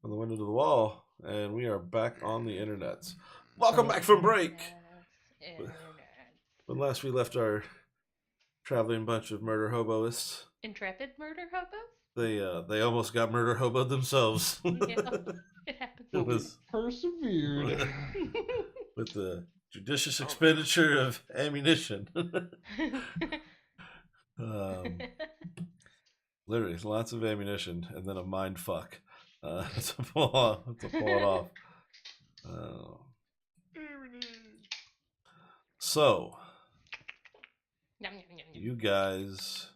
from the window to the wall, and we are back on the internets. Welcome back from break. When last we left our traveling bunch of murder hoboists, Intrepid murder hobos? they almost got murder hoboed themselves. Yeah, it happens. It was Persevered. with the judicious expenditure of ammunition. Literally, lots of ammunition and then a mind fuck to pull it off. So, you guys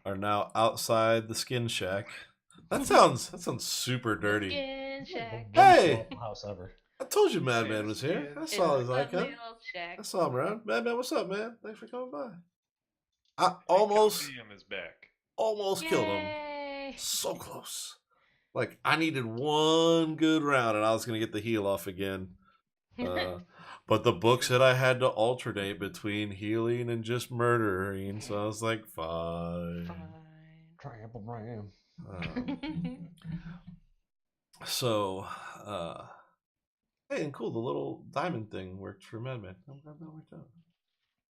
are now outside the skin shack. That sounds super dirty. Skin shack. Hey! House ever. I told you Madman was here. I saw his icon. Lovely old shack. I saw him around. Madman, what's up, man? Thanks for coming by. I almost is back. killed him. So close. Like, I needed one good round and I was going to get the heal off again. But the book said I had to alternate between healing and just murdering. So I was like, fine. Trample ram. So, hey, and cool, the little diamond thing worked for Madman. I'm glad that worked out.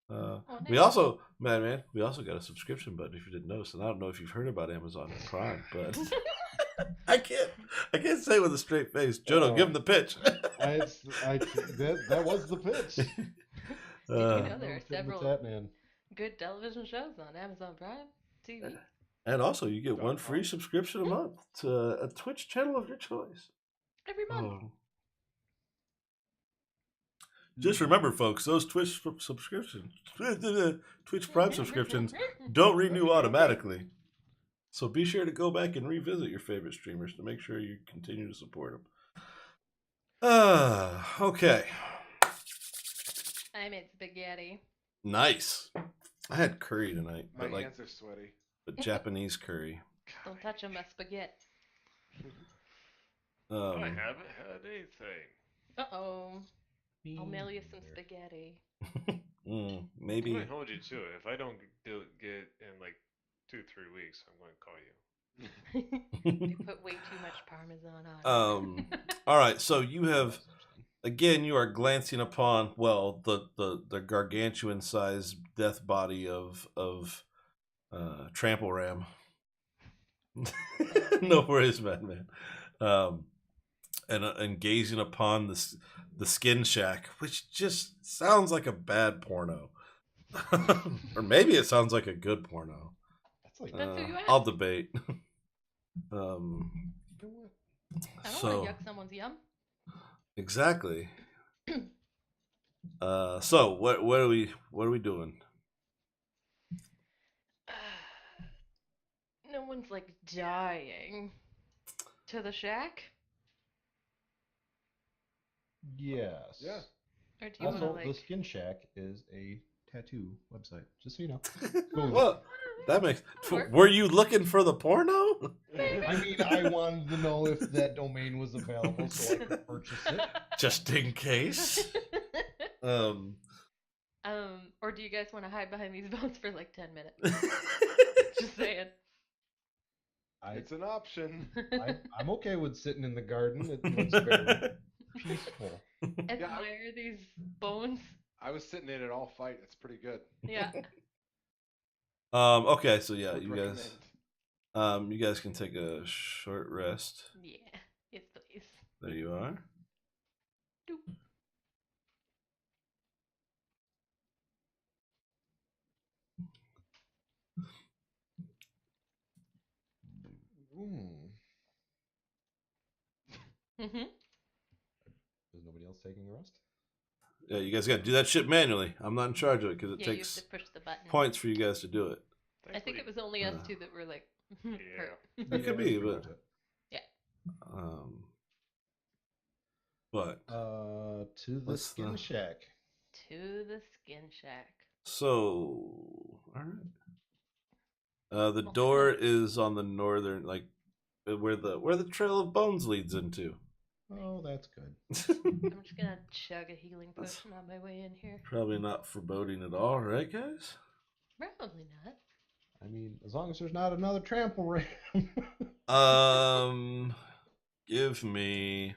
Nice. We also, Madman, we also got a subscription button if you didn't notice. And I don't know if you've heard about Amazon Prime, but I can't say with a straight face. Jono, give him the pitch. That was the pitch. Did you know there are What's several that, man? good television shows on Amazon Prime TV? And also, you get one free subscription a month to a Twitch channel of your choice. Every month. Just remember, folks, those Twitch subscriptions, Twitch Prime subscriptions, don't renew automatically. So be sure to go back and revisit your favorite streamers to make sure you continue to support them. Okay. I made spaghetti. Nice. I had curry tonight, My hands are sweaty. but Japanese curry. Don't touch on my spaghetti. I haven't had anything. Uh-oh. I'll mail you some spaghetti. Maybe. I hold you to it. If I don't get in like 2-3 weeks, I'm going to call you. You put way too much Parmesan on it. All right, so you have, again, you are glancing upon, well, the gargantuan sized death body of Trample Ram. No worries, Madman. And gazing upon the skin shack, which just sounds like a bad porno. Or maybe it sounds like a good porno. That's who you I'll ask. debate. I don't So want to yuck someone's yum. exactly. So what are we doing? No one's like dying to the shack. Yes. Yeah. Or do you want to Also, like? the Skin Shack is a tattoo website, just so you know. Well, that makes. Work. Were you looking for the porno? I mean, I wanted to know if that domain was available so I could purchase it. Just in case. Or do you guys want to hide behind these bones for like 10 minutes? Just saying. It's an option. I'm okay with sitting in the garden. It looks very peaceful. Admire these bones. I was sitting in it all fight. It's pretty good. Yeah. Okay, so yeah, Would you recommend. you guys can take a short rest. Yeah. Yes, please. There you are. Doop. Mm-hmm. Is nobody else taking a rest? Yeah, you guys got to do that shit manually. I'm not in charge of it because it Yeah, you have takes to push the button. points for you guys to do it. I think it was only us two that were like hurt. It could be, but Yeah. But to the Skin Shack. To the Skin Shack. So, all right. The door is on the northern, like where the Trail of Bones leads into. Oh, that's good. I'm just gonna chug a healing potion on my way in here. Probably not foreboding at all, right, guys? Probably not. I mean, as long as there's not another trample ram. Give me.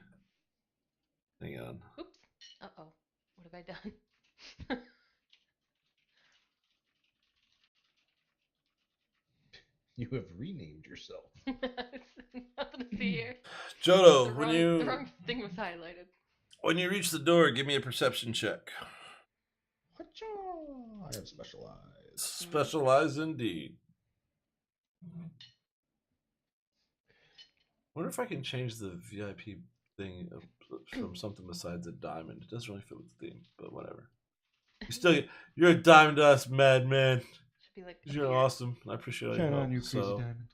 Hang on. Oops. Uh-oh. What have I done? You have renamed yourself. Nothing to see here. Jodo, The wrong thing was highlighted. when you reach the door, give me a perception check. I have specialized. Specialized indeed. Wonder if I can change the VIP thing from something besides a diamond. It doesn't really fit with the theme, but whatever. You're a diamond to us, madman. Should be like You're awesome. I appreciate all your Shine help. on, you crazy diamond.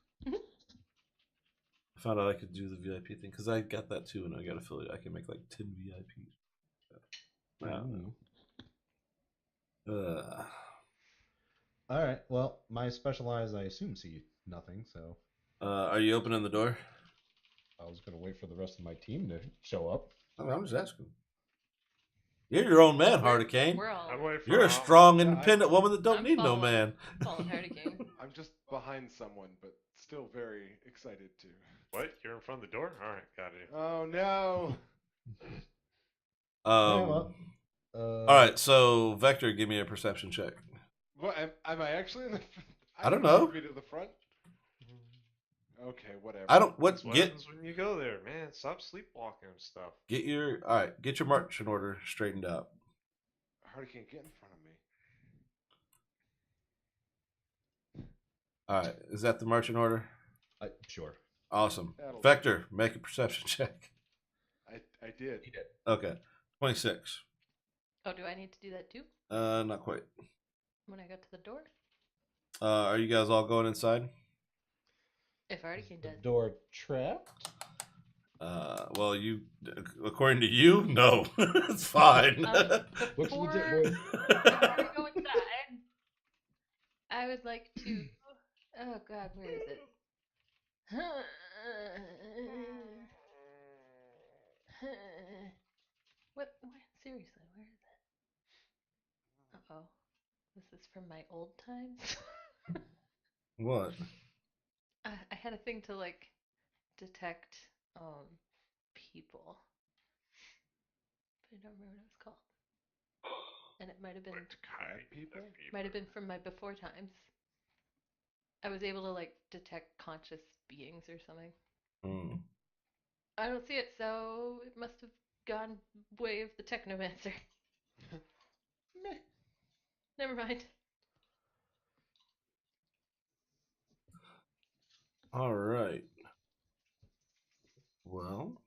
I found out I could do the VIP thing because I got that too, and I got affiliate. I can make like 10 VIPs. All right. Well, my specialized, I assume, see nothing. So, are you opening the door? I was gonna wait for the rest of my team to show up. I'm just asking. You're your own man, Hardicane. We're all You're a strong, independent woman that don't need no man. following Hardicane. I'm just behind someone, but still very excited to. What? You're in front of the door? Alright, got it. Oh no! All right, so Vector, give me a perception check. What am I actually in the? I don't know. Me to the front. Okay, whatever. I don't. What That's what get happens when you go there, man. Stop sleepwalking and stuff. get your all right? Get your marching order straightened out. Hurricane, get in front of me. All right, is that the marching order? Sure. Awesome. That'll do. Vector, make a perception check. I did. He did. Okay, 26. Oh, do I need to do that too? Not quite. When I got to the door? Are you guys all going inside? If Hardicane The does. door trapped. Well, according to you, no, it's fine. Before Before we go inside, I would like to. Oh God, where is it? What? Seriously, where is it? Uh-oh. This is from my old times. What? I had a thing to like detect people, but I don't remember what it was called. And it might have been might have been from my before times. I was able to like detect conscious beings or something. Mm. I don't see it, so it must have gone way of the technomancer. Meh. Never mind. All right. Well,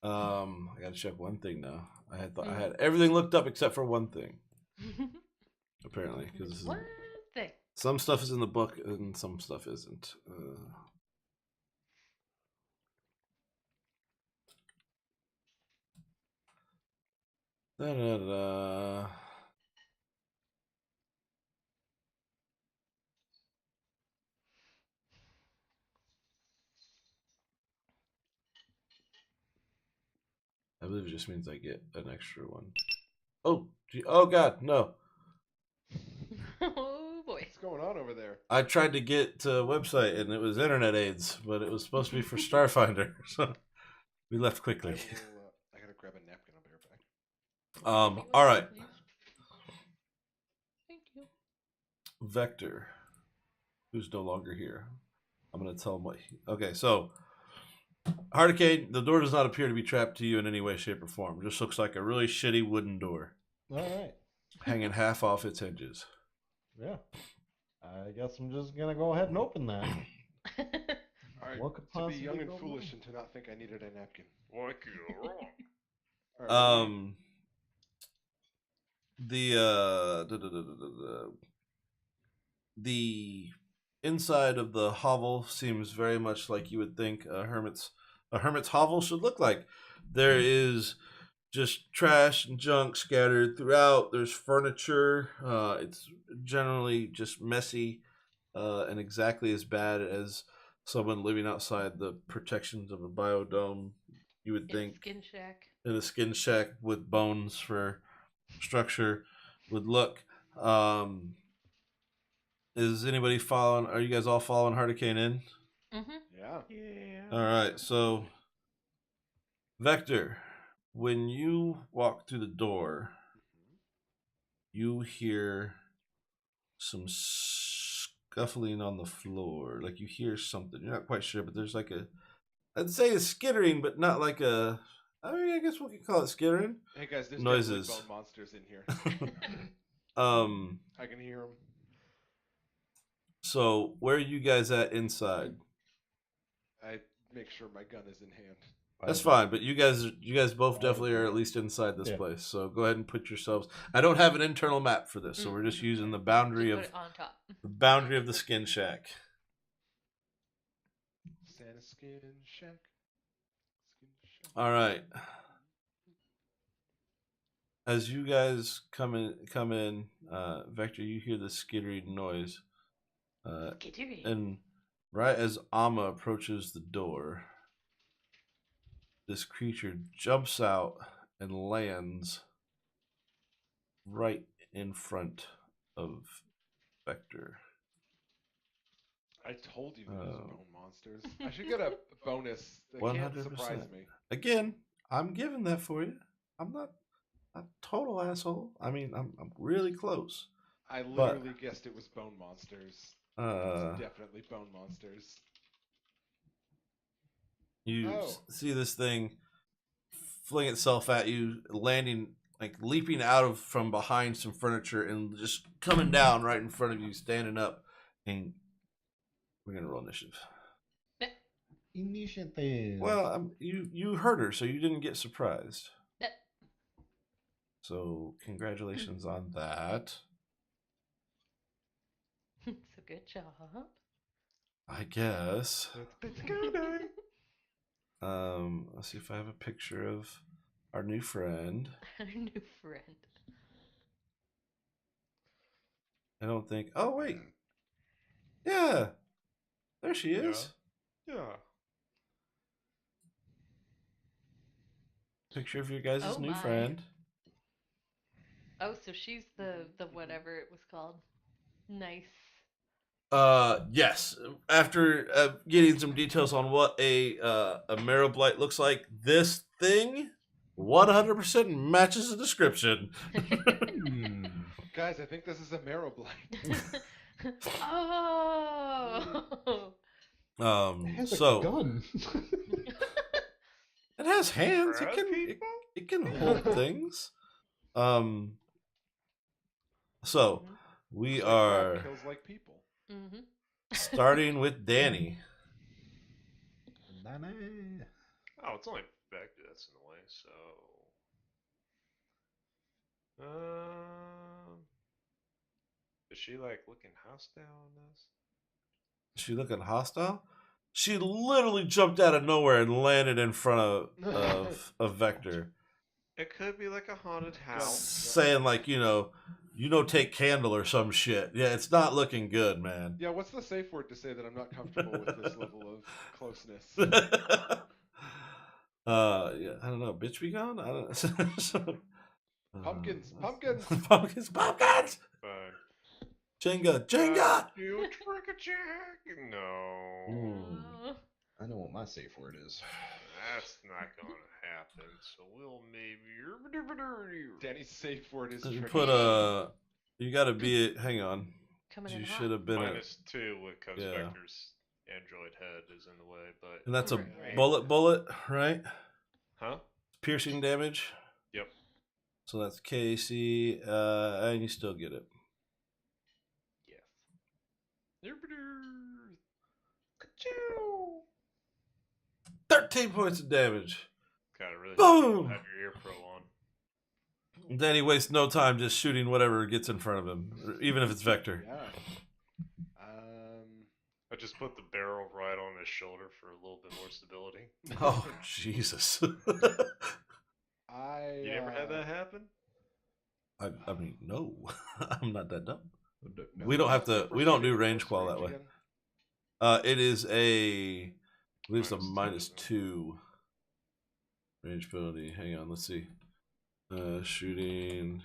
I gotta check one thing now. I had everything looked up except for one thing. Apparently, because One thing. some stuff is in the book and some stuff isn't. Da-da-da. I believe it just means I get an extra one. Oh, oh God, no. Oh boy. What's going on over there? I tried to get to a website and it was internet aids, but it was supposed to be for Starfinder, so we left quickly. I gotta grab a napkin. I'll be right back. All right. Thank you. Vector, who's no longer here. I'm gonna tell him what. Okay, so Hardicane, the door does not appear to be trapped to you in any way, shape, or form. It just looks like a really shitty wooden door, All right. hanging half off its hinges. Yeah. I guess I'm just gonna go ahead and open that. All right. What could To be possibly young and go foolish wrong? and to not think I needed a napkin. What could go wrong? All right, The inside of the hovel seems very much like you would think a hermit's hovel should look like. There is just trash and junk scattered throughout. There's furniture. It's generally just messy and exactly as bad as someone living outside the protections of a biodome. You would think Skin shack. in a skin shack with bones for structure would look. Is anybody following? Are you guys all following Hardicane in? Yeah. Yeah. All right, so Vector, when you walk through the door, you hear some scuffling on the floor. Like you hear something. You're not quite sure, but there's like I'd say a skittering, but not like I mean, I guess we could call it skittering. Hey guys, there's Noises. definitely bone monsters in here. I can hear them. So where are you guys at inside? I make sure my gun is in hand. That's fine, but you guys both definitely are at least inside this place. So go ahead and put yourselves. I don't have an internal map for this, so we're just using the boundary Just of put it on top. the boundary of the skin shack. Santa skin shack. Skin shack. All right. As you guys come in, Vector, you hear the skittering noise, Skittering. and right as Amma approaches the door, this creature jumps out and lands right in front of Vector. I told you it was bone monsters. I should get a bonus. They 100%. can't surprise me. Again, I'm giving that for you. I'm not a total asshole. I mean, I'm really close. I literally guessed it was bone monsters. It's definitely bone monsters. You see this thing fling itself at you, landing, like leaping out from behind some furniture and just coming down right in front of you, standing up. And we're gonna roll initiative. Initiative. Well, you heard her, so you didn't get surprised. So congratulations on that. So good job. I guess. It's go day. Let's see if I have a picture of our new friend. Our new friend. I don't think. Oh wait. Yeah. There she is. Yeah. Picture of your guys' Oh new my. friend. Oh, so she's the whatever it was called. Nice. Yes. After getting some details on what a marrow blight looks like, this thing 100% matches the description. Guys, I think this is a marrow blight. Oh. It has So a gun. it has hands. Crab people? It can hold things. So we Looks like crab are kills like people. Mm-hmm. starting with Danny. Oh, it's only Vector that's in the way, so. Is she like looking hostile in this? Is she looking hostile? She literally jumped out of nowhere and landed in front of Vector. It could be like a haunted house. Saying like, take candle or some shit. Yeah, it's not looking good, man. Yeah, what's the safe word to say that I'm not comfortable with this level of closeness? Yeah, I don't know. Bitch be gone? I don't Pumpkins. Pumpkins. But Jenga. you trick or check? No. I know what my safe word is. That's not gonna happen. So we'll maybe. Danny's safe word is You trick. put you gotta be it. Hang on. Coming in You hot. should have been -2 because yeah. Vector's android head is in the way, but. and that's a Right. bullet, right? Huh? Piercing damage. Yep. So that's KC, and you still get it. Yes. 13 points of damage. Gotta really Boom! have your ear pro on. Then he wastes no time just shooting whatever gets in front of him, even if it's Vector. Yeah. I just put the barrel right on his shoulder for a little bit more stability. Oh, Jesus. You ever had that happen? I mean, no. I'm not that dumb. No. We don't have to. We don't do range qual that way. Again? It is I believe it's a -2 range penalty. Hang on, let's see. Shooting.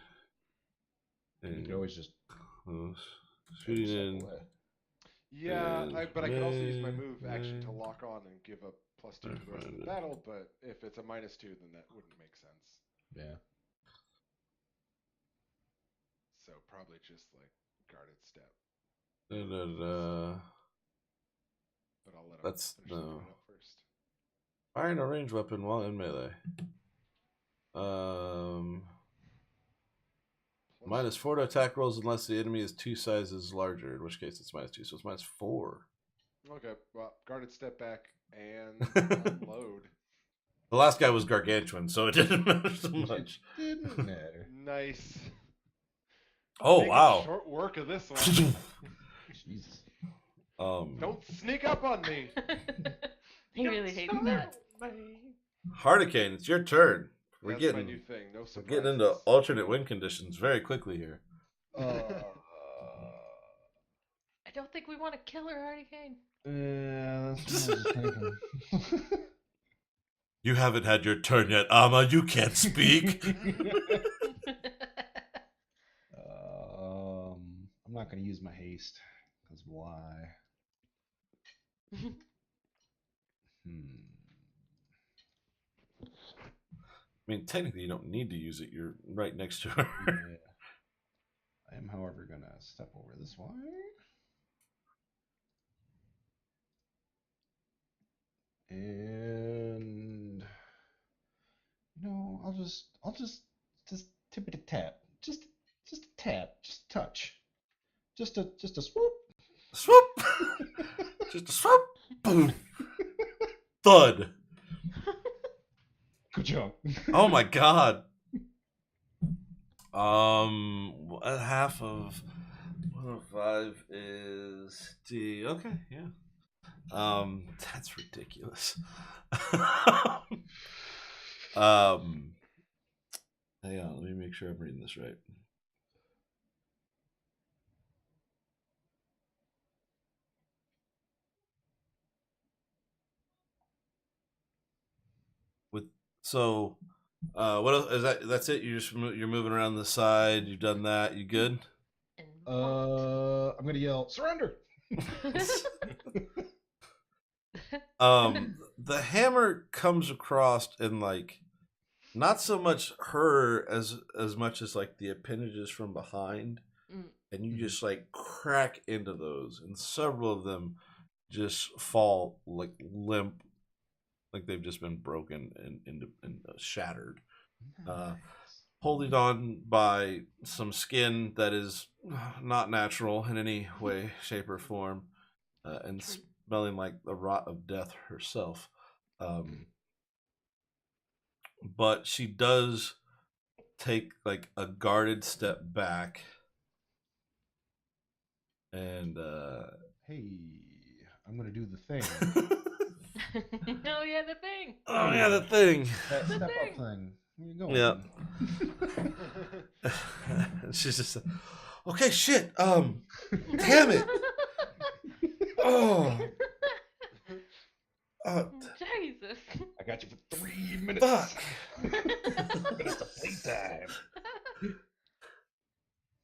You can always just Close. Shooting in. Yeah, but I could also use my move action to man. lock on and give a +2 for the rest of the battle, but if it's a -2, then that wouldn't make sense. Yeah. So probably just like guarded step. But I'll let him That's finish no. looking it up first. Firing a ranged weapon while in melee. -4 to attack rolls unless the enemy is 2 sizes larger, in which case it's -2, so it's -4. Okay, well, guarded step back and unload. The last guy was gargantuan, so it didn't matter so much. It didn't matter. Nice. Oh Making wow! short work of this one. Jesus. Don't sneak up on me. He really hates that. Hurricane, it's your turn. That's my new thing. No We're surprises. getting into alternate win conditions very quickly here. I don't think we want to kill her, Hurricane. Yeah, that's what I was thinking. You haven't had your turn yet, Amma. You can't speak. I'm not going to use my haste. Because why? I mean, technically, you don't need to use it. You're right next to her. Yeah. I am, however, going to step over this way. And I'll just tip it a tap. Just a tap. Just a touch. Just a swoop. Swoop! Just a swoop! Boom! Thud! Good job. Oh my god. Half of 105 is D. Okay, yeah. That's ridiculous. Hang on, let me make sure I'm reading this right. What else is that? That's it. You're moving around the side. You've done that. You good? I'm gonna yell surrender. The hammer comes across and like not so much her as much as like the appendages from behind, and you just like crack into those, and several of them just fall like limp, like they've just been broken and shattered. Holding on by some skin that is not natural in any way, shape, or form, and smelling like the rot of death herself. But she does take like a guarded step back, and hey, I'm gonna do the thing. Oh yeah, the thing. Oh yeah, the thing. That step up thing. Where you going? Yeah. She's just okay. Shit. Damn it. Oh. Jesus. I got you for 3 minutes. Fuck. But it's the playtime.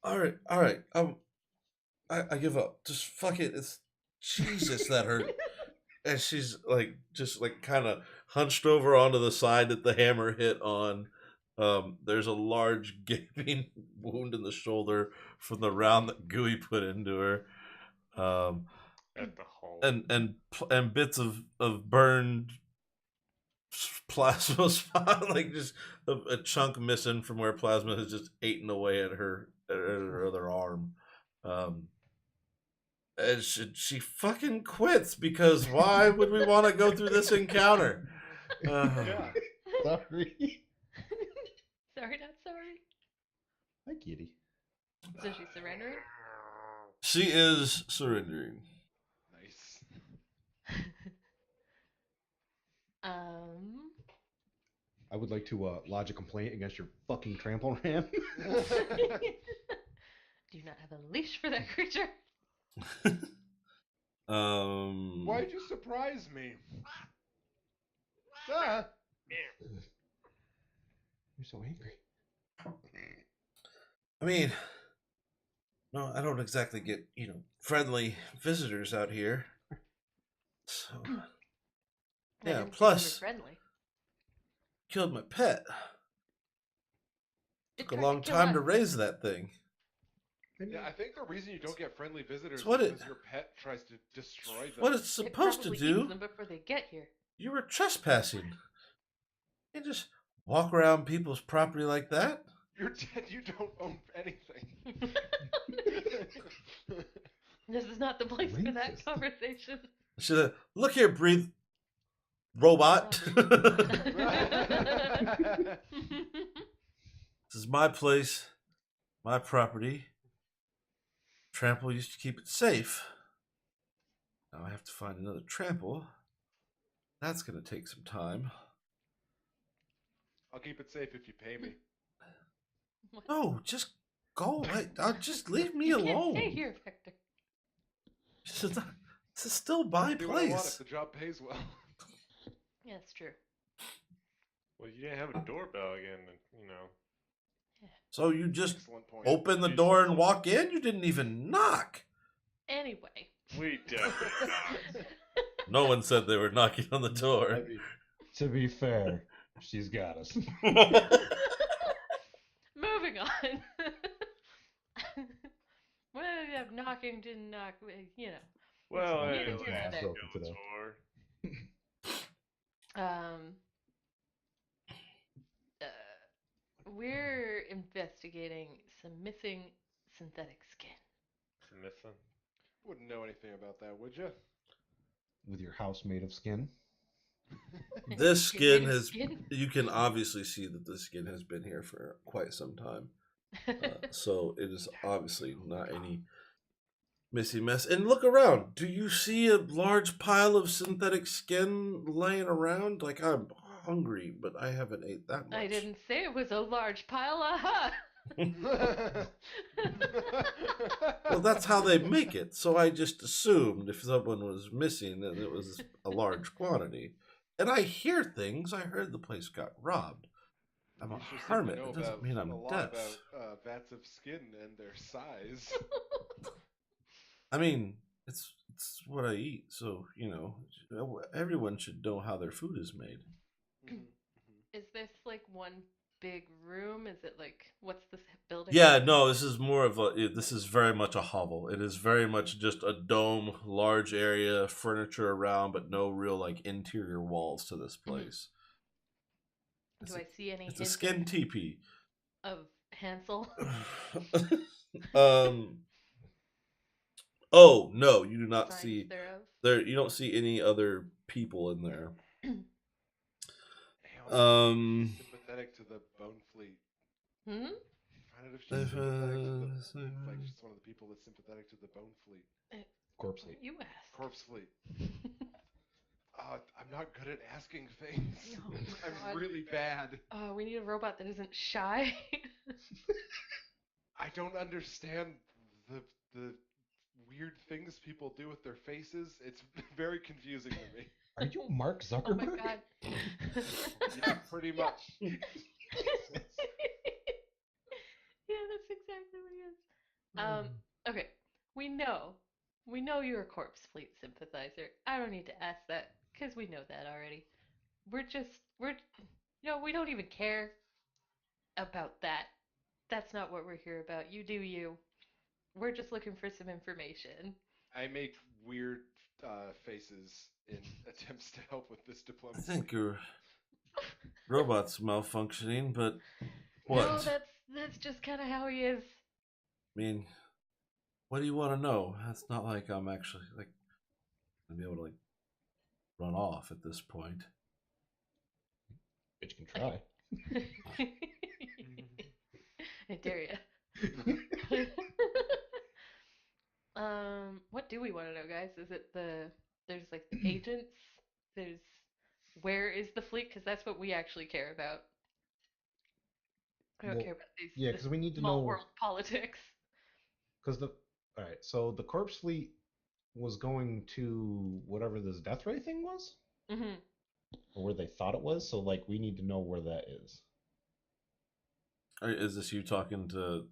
All right. I give up. Just fuck it. It's Jesus that hurt. And she's like just like kind of hunched over onto the side that the hammer hit on. There's a large gaping wound in the shoulder from the round that Gooey put into her. At the hole. And bits of burned plasma spot, like just a chunk missing from where plasma has just eaten away at her other arm. And she fucking quits, because why would we want to go through this encounter? Yeah. Sorry. Sorry, not sorry. Hi, kitty. So she's surrendering? She is surrendering. Nice. I would like to lodge a complaint against your fucking trample ram. Do you not have a leash for that creature? Why'd you surprise me? Ah. You're so angry. I mean, No, I don't exactly get, friendly visitors out here. So, I yeah, didn't say you were plus, friendly. killed my pet. It Took a tried to long kill time us. to raise that thing. Yeah, I think the reason you don't get friendly visitors It's is because your pet tries to destroy them. what it's It supposed to probably do. eats them before they get here. You were trespassing. You just walk around people's property like that. You're dead. You don't own anything. This is not the place for that Racist. conversation. Should have look here, breathe, robot. This is my place, my property. Trample used to keep it safe. Now I have to find another trample. That's gonna take some time. I'll keep it safe if you pay me. What? No, just go away. Just leave me You alone. can't stay here, Victor. This is still my Do what I want if place. the job pays well. Yeah, it's true. Well, you didn't have a doorbell again, So you just Excellent point. open the door and walk in? You didn't even knock. Anyway. We definitely knocked. No one said they were knocking on the door. To be fair, she's got us. Moving on. Well, yeah, knocking, didn't knock, Well, You I didn't like do that. Skeletor. We're investigating some missing synthetic skin. Missing. Wouldn't know anything about that, would you? With your house made of skin. This You're skin made of has. skin? You can obviously see that this skin has been here for quite some time. So it is obviously not any messy mess. And look around. Do you see a large pile of synthetic skin laying around? Like, I'm hungry, but I haven't ate that much. I didn't say it was a large pile. Aha! Well, that's how they make it. So I just assumed if someone was missing, that it was a large quantity. And I hear things. I heard the place got robbed. I'm a You sure seem to hermit. know It doesn't about mean I'm a lot deaf. about vats of skin and their size. I mean, it's what I eat. So, everyone should know how their food is made. Is this like one big room? Is it like, what's this building? Yeah, no, this is more of this is very much a hovel. It is very much just a dome, large area, furniture around, but no real like interior walls to this place. Do I see any It's a hint skin teepee. of Hansel? Oh no, you do not Signs see thereof? there. You don't see any other people in there. Sympathetic to the Bone Fleet. Hmm? Find out if she's sympathetic to the, like she's one of the people that's sympathetic to the Bone Fleet. Corpse Fleet. You asked. Corpse Fleet. I'm not good at asking things. Oh, I'm God. really bad. Oh, we need a robot that isn't shy. I don't understand the weird things people do with their faces. It's very confusing to me. Are you Mark Oh Zuckerberg? my God. Yeah, pretty much. Yeah, that's exactly what he is. Okay. We know you're a Corpse Fleet sympathizer. I don't need to ask that because we know that already. We don't even care about that. That's not what we're here about. You do you. We're just looking for some information. I make weird faces in attempts to help with this I diplomacy. think your robot's malfunctioning, but what? No, that's just kind of how he is. I mean, what do you want to know? It's not like I'm actually like gonna be able to like run off at this point. Bitch can try. I dare ya. What do we want to know, guys? Is it there's like the agents? There's where is the fleet? Because that's what we actually care about. I don't care about these. Yeah, this because we need to small know. world politics. Because all right, so the Corpse Fleet was going to whatever this death ray thing was, Mm-hmm. or where they thought it was. So like, we need to know where that is. Is this you talking to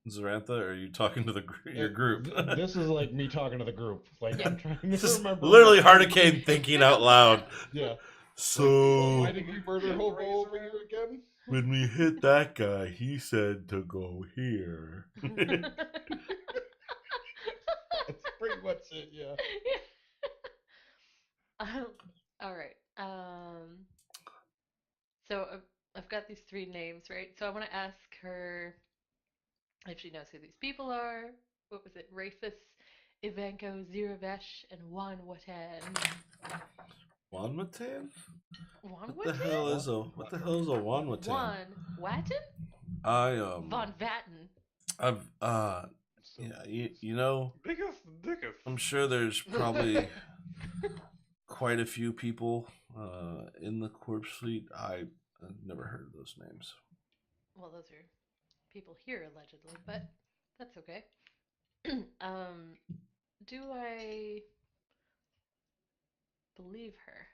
Zarantha, or are you talking to your group? This is like me talking to the group. Like I'm trying to Just remember. literally Hardicane thinking out loud. Yeah. So Why did we murder Hobo over here again? when we hit that guy, he said to go here. That's pretty much it. Yeah. All right. So I've got these three names, right? So I want to ask her if she knows who these people are. What was it? Rafus, Ivanko, Ziravesh, and Juan Watan. Juan Matan? Juan What the hell is a Juan Matan? Juan Watan? I Von Vatten. I've So, yeah, you know, Biggest, dickest. I'm sure there's probably quite a few people in the corpse fleet. I've never heard of those names. Well, those are people here allegedly, but that's okay. Do I believe her?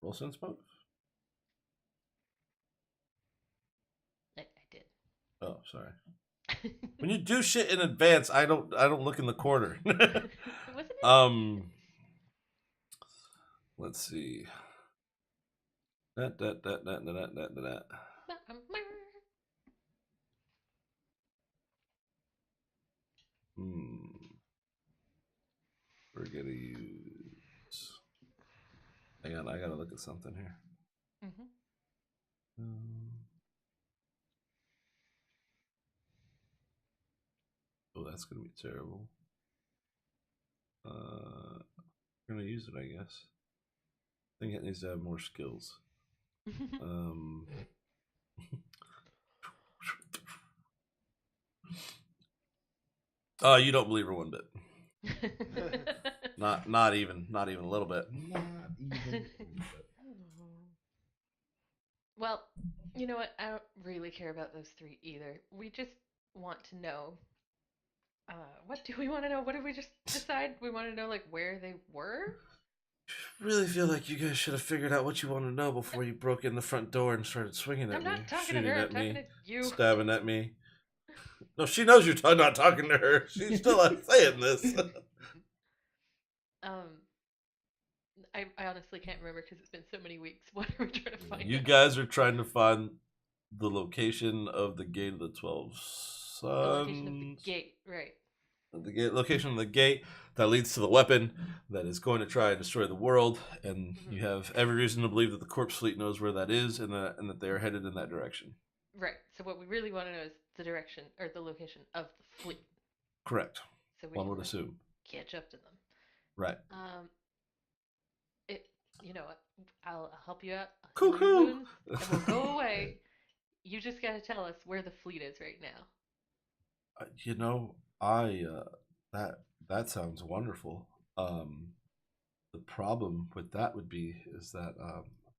Roll sense motive? I did. Oh, sorry. When you do shit in advance, I don't look in the corner. Wasn't it? Let's see. That. We're gonna use. Hang on, I gotta look at something here. Oh, that's gonna be terrible. We're gonna use it, I guess. I think it needs to have more skills. You don't believe her one bit. Not even a little bit. Not even a little bit. Well, you know what? I don't really care about those three either. We just want to know. What do we want to know? What did we just decide? We want to know like where they were? Really feel like you guys should have figured out what you want to know before you broke in the front door and started swinging at I'm me, not talking shooting to her. I'm at me, talking to you. stabbing at me. No, she knows you're not talking to her. She's still saying this. I honestly can't remember because it's been so many weeks. What are we trying to find? You out? guys are trying to find the location of the Gate of the 12 Suns. The location of the gate, right? Location of the gate that leads to the weapon that is going to try and destroy the world, and you have every reason to believe that the corpse fleet knows where that is, and that they are headed in that direction. Right. So what we really want to know is the direction or the location of the fleet. Correct. So we One would can assume. catch up to them. Right. You know what? I'll help you out. Cuckoo. I'll heal your wounds, and we'll go away. You just gotta tell us where the fleet is right now. You know, that sounds wonderful. The problem with that would be is that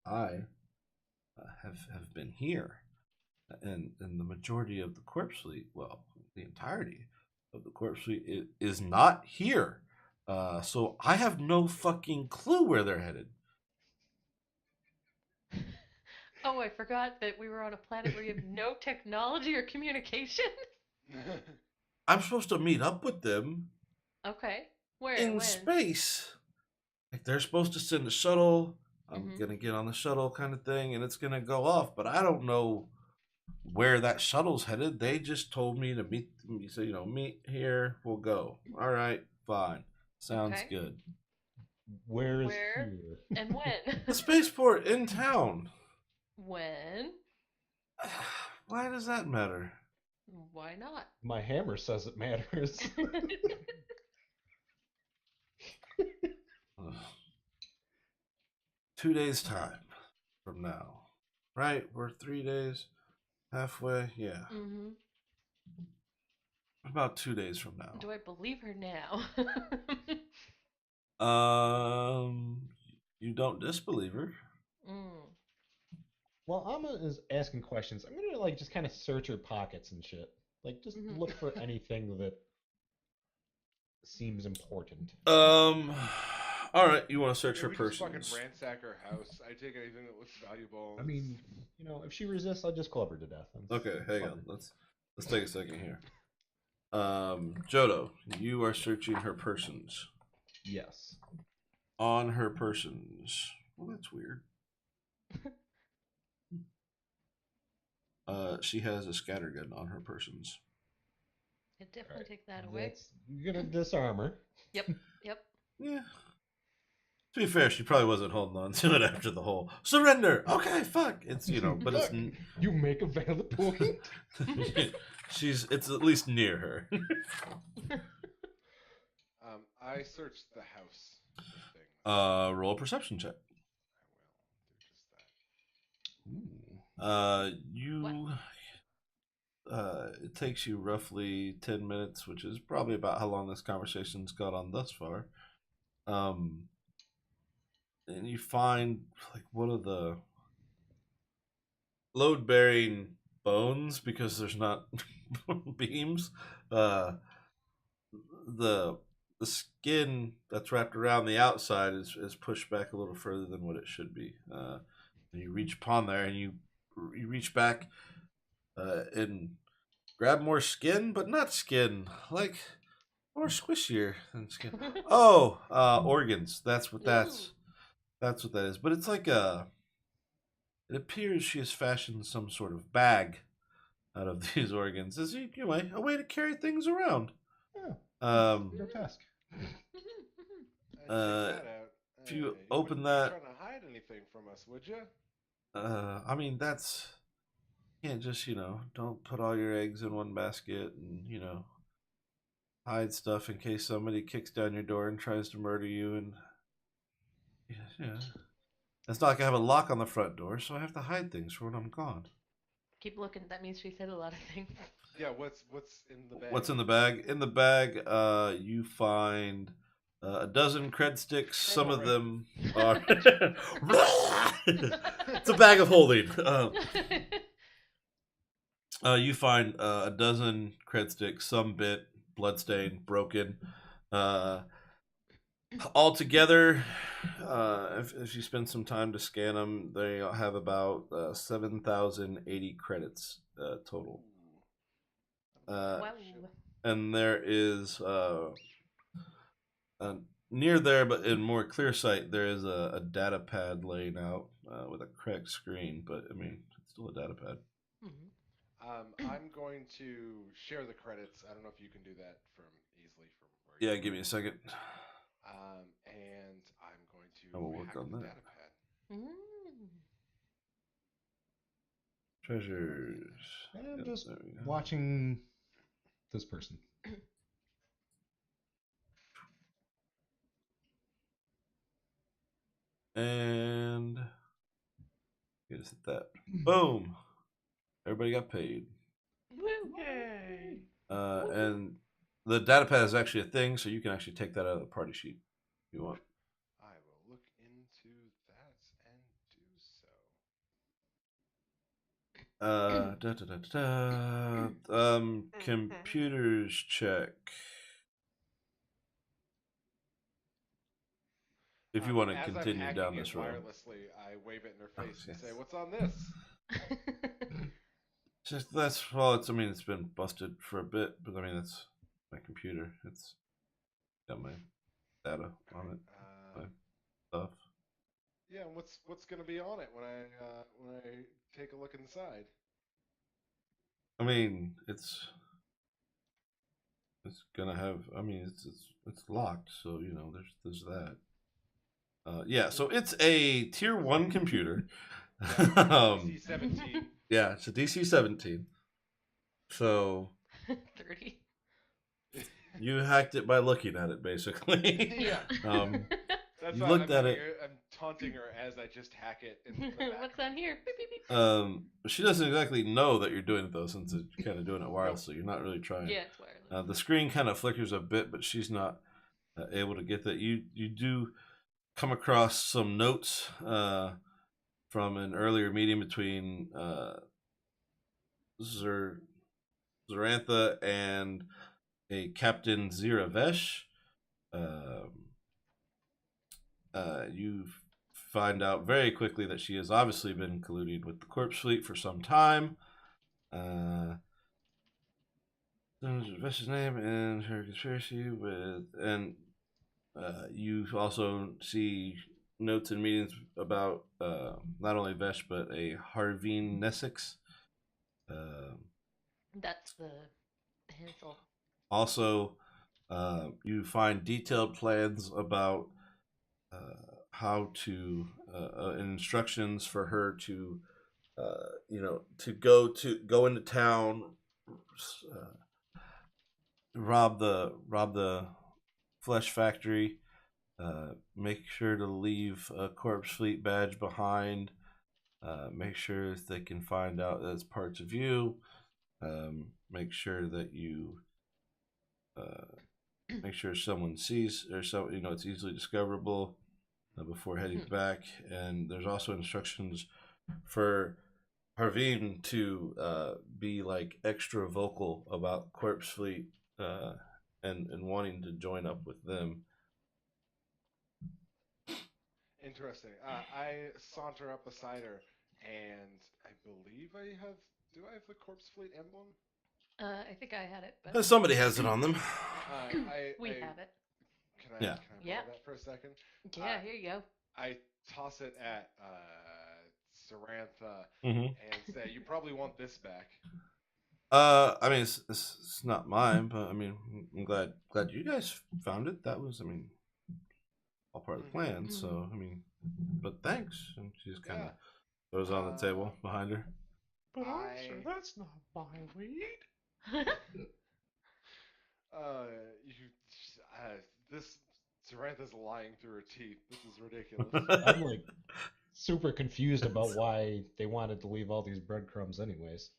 I have been here, and the majority of the corpse fleet, well, the entirety of the corpse fleet is not here. So I have no fucking clue where they're headed. Oh, I forgot that we were on a planet where you have no technology or communication. I'm supposed to meet up with them. Okay. Where? In when? space. Like they're supposed to send a shuttle. I'm gonna get on the shuttle kind of thing, and it's gonna go off. But I don't know where that shuttle's headed. They just told me to meet. So meet here. We'll go. All right, fine. Sounds good. Where is Where here? and when? The spaceport in town. When? Why does that matter? Why not? My hammer says it matters. 2 days time from now, right? We're 3 days halfway. Yeah. About 2 days from now. Do I believe her now? You don't disbelieve her. While Amma is asking questions, I'm gonna just kind of search her pockets and shit. Just look for anything that seems important. All right, you want to search her we person? just fucking ransack her house. I take anything that looks valuable. I mean, if she resists, I'll just club her to death. Okay, hang on. let's take a second here. Jodo, you are searching her persons. Yes. On her persons. Well, that's weird. She has a scattergun on her persons. I'd definitely Right. take that away. That's gonna disarm her. Yep. Yep. Yeah. To be fair, she probably wasn't holding on to it after the whole surrender. Okay, fuck. It's but it's You make a valid point. it's at least near her. I searched the house for things. Roll a perception check. I will do just that. It takes you roughly 10 minutes, which is probably about how long this conversation's gone on thus far. And you find like one of the load-bearing bones because there's not beams. The skin that's wrapped around the outside is pushed back a little further than what it should be. And you reach upon there and you reach back and grab more skin, but not skin, like more squishier than skin. Oh, organs. That's what that is. But it's like it appears she has fashioned some sort of bag out of these organs. As a way to carry things around. Yeah. Grotesque. Check that out. If you wouldn't open be that, trying to hide anything from us, would you? I mean that's you can't just don't put all your eggs in one basket and hide stuff in case somebody kicks down your door and tries to murder you and it's not like I have a lock on the front door, so I have to hide things for when I'm gone. Keep looking. That means she said a lot of things. Yeah. What's in the bag? What's in the bag? In the bag, you find a dozen cred sticks. Some of them are. It's a bag of holding. You find a dozen cred sticks, some bit, bloodstained, broken. Altogether, if you spend some time to scan them, they have about 7,080 credits total. Wow. And there is near there, but in more clear sight, there is a data pad laying out with a cracked screen. But I mean, it's still a data pad. Mm-hmm. I'm going to share the credits. I don't know if you can do that easily from where Yeah, you give are. me a second. And I'm going to I will work hack on the that. data pad. Treasures. I'm Yep, just there we go. watching this person. And just hit that. Boom. Everybody got paid. Yay! And the data pad is actually a thing, so you can actually take that out of the party sheet if you want. I will look into that and do so. Computers check. If you want to As continue I'm down hacking this it road. wirelessly, I wave it in her face and yes. say, "What's on this?" It's been busted for a bit, but I mean, it's my computer. It's got my data on it, my stuff. Yeah, and what's gonna be on it when I take a look inside? I mean, it's gonna have. I mean, it's locked, so there's that. Yeah, so it's a tier 1 computer. DC 17. Yeah, it's a DC 17. So 30. you hacked it by looking at it, basically. Yeah. That's You why looked at it. I'm taunting her as I just hack it. In the back. What's on here? Beep, beep, beep. She doesn't exactly know that you're doing it though, since you're kind of doing it wireless, so you're not really trying. Yeah, it's wireless. The screen kind of flickers a bit, but she's not able to get that. You do come across some notes from an earlier meeting between Zarantha and a Captain Ziravesh. You find out very quickly that she has obviously been colluding with the Corpse Fleet for some time. Vesh's name and her conspiracy with, and you also see notes and meetings about not only Vesh but a Harveen Nessex. That's the Hansel. Also, you find detailed plans about how to and instructions for her to to go into town, rob the flesh factory, make sure to leave a corpse fleet badge behind, make sure they can find out that it's parts of you, make sure that you make sure someone sees or so it's easily discoverable before heading back. And there's also instructions for Harveen to be like extra vocal about Corpse Fleet and wanting to join up with them. Interesting. I saunter up beside her, and I believe I have. Do I have the Corpse Fleet emblem? I think I had it, but Somebody has it on them. we have it. Can I Yeah. borrow that for a second? Yeah, here you go. I toss it at Sarantha Mm-hmm. and say, "You probably want this back." I mean, it's not mine, but I mean, I'm glad you guys found it. That was, I mean, all part of the plan. So, I mean, but thanks. And she just kind of throws it on the table behind her. But officer, that's not my weed. This Sarantha's lying through her teeth. This is ridiculous. I'm like super confused about why they wanted to leave all these breadcrumbs anyways.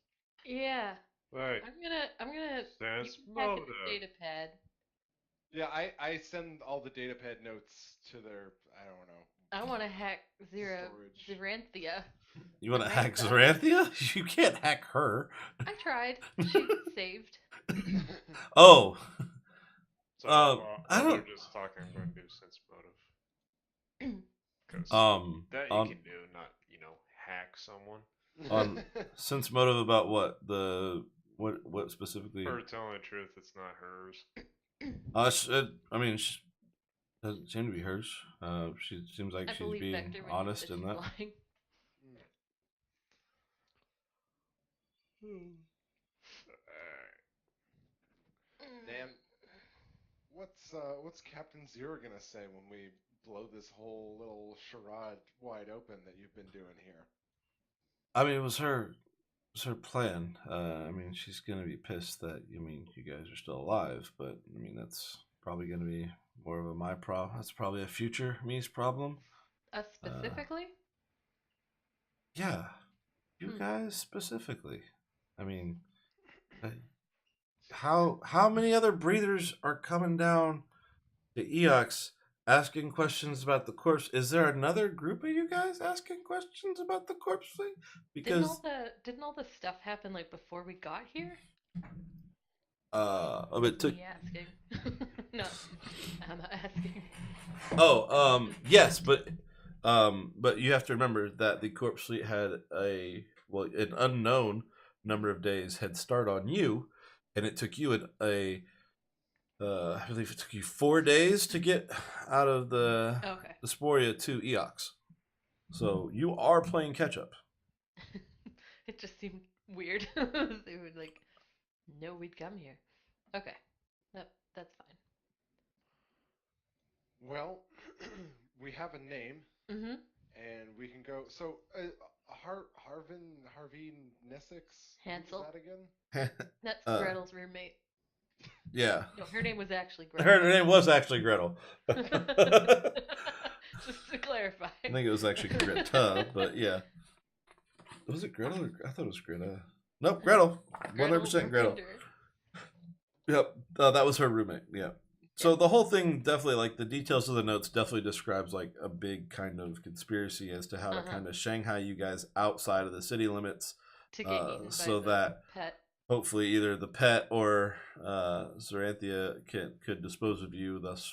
Yeah. Right. I'm gonna Sense hack motive. a data pad. Yeah, I send all the datapad notes to their, I don't know. I want to hack Storage. Zeranthia. You want to hack Samantha. Zaranthia? You can't hack her. I tried. She saved. Oh. So I while don't- they're just talking, I'm going to do sense motive. 'Cause that you can do, not hack someone. On sense motive about what what specifically? Her telling the truth, it's not hers. I mean, she doesn't seem to be hers. She seems like I she's believe being Vector when he honest said in she's that. lying. Dan, what's Captain Zero gonna say when we blow this whole little charade wide open that you've been doing here? I mean, it was her plan. I mean, she's gonna be pissed that you guys are still alive, but I mean that's probably gonna be more of a my problem. That's probably a future me's problem. Us specifically? Yeah, you guys specifically. I mean, how many other breathers are coming down to Eox asking questions about the corpse? Is there another group of you guys asking questions about the corpse fleet? Because didn't all the stuff happen like before we got here? it took. Me asking. No, I'm asking. Oh, yes, but you have to remember that the corpse fleet had an unknown number of days head start on you, and it took you I believe it took you 4 days to get out of the Sporia to Eox. So you are playing catch up. It just seemed weird. They would know we'd come here. Okay, that's fine. Well, we have a name, and we can go. So, Harveen Nessex? Hansel. Who's that again? That's Gretel's roommate. Yeah. No, her name was actually Gretel. Her name was actually Gretel. Just to clarify. I think it was actually Greta, but yeah. Was it Gretel? I thought it was Greta. Nope, Gretel. 100% Gretel. Yep, that was her roommate. Yeah. So the whole thing definitely, like the details of the notes, definitely describes like a big kind of conspiracy as to how to kind of Shanghai you guys outside of the city limits, to get eaten so by that the pet. Hopefully either the pet or Zaranthia could dispose of you, thus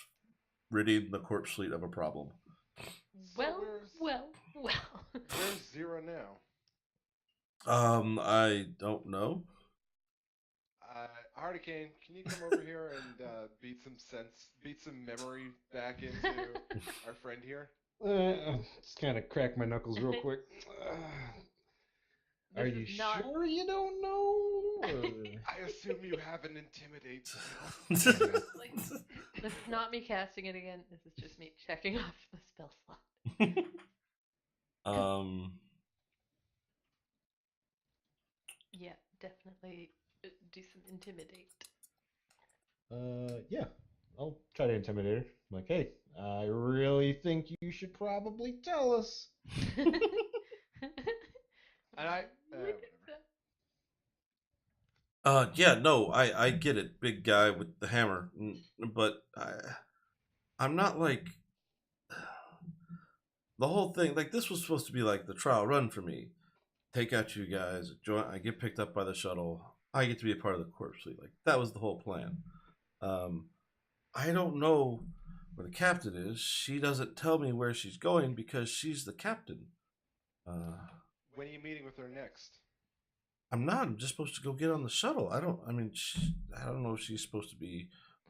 ridding the corpse fleet of a problem. Well. Where's Zero now? I don't know. Hurricane, can you come over here and beat some memory back into our friend here? Just kind of crack my knuckles real quick. Are This you is not. sure you don't know? Or... I assume you have an intimidate skill. Seriously. This is not me casting it again. This is just me checking off the spell slot. um, Yeah, definitely do some intimidate. Yeah. I'll try to intimidate her. I'm like, hey, I really think you should probably tell us. And I, whatever. yeah, no, I get it, big guy with the hammer, but I'm not like the whole thing. Like this was supposed to be like the trial run for me. Take out you guys, join. I get picked up by the shuttle. I get to be a part of the corpse fleet. Like that was the whole plan. I don't know where the captain is. She doesn't tell me where she's going because she's the captain. When are you meeting with her next? I'm not. I'm just supposed to go get on the shuttle. I don't. I mean, I don't know if she's supposed to be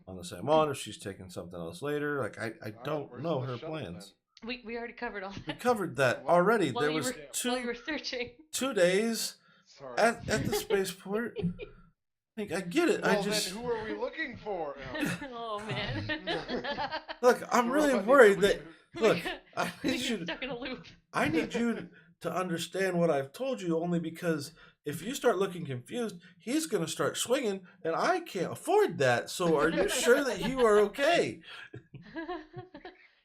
on the same one, if she's taking something else later. Like I don't where's know the her shuttle, plans. We already covered all We that. covered that Well, already. While There you was were while you were searching. 2 days Sorry. at the spaceport. Like I get it. Well, I just then who are we looking for? Oh man. look. I'm The really robot needs worried a that. reboot. Look, I I think need you're you. stuck in a loop. I need you to understand what I've told you. Only because if you start looking confused, he's going to start swinging, and I can't afford that. So, are you sure that you are okay?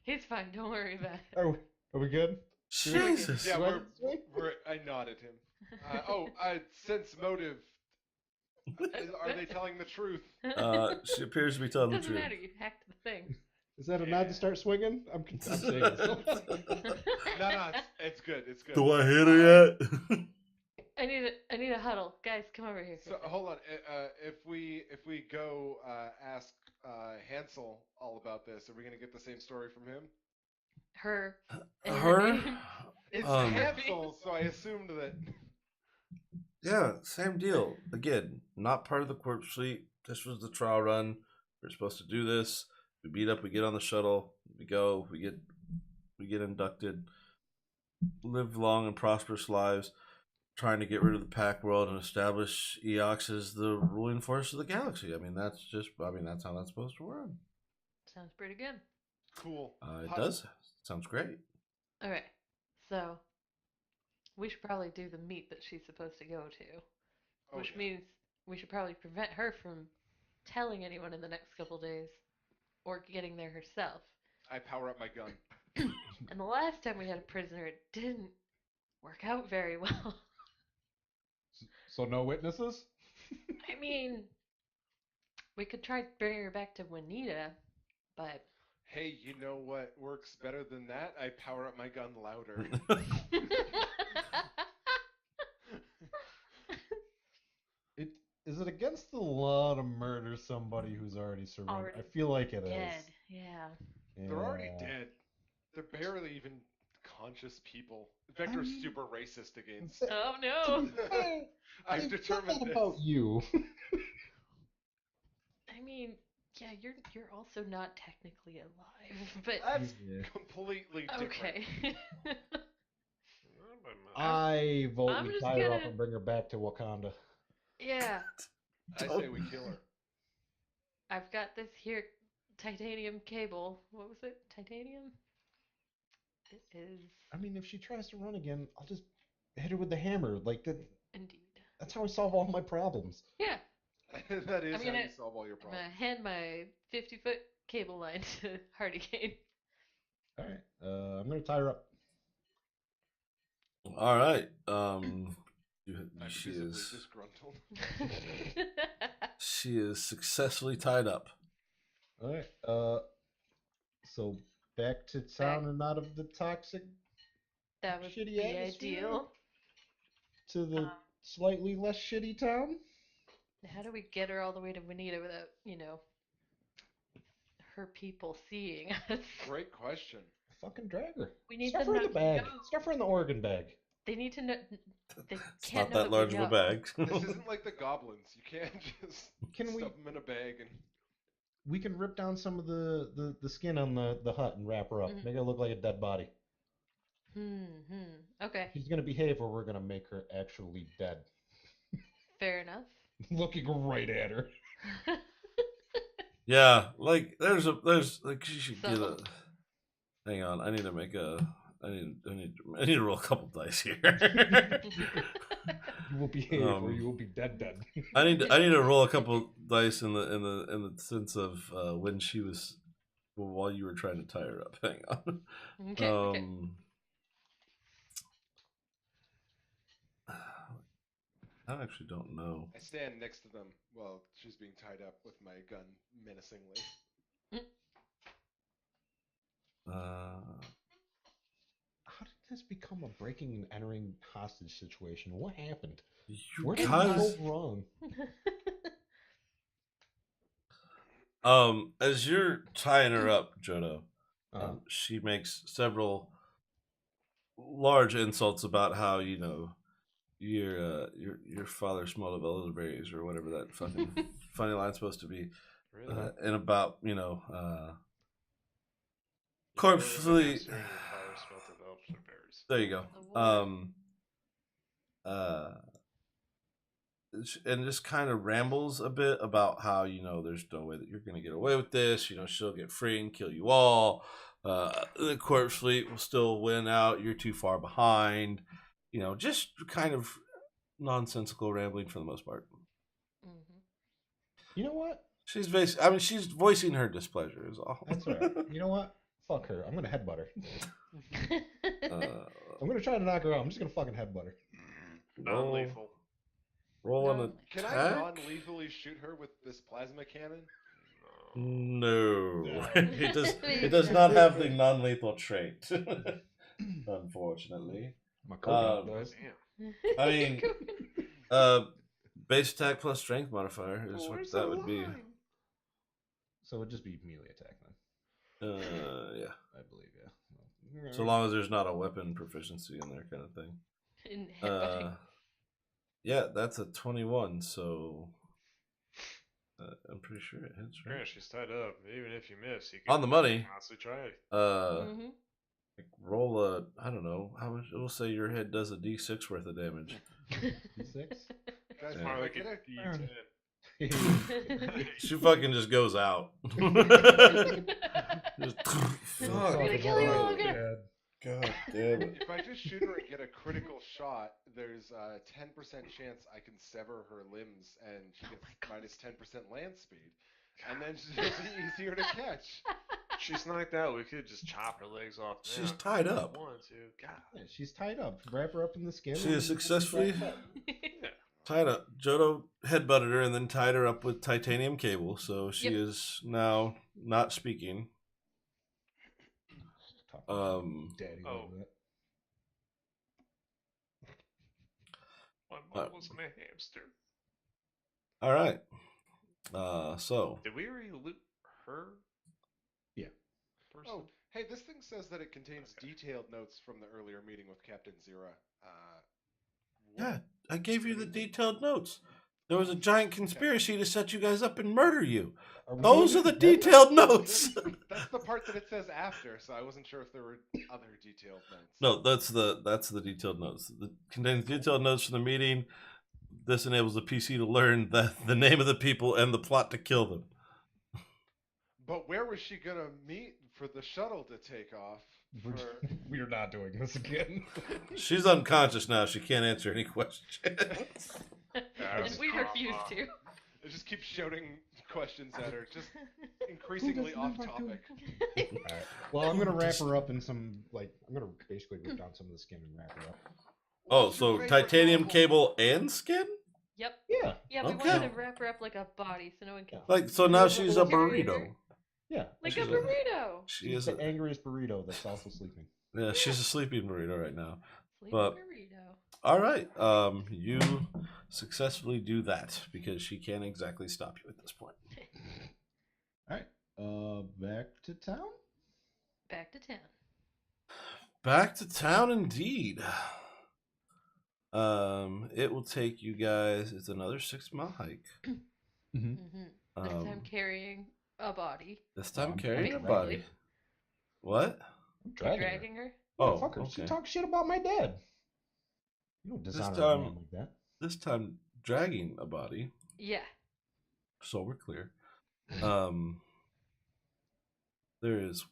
He's fine. Don't worry about it. Are we good? Jesus. Yeah, Right? I nodded him. I sense motive. Are they telling the truth? She appears to be telling the Doesn't truth. matter. You hacked the thing. Is that a nod Yeah. to start swinging? I'm saying this. No, it's good. It's good. Do I hit her yet? I need a huddle, guys. Come over here. So hold on. If we go ask Hansel all about this, are we gonna get the same story from him? Her. And Her? name. It's Um, Hansel, so I assumed that. Yeah, same deal. Again, not part of the corpse fleet. This was the trial run. We're supposed to do this. We beat up. We get on the shuttle. We go. We get inducted. Live long and prosperous lives, trying to get rid of the pack world and establish Eox as the ruling force of the galaxy. I mean, that's how that's supposed to run. Sounds pretty good. Cool. It does. Sounds great. All right. So we should probably do the meet that she's supposed to go to, which means we should probably prevent her from telling anyone in the next couple days or getting there herself. I power up my gun. And the last time we had a prisoner, it didn't work out very well. So no witnesses? I mean, we could try bringing her back to Juanita, but Hey, you know what works better than that? I power up my gun louder. Is it against the law to murder somebody who's already surrendered? Already I feel like it is. dead. Yeah. They're already Yeah. dead. They're barely even conscious people. Vector's super racist against. Oh no. I've determined that this. about you. I mean, yeah, you're also not technically alive, but That's Yeah. completely different. okay. I vote I'm we just tie her up gonna- and bring her back to Wakanda. Yeah, I say we kill her. I've got this here titanium cable. What was it? Titanium? It is I mean, if she tries to run again, I'll just hit her with the hammer. Like that. indeed. That's how I solve all my problems. Yeah, That is I'm how gonna- you solve all your I'm gonna problems. hand my 50-foot cable line to Hurricane. All right. I'm gonna tie her up. All right. I'm She visibly is disgruntled. she is successfully tied up. All right. So back to town and out of the toxic That would shitty be atmosphere? ideal. to the slightly less shitty town. How do we get her all the way to Juanita without, her people seeing us? Great question. Fucking drag her. We need Stuff them her in the not to bag. know. Stuff her in the organ bag. They need to know. They It's can't not know that large of a know. bag. This isn't like the goblins. You can't just Can we- stuff them in a bag and. We can rip down some of the skin on the hut and wrap her up. Mhm. Make her look like a dead body. Okay, She's gonna behave, or we're gonna make her actually dead. fair enough. Looking right at her. Yeah, like there's like she should get a. Subtle. Hang on, I need to make a. I need to roll a couple dice here. You will behave, or you will be dead. I need to roll a couple dice in the sense of when she was while you were trying to tie her up. Hang on. Okay. Okay. I actually don't know. I stand next to them while she's being tied up with my gun menacingly. How did this become a breaking and entering hostage situation? What happened? You Where did we guys, go wrong? as you're tying her up, Jodo, Uh, she makes several large insults about how your father smelled of elderberries or whatever that fucking funny line's supposed to be, Really? and about Yeah, corpse well, fleet. your father smelt of elderberries. There you go. And just kind of rambles a bit about how there's no way that you're going to get away with this. She'll get free and kill you all. The corpse fleet will still win out. You're too far behind. Just kind of nonsensical rambling for the most part. you know what? She's she's voicing her displeasure is all. That's all right. You know what? Fuck her. I'm gonna headbutt her. I'm gonna try to knock her out. I'm just gonna fucking headbutt her. Non-lethal. Roll an Can I attack. non-lethally shoot her with this plasma cannon? No, No. it does not have the non-lethal trait, unfortunately. My coconut does. Damn. I mean, base attack plus strength modifier is what that would be. So it'd just be melee attack then. Yeah. I believe, yeah. So long as there's not a weapon proficiency in there, kind of thing. In headbutting. Yeah, that's a 21. So I'm pretty sure it hits, right? Grant, she's tied up. Even if you miss, you can On the money. honestly try it. Like roll a, I don't know how much. We'll say your head does a D6 worth of damage. D6? Guys, Yeah. More like get a a D10. She fucking just goes out. Just, I'm gonna kill you all again. God damn it. If I just shoot her and get a critical shot, there's a 10% chance I can sever her limbs and she gets minus 10% land speed. And then she'll be easier to catch. She's knocked out. We could just chop her legs off. Now. She's tied up. If we want to. God. Yeah, she's tied up. Wrap her up in the skin. She is successfully Yeah. tied up. Jodo headbutted her and then tied her up with titanium cable, so she Yep. is now not speaking. Daddy Oh. like that. My mom wasn't a hamster. All right. So Did we re-loot her? Yeah. Person? Oh, hey, this thing says that it contains detailed notes from the earlier meeting with Captain Zira. yeah, I gave you the detailed notes. There was a giant conspiracy to set you guys up and murder you. we Those are gonna the get dead? detailed notes. That's the part that it says after, so I wasn't sure if there were other detailed notes. No, that's the detailed notes. It contains detailed notes from the meeting. This enables the PC to learn the name of the people and the plot to kill them. But where was she gonna meet for the shuttle to take off? We are not doing this again. She's unconscious now. She can't answer any questions. And we refuse to. I just keep shouting questions at her, just increasingly off topic. Alright. Well, I'm gonna wrap her up in some, I'm gonna basically rip down some of the skin and wrap her up. Oh, so titanium cable and skin? Yep. Yeah. Yeah, we Okay. wanted to wrap her up like a body so no one can. Like, so now she's a burrito. Yeah. Like she's a a- burrito. She She's is the angriest burrito that's also sleeping. yeah, she's a sleeping burrito right now. Sleeping But- burrito. All right, you successfully do that because she can't exactly stop you at this point. Alright. Back to town? Back to town. Back to town, indeed. It will take you guys. It's another 6-mile hike. This time carrying a body. This time I'm carrying a basically. body. What? I'm You're dragging her. her? Yeah, Oh, fuck her. okay. She talks shit about my dad. You don't This dishonor a time, man like that. this time dragging a body. Yeah. So we're clear. There is.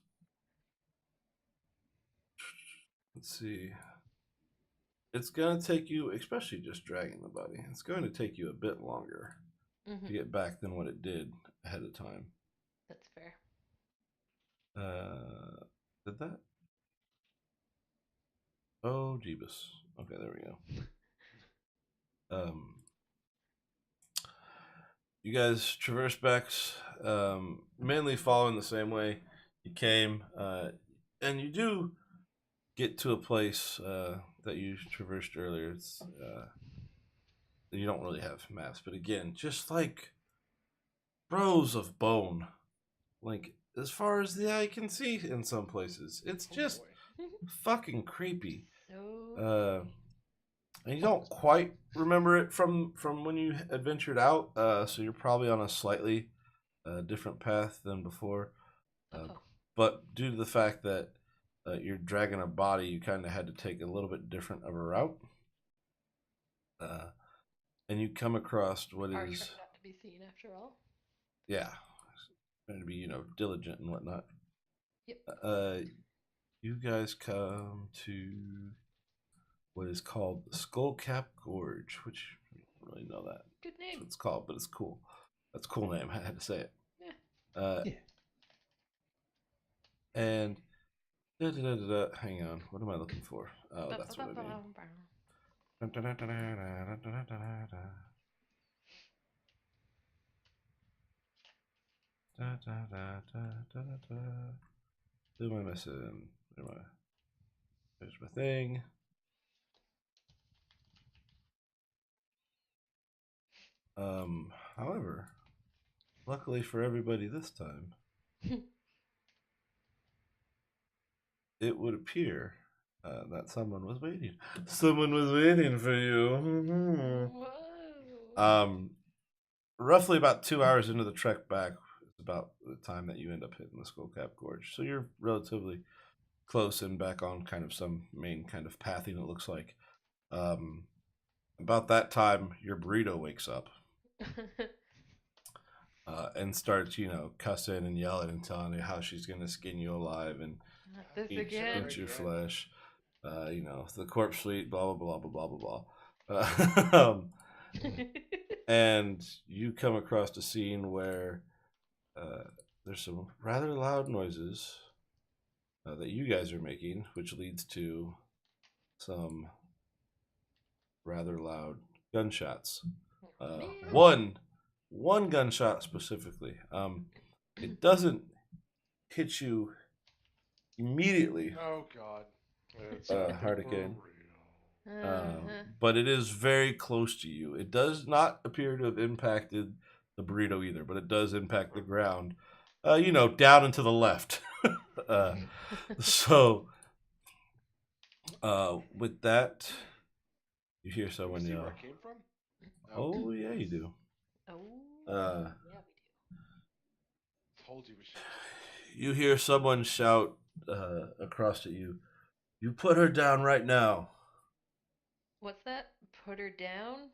Let's see. It's gonna take you, especially just dragging the body. It's going to take you a bit longer to get back than what it did ahead of time. That's fair. Did that? Oh, Jeebus. Okay, there we go. You guys traverse back, mainly following the same way you came, and you do get to a place that you traversed earlier. It's you don't really have maps, but again, just like rows of bone, like as far as the eye can see in some places. It's just fucking creepy. So And you don't quite remember it from when you adventured out, so you're probably on a slightly different path than before. But due to the fact that you're dragging a body, you kind of had to take a little bit different of a route. And you come across what Our is... turn not to be seen after all. Yeah. Trying to be, diligent and whatnot. Yep. You guys come to what is called the Skullcap Gorge, which I don't really know that. Good name. That's what it's called, but it's cool. That's a cool name. I had to say it. Yeah. And hang on. What am I looking for? Oh, that's what I mean. Who am I missing? There's my thing. However, luckily for everybody this time, it would appear that someone was waiting. Someone was waiting for you. Whoa. Roughly about 2 hours into the trek back is about the time that you end up hitting the Skullcap Gorge. So you're relatively close and back on kind of some main kind of pathing, it looks like. About that time, your burrito wakes up. And starts, cussing and yelling and telling you how she's going to skin you alive and eat your flesh. The corpse suite, blah, blah, blah, blah, blah, blah, blah. And you come across a scene where there's some rather loud noises that you guys are making, which leads to some rather loud gunshots. One gunshot specifically. It doesn't hit you immediately. Oh God. It's Hurricane. But it is very close to you. It does not appear to have impacted the burrito either, but it does impact the ground. Down and to the left. So, with that, you hear someone See yell. where it came from? Oh yeah, you do. Yeah, we do. Told you we should. You hear someone shout across at you. You put her down right now. What's that? Put her down?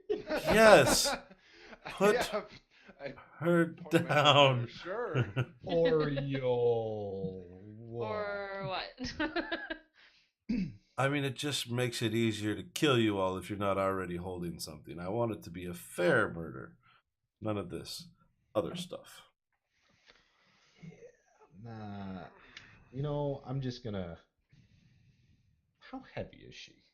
Yes. Put her point down. Sure. Oreo. Or what? I mean, it just makes it easier to kill you all if you're not already holding something. I want it to be a fair murder. None of this other stuff. Yeah, I'm just gonna... How heavy is she?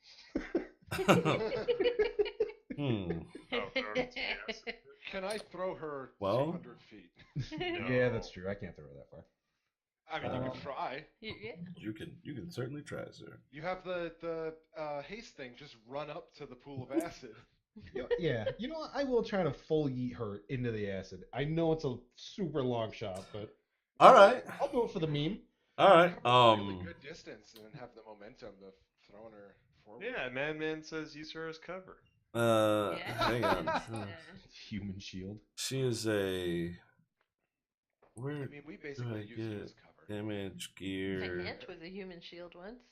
Can I throw her Well? 200 feet? No. Yeah, that's true. I can't throw her that far. I mean, you can try. Yeah. You can certainly try, sir. You have the haste thing. Just run up to the pool of acid. Yeah, what? I will try to full yeet her into the acid. I know it's a super long shot, but All right. I'll do it for the meme. All right. Really good distance, and then have the momentum of throwing her forward. Yeah, Madman says use her as cover. Hang on. Human shield. She is a. Where I mean, we do basically I use you get as cover. damage My gear? aunt was a human shield once.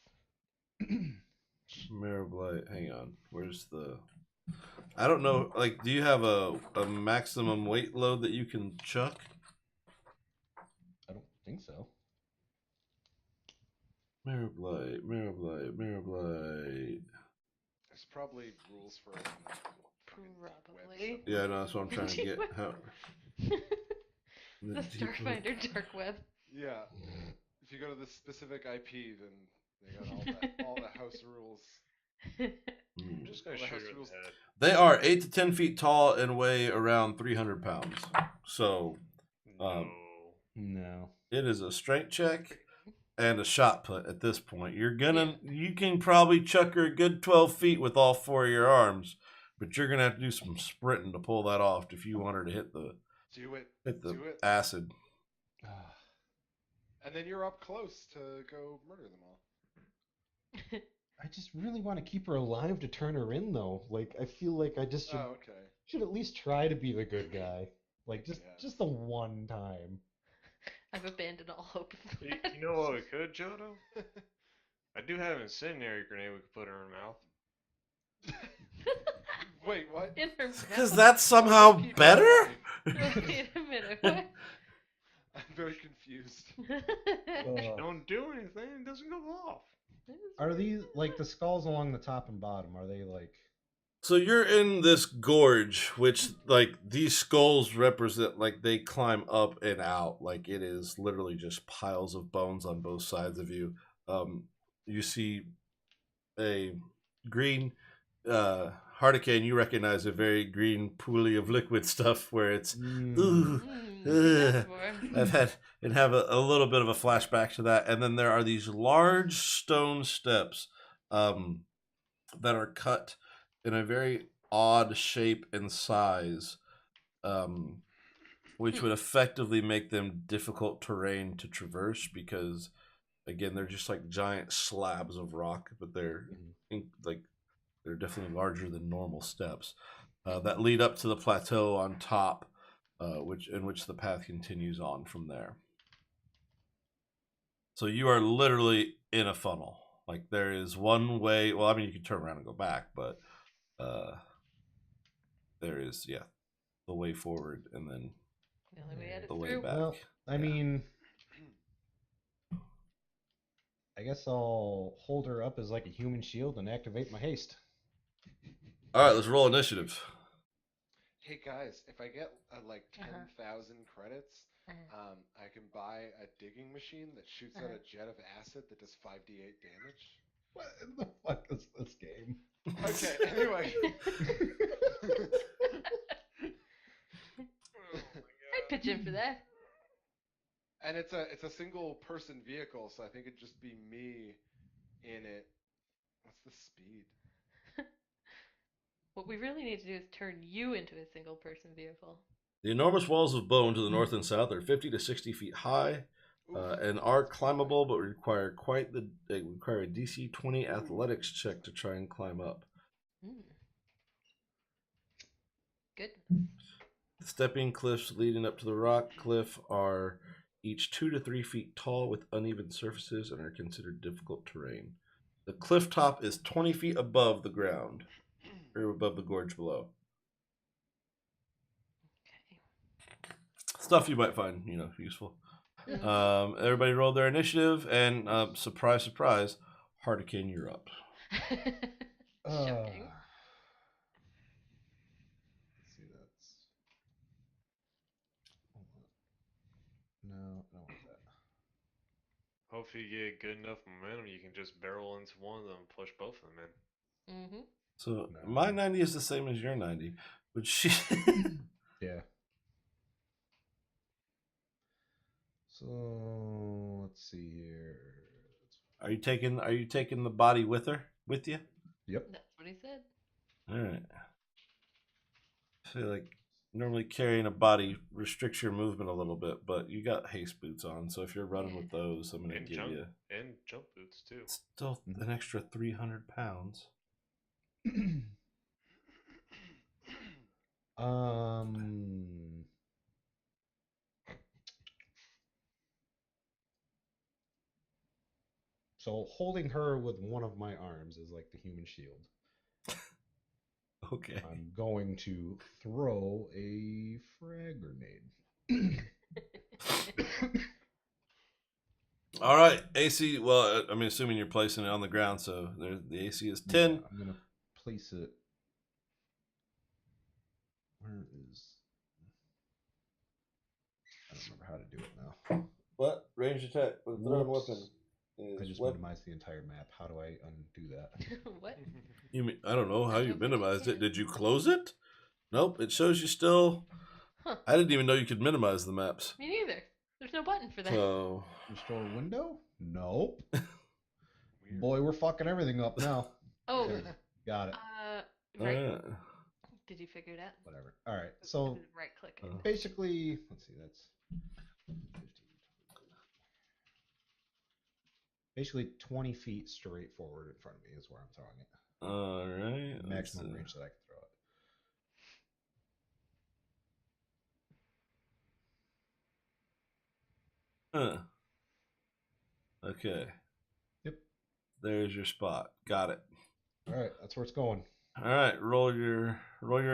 Mirror Blight. Hang on. Where's the? I don't know. Like, do you have a maximum weight load that you can chuck? I don't think so. Mirror Blight. Mirror Blight. Mirror Blight. There's probably rules for it. Probably. Yeah, no, that's what I'm trying to get. How, The Starfinder dark web. Yeah. If you go to the specific IP, then they got all the house rules. I'm just gonna Well, the shoot house her in rules- the head. They are 8 to 10 feet tall and weigh around 300 pounds. So No. No. it is a strength check and a shot put at this point. You can probably chuck her a good 12 feet with all four of your arms, but you're gonna have to do some sprinting to pull that off if you want her to hit the Do it. the acid. And then you're up close to go murder them all. I just really want to keep her alive to turn her in, though. Like, I feel like I just should, Oh, okay. should at least try to be the good guy. Like, Yes. just the one time. I've abandoned all hope. You know what we could, Jodo? I do have an incendiary grenade we could put in her mouth. Wait, what? In her Because mouth. that's somehow Keep better? going. Wait a minute. What? I'm very confused. Don't do anything, it doesn't go off. Are these, like, the skulls along the top and bottom, are they, like... So you're in this gorge, which, like, these skulls represent, like, they climb up and out. Like, it is literally just piles of bones on both sides of you. You see a green, Hardicane, you recognize a very green poolie of liquid stuff where it's, ooh, I've had and have a little bit of a flashback to that. And then there are these large stone steps that are cut in a very odd shape and size, which would effectively make them difficult terrain to traverse because, again, they're just like giant slabs of rock, but they're definitely larger than normal steps that lead up to the plateau on top, which the path continues on from there. So you are literally in a funnel. Like, there is one way. Well, I mean, you can turn around and go back, but there is, the way forward and then The only way out is the way through. back. Well, I mean... I guess I'll hold her up as, like, a human shield and activate my haste. All right, let's roll initiative. Hey guys, if I get like 10,000 credits, I can buy a digging machine that shoots out a jet of acid that does 5d8 damage. What in the fuck is this game? Okay, anyway. I'd pitch in for that. And it's a single person vehicle, so I think it'd just be me in it. What's the speed? What we really need to do is turn you into a single person vehicle. The enormous walls of bone to the north and south are 50 to 60 feet high and are climbable, but require a DC 20 athletics check to try and climb up. Good. The stepping cliffs leading up to the rock cliff are each 2 to 3 feet tall with uneven surfaces and are considered difficult terrain. The cliff top is 20 feet above the ground, or above the gorge below. Okay. Stuff you might find, useful. Everybody rolled their initiative, and surprise, surprise, Hardicane, you're up. Shocking. Let's see, that's... No, I don't want that. Hopefully you get good enough momentum, you can just barrel into one of them and push both of them in. So my 90 is the same as your 90, but she... Yeah. So let's see here. Are you taking the body with you? Yep. That's what he said. All right. I feel like normally carrying a body restricts your movement a little bit, but you got haste boots on, so if you're running with those, I'm gonna give you and jump boots too. still an extra 300 pounds. So holding her with one of my arms is like the human shield. Okay. I'm going to throw a frag grenade. All right, AC. Well, I'm assuming you're placing it on the ground, so the AC is 10. Yeah, I'm gonna place it. Where is? I don't remember how to do it now. What range attack with thrown weapon? I just minimized the entire map. How do I undo that? What? You mean I don't know how you don't think you minimized it. can. Did you close it? Nope. It shows you still. Huh. I didn't even know you could minimize the maps. Me neither. There's no button for that. So Restore window? Nope. Weird. Boy, we're fucking everything up now. Oh, Got it. right. Did you figure it out? Whatever. All right. So Right click. basically, let's see. That's 15. Basically, 20 feet straight forward in front of me is where I'm throwing it. all right. The maximum range that I can throw it. Huh. Okay. Yep. There's your spot. Got it. All right, that's where it's going. All right. Roll your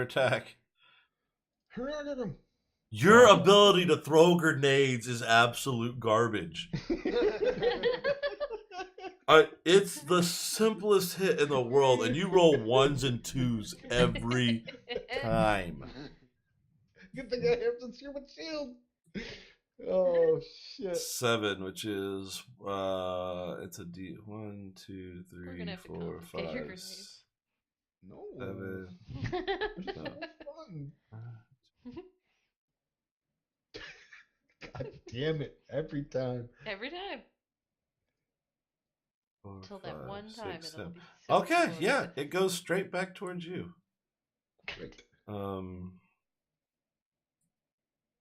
attack. Your ability to throw grenades is absolute garbage. It's the simplest hit in the world, and you roll 1s and 2s every time. Good thing I have the human shield. Oh shit! 7, which is it's a D. 1, 2, We're 3, gonna have to 4, confiscate 5, your grenades. No. 7. There's no fun. God damn it! Every time. Every time. 4, Till 5, that one 6, time, it'll 7. be so Okay, glorious. yeah, it goes straight back towards you. Great.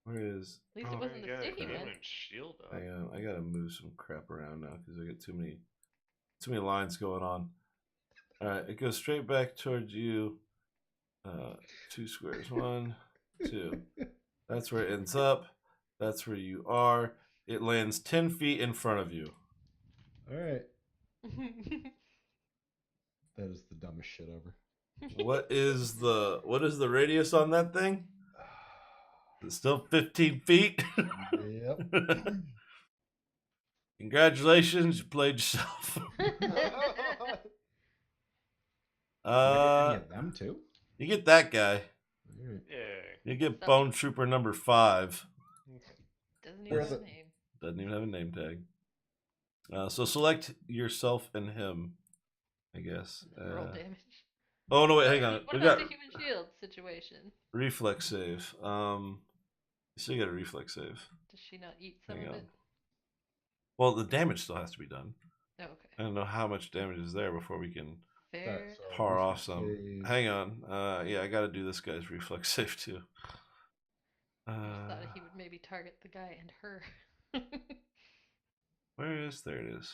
Where is? At least it wasn't the sticky one. Shield up. I gotta move some crap around now because I got too many lines going on. All right, it goes straight back towards you. 2 squares. 1, 2. That's where it ends up. That's where you are. It lands 10 feet in front of you. All right. That is the dumbest shit ever. What is the radius on that thing? It's still 15 feet. Yep. Congratulations, you played yourself. Do I get any of them too? You get that guy. All right. Yeah. You get Bone Trooper number 5. Doesn't even have a name. Doesn't even have a name tag. So select yourself and him, I guess. Roll damage. Oh no! Wait, hang on. What We about got the human shield situation? reflex save. You still got a reflex save. Does she not eat some Hang of on. it? Well, the damage still has to be done. Oh, I okay. don't know how much damage is there before we can Fair. So par off reflex some. save. Hang on. Yeah, I got to do this guy's reflex save too. I just thought he would maybe target the guy and her. Where is? There it is.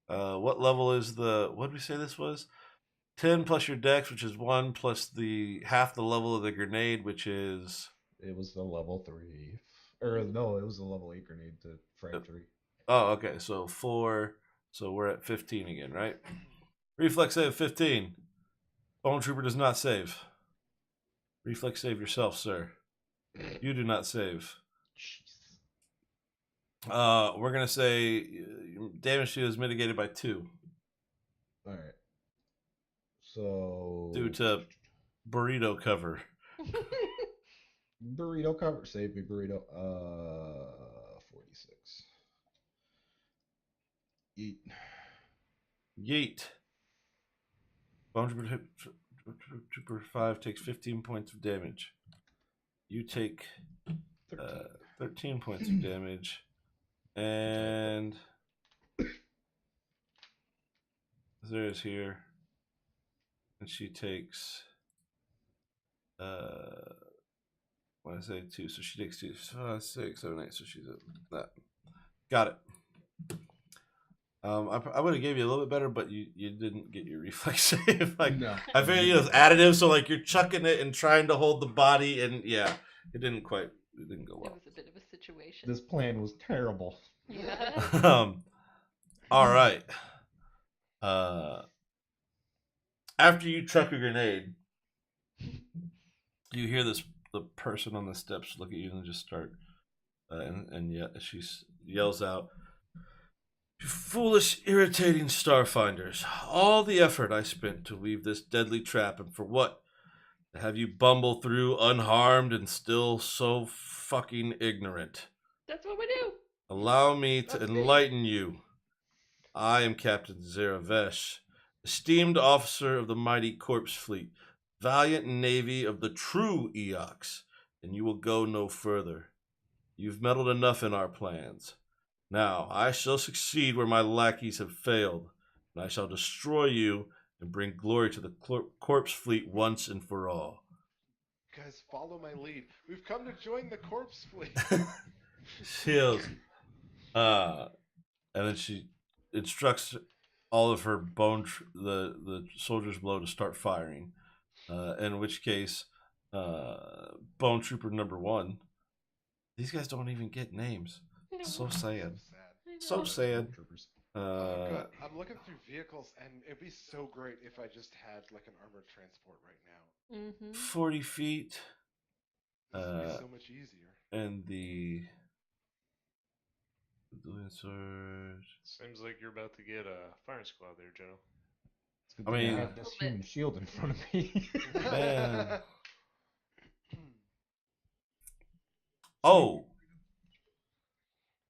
What level is the? What did we say this was? 10 plus your dex, which is 1, plus the half the level of the grenade, which is. It was the level 3. Or no, it was the level 8 grenade to frag 3. Oh, okay. So 4. So we're at 15 again, right? Reflex save 15. Bone Trooper does not save. Reflex save yourself, sir. You do not save. We're gonna say damage to you is mitigated by 2 All right. So due to burrito cover. burrito cover. Save me, burrito. 46. Eat. Yeet. Bone Trooper 5 takes 15 points of damage. You take 13 points of damage. And Zara's here. And she takes When I say 2, so she takes 2, 5, 6, 7, 8. So she's at that. Got it. I would have gave you a little bit better, but you didn't get your reflex save. No. I figured it was additive, so like you're chucking it and trying to hold the body, and yeah, it didn't go It well. was a bit of a situation. This plan was terrible. Yeah. All right. After you chuck a grenade, you hear the person on the steps look at you and just start, and yet she yells out, "You foolish, irritating Starfinders! All the effort I spent to weave this deadly trap, and for what? To have you bumble through unharmed and still so fucking ignorant. That's what we do. Allow me to enlighten you. I am Captain Zeravesh, esteemed officer of the mighty corpse fleet, valiant navy of the true Eox, and you will go no further. You've meddled enough in our plans. Now I shall succeed where my lackeys have failed, and I shall destroy you and bring glory to the corpse fleet once and for all." Guys, follow my lead. We've come to join the corpse fleet. She yells, and then she instructs all of her the soldiers below to start firing. In which case, Bone Trooper number 1. These guys don't even get names. No. So sad. I know. So sad. Troopers. Oh, God. I'm looking through vehicles, and it'd be so great if I just had like an armored transport right now. Mm-hmm. 40 feet. This would be so much easier. And the sword. Seems like you're about to get a firing squad there, Joe. It's good I thing mean- I have this human shield in front of me. Man. Oh,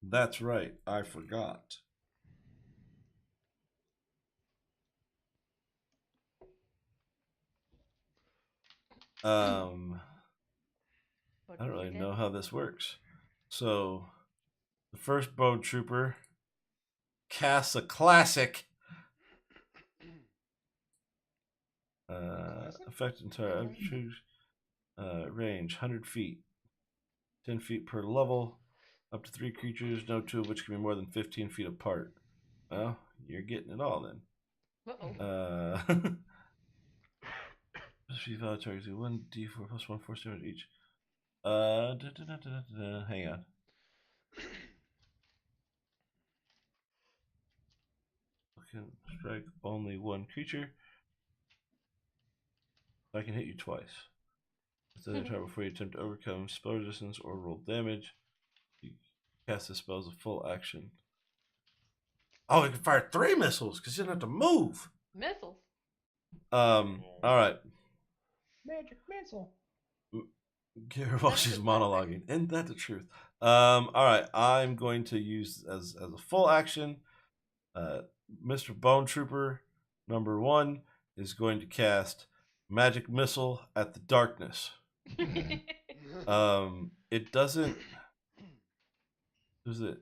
that's right. I forgot. What I don't did you really get? know how this works. So, the first Bone Trooper casts a classic. Effect entire range 100 feet, 10 feet per level, up to 3 creatures, no 2 of which can be more than 15 feet apart. Well, you're getting it all then. Uh-oh. Valid targets do 1d4 plus 1 force damage each. Hang on. Can strike only one creature. I can hit you twice. It's an attack before you attempt to overcome spell resistance or roll damage. You cast the spell as a full action. Oh, you can fire 3 missiles because you don't have to move. Missiles. Alright. Magic missile. Get her while she's monologuing. Isn't that the truth? Alright, I'm going to use as a full action. Mr. Bone Trooper number 1 is going to cast Magic Missile at the darkness. It doesn't. Does it?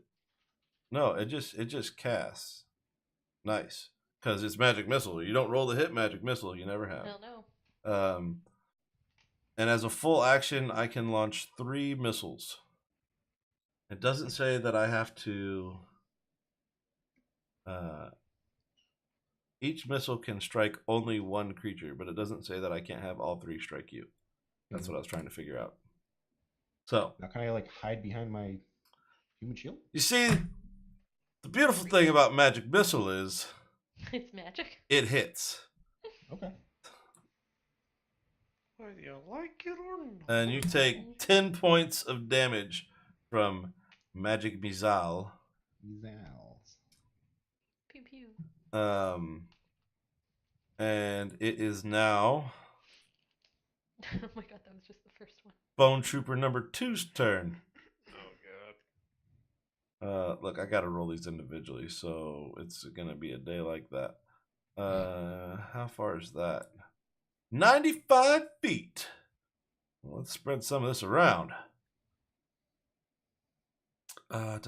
No, it just casts. Nice, because it's Magic Missile. You don't roll the hit Magic Missile. You never have. Hell no. And as a full action, I can launch 3 missiles. It doesn't say that I have to. Each missile can strike only one creature, but it doesn't say that I can't have all 3 strike you. That's what I was trying to figure out. So Now can I like hide behind my human shield? you see, the beautiful thing about Magic Missile is It's magic. it hits, Okay. Whether you like it or not. and you take 10 points of damage from Magic Missile. Zals. Pew pew. And it is now Oh my god, that was just the first one. Bone Trooper number 2's turn. Oh god. Look, I gotta roll these individually, so it's gonna be a day like that. How far is that? 95 feet. Well, let's spread some of this around. I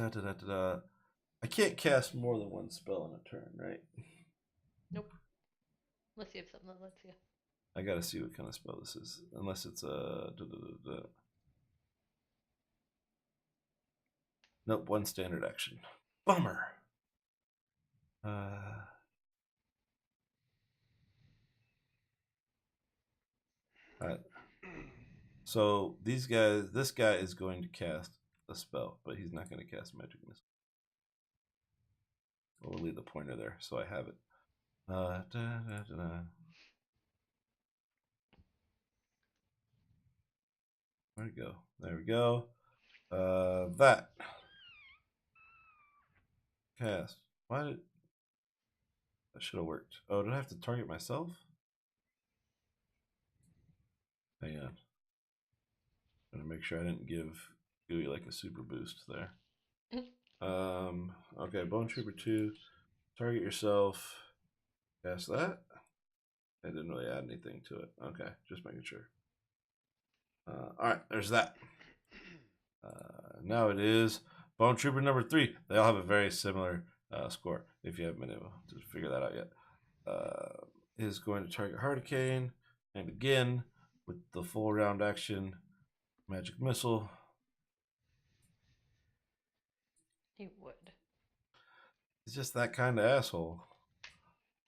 can't cast more than one spell in a turn, right? Nope. Unless you have something that lets you. I gotta see what kind of spell this is. Unless it's a. Nope, one standard action. Bummer. Alright. So this guy is going to cast a spell, but he's not going to cast magic missile. We'll leave the pointer there so I have it. Where'd it go? There we go. That cast. Why did that should have worked? Oh, did I have to target myself? Hang on. Gotta make sure I didn't give Gooey like a super boost there. Okay, Bone Trooper 2. Target yourself. Cast that. I didn't really add anything to it. Okay, just making sure. Alright, there's that. Now it is Bone Trooper number 3. They all have a very similar score, if you haven't been able to figure that out yet. Is going to target Hurricane, and again, with the full round action, Magic Missile. He would. He's just that kind of asshole.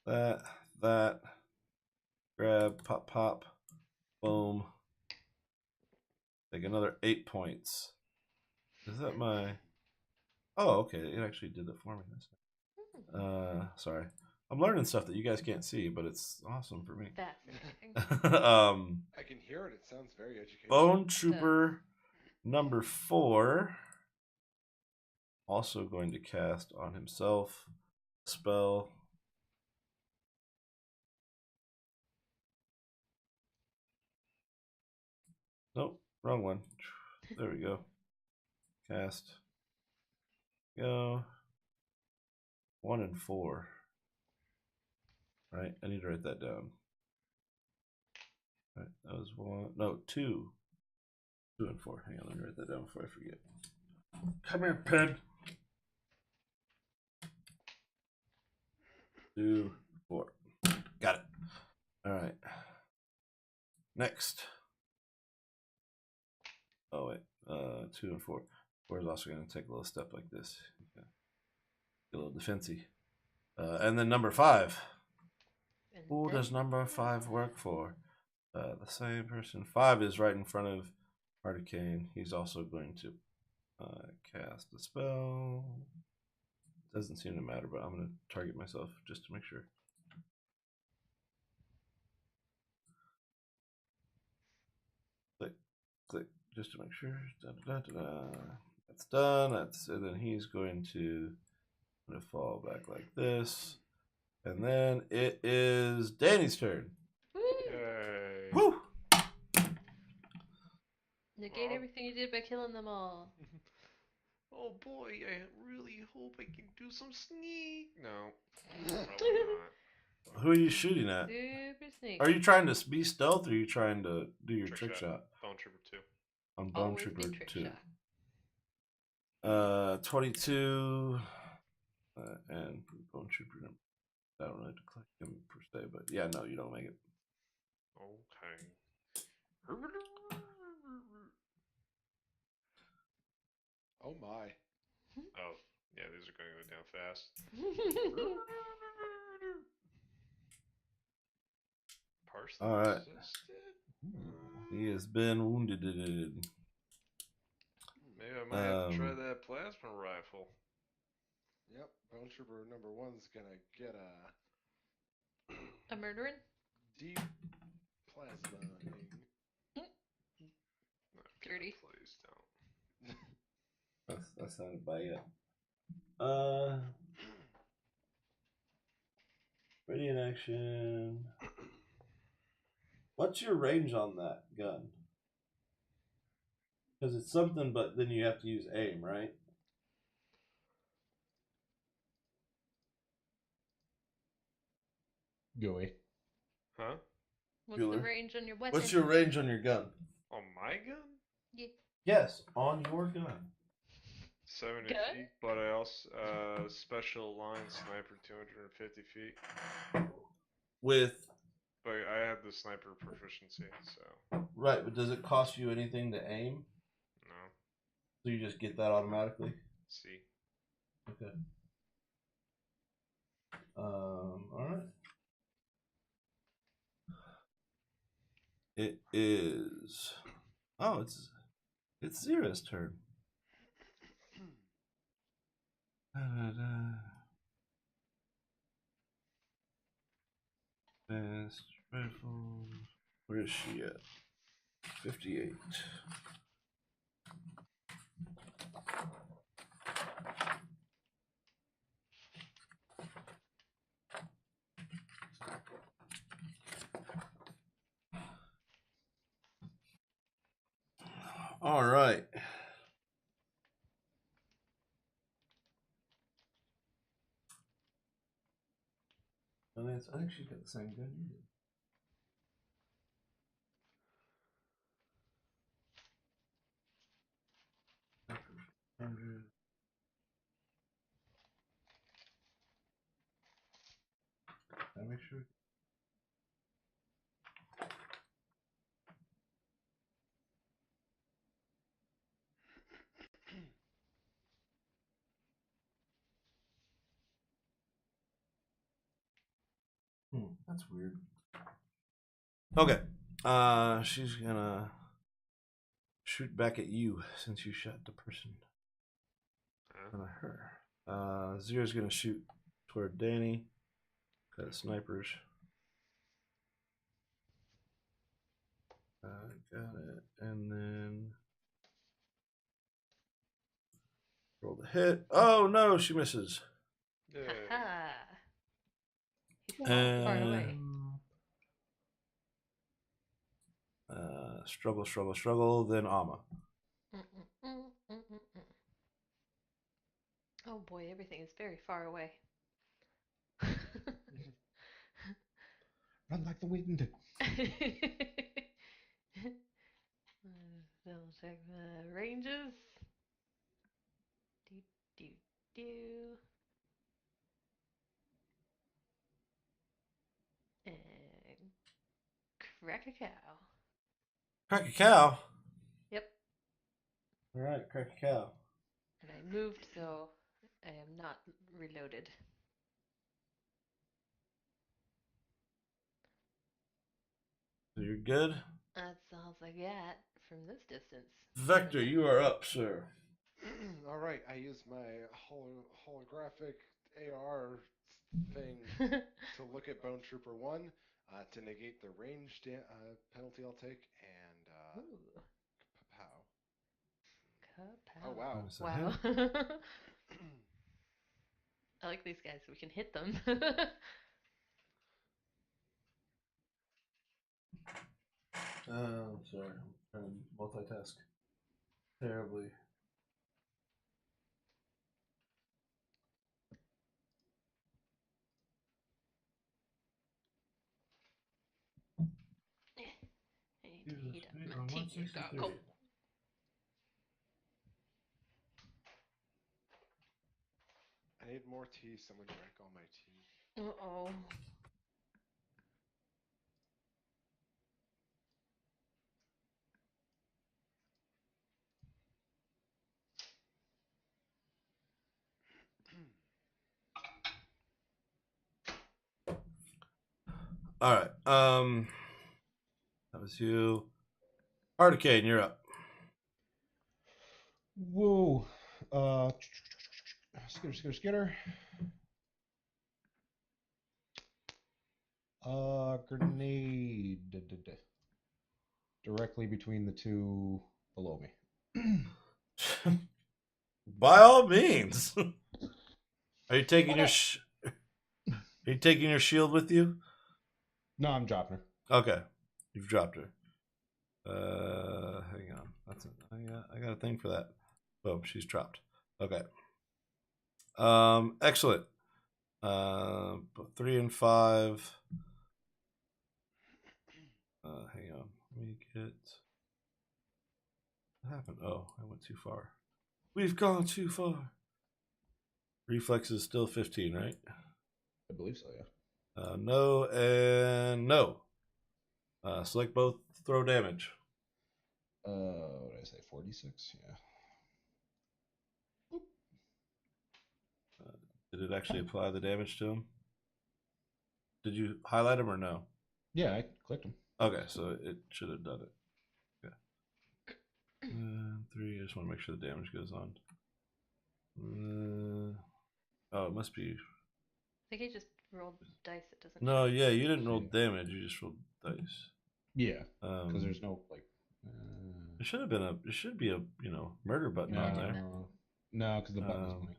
That, grab, pop, pop, boom. Take another 8 points. Is that my... Oh, okay, it actually did it for me this time. Sorry. I'm learning stuff that you guys can't see, but it's awesome for me. Fascinating. I can hear it. It sounds very educational. Bone Trooper number 4. Also going to cast on himself spell. Nope, wrong one. There we go. Cast. Go. 1 and 4. Right, I need to write that down. Right, that was 1. No, 2. 2 and 4. Hang on, let me write that down before I forget. Come here, pen. 2, 4. Got it. All right. Next. Oh wait. 2 and 4. 4 is also going to take a little step like this. Okay. Get a little defensy. And then number 5. Who does number 5 work for? The same person. 5 is right in front of Articane. He's also going to cast a spell. Doesn't seem to matter, but I'm going to target myself just to make sure. Click, click, just to make sure. That's done. And then he's going to fall back like this. And then it is Danny's turn. Yay. Woo! Negate everything you did by killing them all. Oh boy, I really hope I can do some sneak. No, probably not. Who are you shooting at? Super sneak. Are you trying to be stealth, or are you trying to do your trick shot? Bone Trooper 2. On Bone Always Trooper be trick 2. shot. 22. And Bone Trooper number. I don't have to click him per se, but yeah, no, you don't make it. Okay. Oh my. Oh, yeah, these are going to go down fast. Partially All right. resisted? He has been wounded. Maybe I might have to try that plasma rifle. Yep, Bone Trooper number 1's gonna get A murdering? deep plasma-ing. Dirty. Please don't. That sounded bad. Ready in action. What's your range on that gun? Because it's something, but then you have to use aim, right? Gooey. Huh? What's Bueller? the range on your weapon? What's your range on your gun? On my gun? Yeah. Yes, on your gun. 70 Gun? feet, but I also special line sniper 250 feet. With But I have the sniper proficiency, so right, but does it cost you anything to aim? no. So you just get that automatically? C. Okay. All right. It is. Oh, it's Zira's turn. Fast rifle. Where is she at? 58. All right. And I think she's got the same gun you did. Hundred. I make sure. That's weird. Okay. She's gonna shoot back at you since you shot the person in front of her. Zira's gonna shoot toward Danny. Got snipers. Got it. And then roll the hit. Oh no, she misses. Yay. Ha! He's so far away. Struggle. Then Amma. Oh boy, everything is very far away. Run like the wind. Double check the ranges. Do do do. And crack a cow. Crack a cow. Yep. All right, crack a cow. And I moved, so I am not reloaded. So you're good. That's all I got from this distance. Vector, you are up, sir. All right, I use my holographic AR thing to look at Bone Trooper 1 to negate the range penalty I'll take, and Ooh. kapow. Oh, wow. Wow. I like these guys, so we can hit them. Sorry, I'm trying to multitask terribly. Heat up my tea. Go. I need more tea. Someone drank all my tea. Uh-oh. All right. That was you. Arcane, you're up. Whoa. Skitter. Grenade. Directly between the two below me. By all means. Are you taking your Are you taking your shield with you? No, I'm dropping her. Okay, you've dropped her. Hang on. That's it. I got a thing for that. Boom, she's dropped. Okay. Excellent. 3 and 5. Hang on. Let me get. What happened? Oh, I went too far. We've gone too far. Reflex is still 15, right? I believe so, yeah. No and no. Select both. Throw damage. What did I say? 46? Yeah. Did it actually apply the damage to him? Did you highlight him or no? Yeah, I clicked him. Okay, so it should have done it. Okay. 3. I just want to make sure the damage goes on. Oh, it must be. I think he just rolled dice. It doesn't. No, show. yeah, you didn't roll damage. You just rolled dice. Yeah, because there's no like. It should have been a. It should be a murder button on there. No, because the button is blank.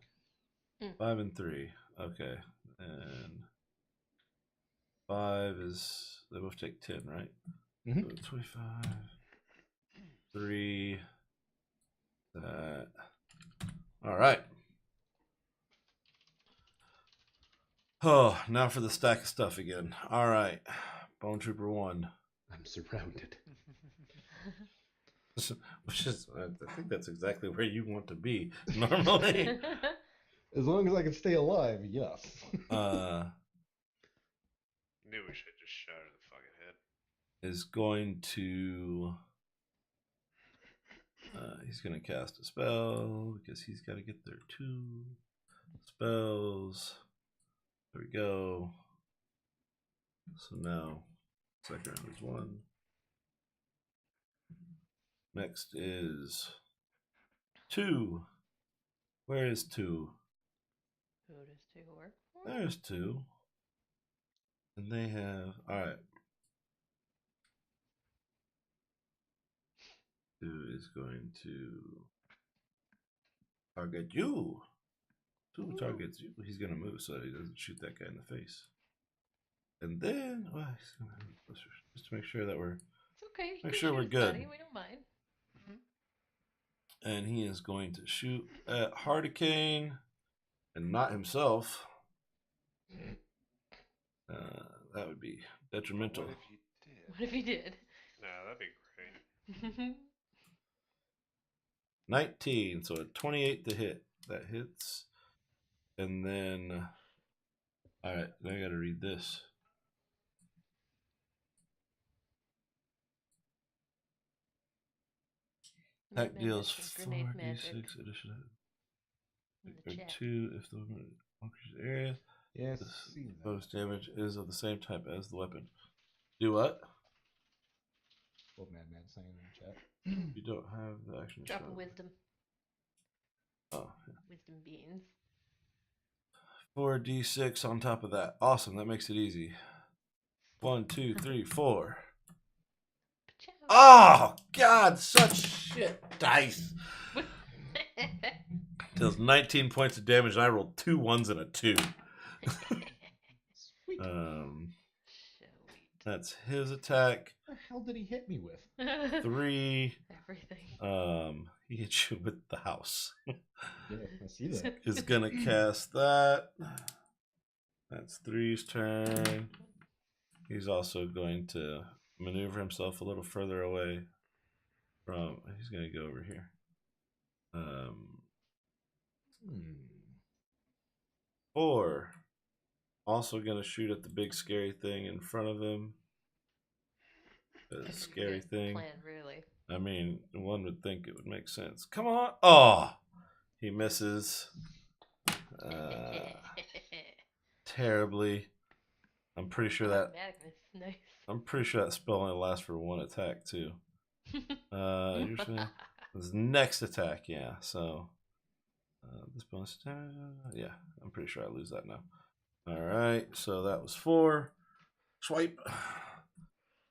5 and 3. Okay, and 5 is they both take 10, right? Mm-hmm. So 25. 3. That. All right. Oh, now for the stack of stuff again. All right, Bone Trooper 1. I'm surrounded. Which is, I think that's exactly where you want to be normally. As long as I can stay alive, yes. Knew we should just shot her in the fucking head. Is going to. He's going to cast a spell because he's got to get there 2 spells. There we go. So now, second round is 1. Next is 2. Where is 2? Who does 2 work? There's 2. And they have. Alright. 2 is going to target you. 2 targets you. He's going to move so that he doesn't shoot that guy in the face. And then, well, he's gonna, just to make sure that we're. It's okay. Make sure we're good. Buddy. We don't mind. And he is going to shoot at Hardicane and not himself. That would be detrimental. What if you did? What if he did? Nah, that'd be great. 19, so a 28 to hit. That hits. And then, alright, I gotta read this. Attack deals 4d6 additional. In the 2 if the weapon conquers the area. Yes. This bonus damage is of the same type as the weapon. Do what? What Madman saying in the chat? You don't have the action. Drop shot. a wisdom. Oh, yeah. Wisdom beans. 4d6 on top of that. Awesome, that makes it easy. 1, 2, 3, 4. Oh, God, such shit dice. Deals 19 points of damage, and I rolled 2 1s and a 2. Sweet. That's his attack. What the hell did he hit me with? 3. Everything. He hit you with the house. Yeah, I see that. Is gonna cast that. That's 3's turn. He's also going to maneuver himself a little further away from. He's gonna go over here. 4. Also gonna shoot at the big scary thing in front of him. The scary thing. Plan, really. I mean, one would think it would make sense. Come on! Oh, he misses. Terribly. I'm pretty sure that. Nice. I'm pretty sure that spell only lasts for 1 attack too. Usually, his next attack, yeah. So this bonus attack, yeah. I'm pretty sure I lose that now. All right, so that was 4. Swipe.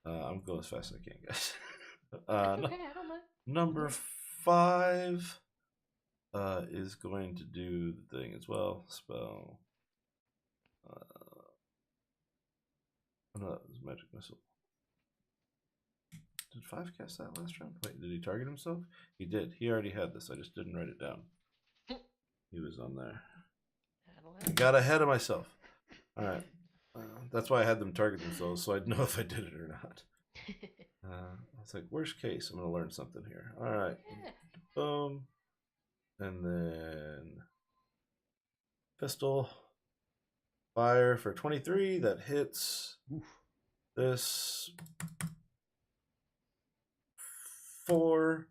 I'm going as fast as I can, guys. Okay, I don't mind. Number 5 is going to do the thing as well. Spell. No, that was magic missile. Did 5 cast that last round? Wait, did he target himself? He did. He already had this. I just didn't write it down. He was on there. I got ahead of myself. All right. That's why I had them target themselves, so I'd know if I did it or not. I was like, worst case, I'm going to learn something here. All right. Yeah. Boom. And then pistol. Fire for 23. That hits. Oof. This. 4.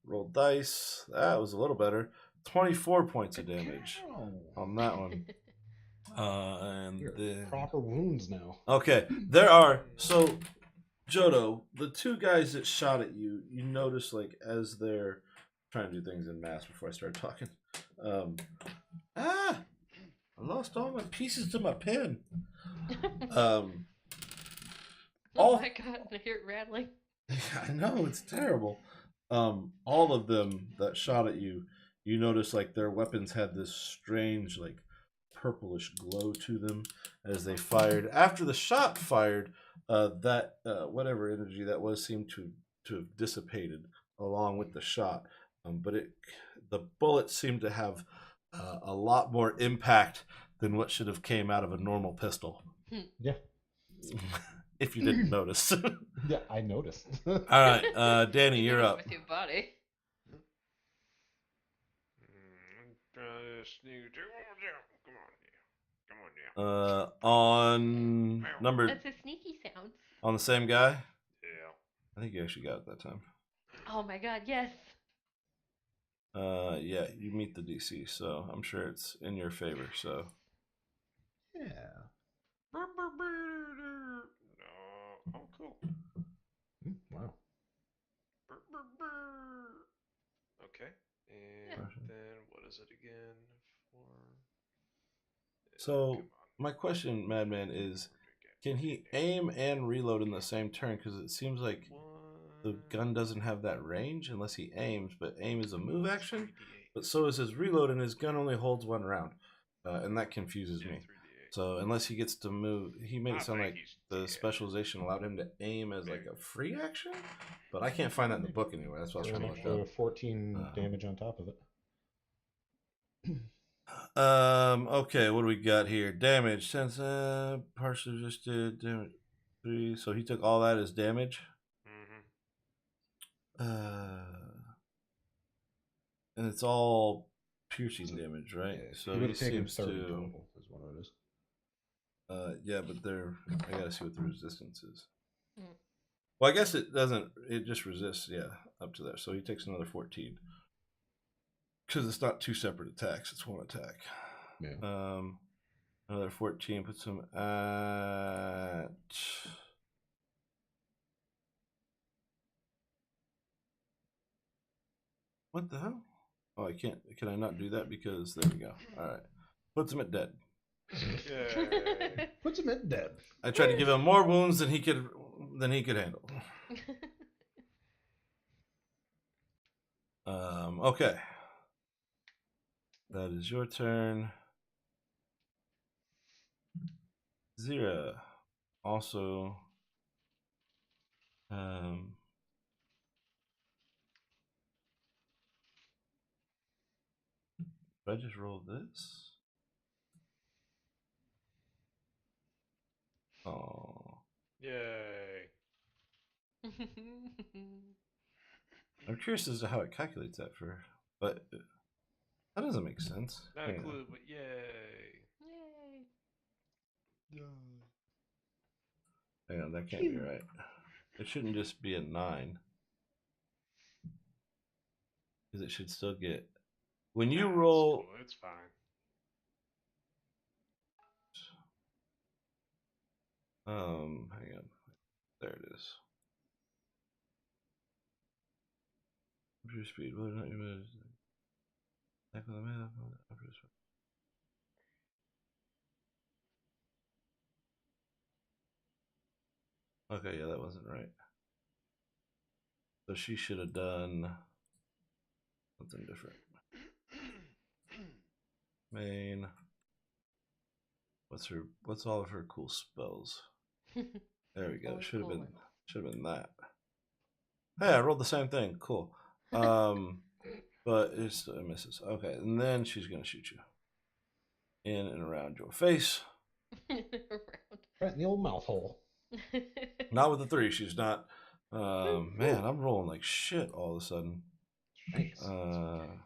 Roll dice. That was a little better. 24 points of damage on that one. And You're then proper wounds now. okay, there are so Jodo, the two guys that shot at you, you notice like as they're trying to do things in mass before I started talking. I lost all my pieces to my pen. Oh All my god, I hear it rattling. I know it's terrible. All of them that shot at you, you notice like their weapons had this strange like purplish glow to them as they fired. After the shot fired, that whatever energy that was seemed to have dissipated along with the shot. But the bullet seemed to have a lot more impact than what should have came out of a normal pistol. Yeah. If you didn't notice. Yeah, I noticed. All right, Danny, you're up. With your body. Come on, yeah. On number That's a sneaky sound. on the same guy. Yeah. I think you actually got it that time. Oh my god, yes. Yeah, you meet the DC, so I'm sure it's in your favor. So Yeah. No. Oh, cool. Wow. Okay. And then what is it again? So Come on. my question, Madman, is can he aim and reload in the same turn? Because it seems like the gun doesn't have that range unless he aims, but aim is a move action. But so is his reload, and his gun only holds one round, and that confuses me. So unless he gets to move, he made it sound like the specialization allowed him to aim as like a free action, but I can't find that in the book anywhere. That's what I was trying to look up. 14 damage on top of it. Okay, what do we got here? Damage. Since partially just did damage 3, so he took all that as damage. And it's all piercing damage, right? Yeah, so he would have taken seems 30 to. total, is what it is. Yeah, but I gotta see what the resistance is. Mm. Well, I guess it doesn't. It just resists. Yeah, up to there. So he takes another 14 because it's not 2 separate attacks; it's 1 attack. Yeah. Another 14 puts him at. What the hell? Oh, I can't. Can I not do that? Because there we go. All right. Puts him at dead. Puts him at dead. I tried to give him more wounds than he could handle. Okay. That is your turn. Zira. Also. Did I just roll this? Oh. Yay. I'm curious as to how it calculates that but that doesn't make sense. Not a clue, but yay. Yay. Hang on, that can't be right. It shouldn't just be a 9. Because it should still get. When you roll. It's fine. Hang on. There it is. Your speed. Whether or not you manage. Okay, yeah, that wasn't right. So she should have done something different. Main. What's all of her cool spells? There we go. Should have been that. Hey, I rolled the same thing. Cool. But it misses. Okay, and then she's gonna shoot you in and around your face. Right in the old mouth hole. Not with the 3. She's not. Man, I'm rolling like shit all of a sudden. Thanks. Keep going.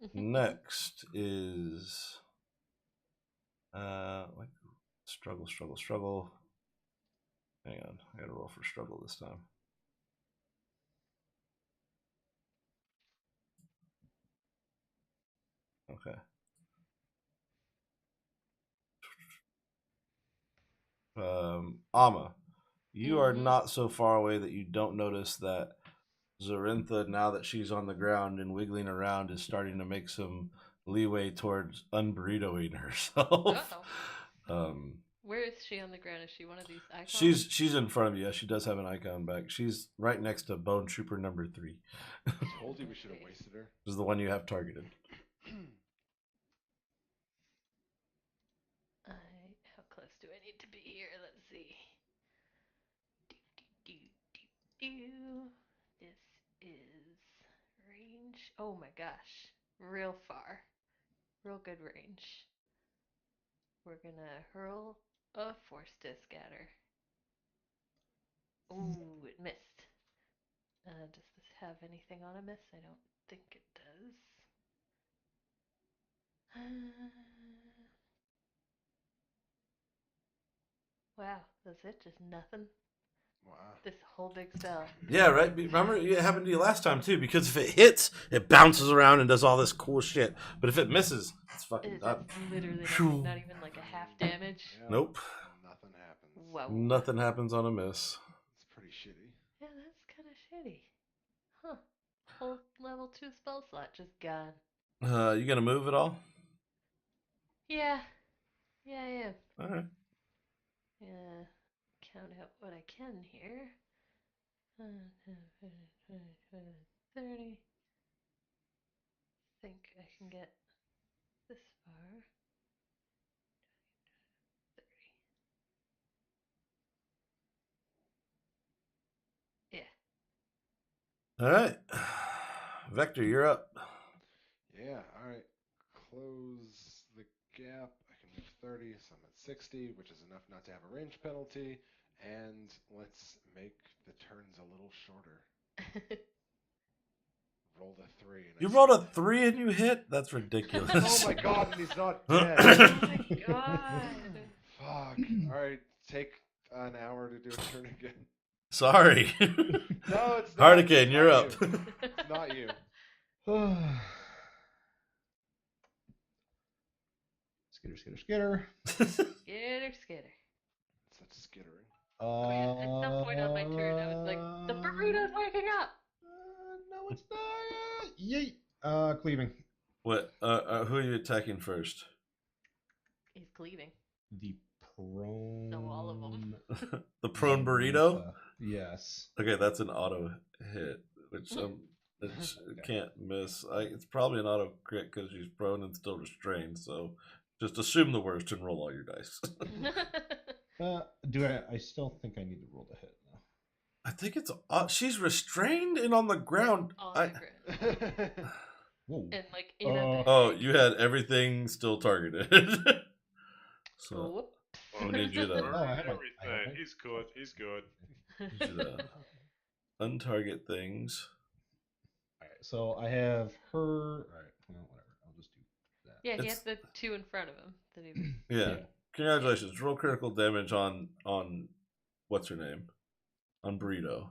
You're good. Next is like struggle. Hang on, I gotta roll for struggle this time. Okay. Amma, you are Mhm. not so far away that you don't notice that Zarintha, now that she's on the ground and wiggling around, is starting to make some leeway towards unburritoing herself. Uh-oh. Where is she on the ground? Is she one of these icons? She's in front of you. Yeah, she does have an icon back. She's right next to Bone Trooper number 3. Told you we should have wasted her. This is the one you have targeted. How close do I need to be here? Let's see. This is range. Oh my gosh. Real far. Real good range. We're gonna hurl a force disc at her. Ooh, it missed. Does this have anything on a miss? I don't think it does. Wow, that's it? Just nothing? Wow. This whole big spell. Yeah, right. Remember, it happened to you last time too. Because if it hits, it bounces around and does all this cool shit. But if it misses, it's fucking done. Literally nothing, not even like a half damage. Yeah, Nope. Nothing happens. Wow. Nothing happens on a miss. It's pretty shitty. Yeah, that's kind of shitty. Huh. Whole level 2 spell slot just gone. You gonna move at all? Yeah. Yeah, I am. All right. Yeah. Count out what I can here. 30. Think I can get this far. 30. Yeah. All right. Vector, you're up. Yeah, alright. Close the gap. I can move 30, so I'm at 60, which is enough not to have a range penalty. And let's make the turns a little shorter. Rolled a 3. And You rolled a 3 and you hit? That's ridiculous. Oh my god, and he's not dead. Oh my god. Fuck. Alright, take an hour to do a turn again. Sorry. No, it's not. Hardicane, you're not up. you. It's not you. Skitter. Skitter. Such skittering. Oh yeah, at some point on my turn I was like, the burrito's waking up! No, it's not. Yeet. Cleaving. What? Who are you attacking first? He's cleaving. The prone. So all of them. The prone burrito? Yes. Okay, that's an auto hit, which it can't miss. It's probably an auto crit because she's prone and still restrained. So just assume the worst and roll all your dice. I still think I need to roll the hit now. I think it's she's restrained and on the ground. On the ground. Whoa. And like in a bag. Oh, you had everything still targeted. So Whoops. we need you to Everything. He's good. He's good. untarget things. Alright, so I have her. Alright, well, whatever. I'll just do that. Yeah, he has the 2 in front of him. That he was... Yeah. Congratulations. Roll critical damage on what's her name? On Burrito.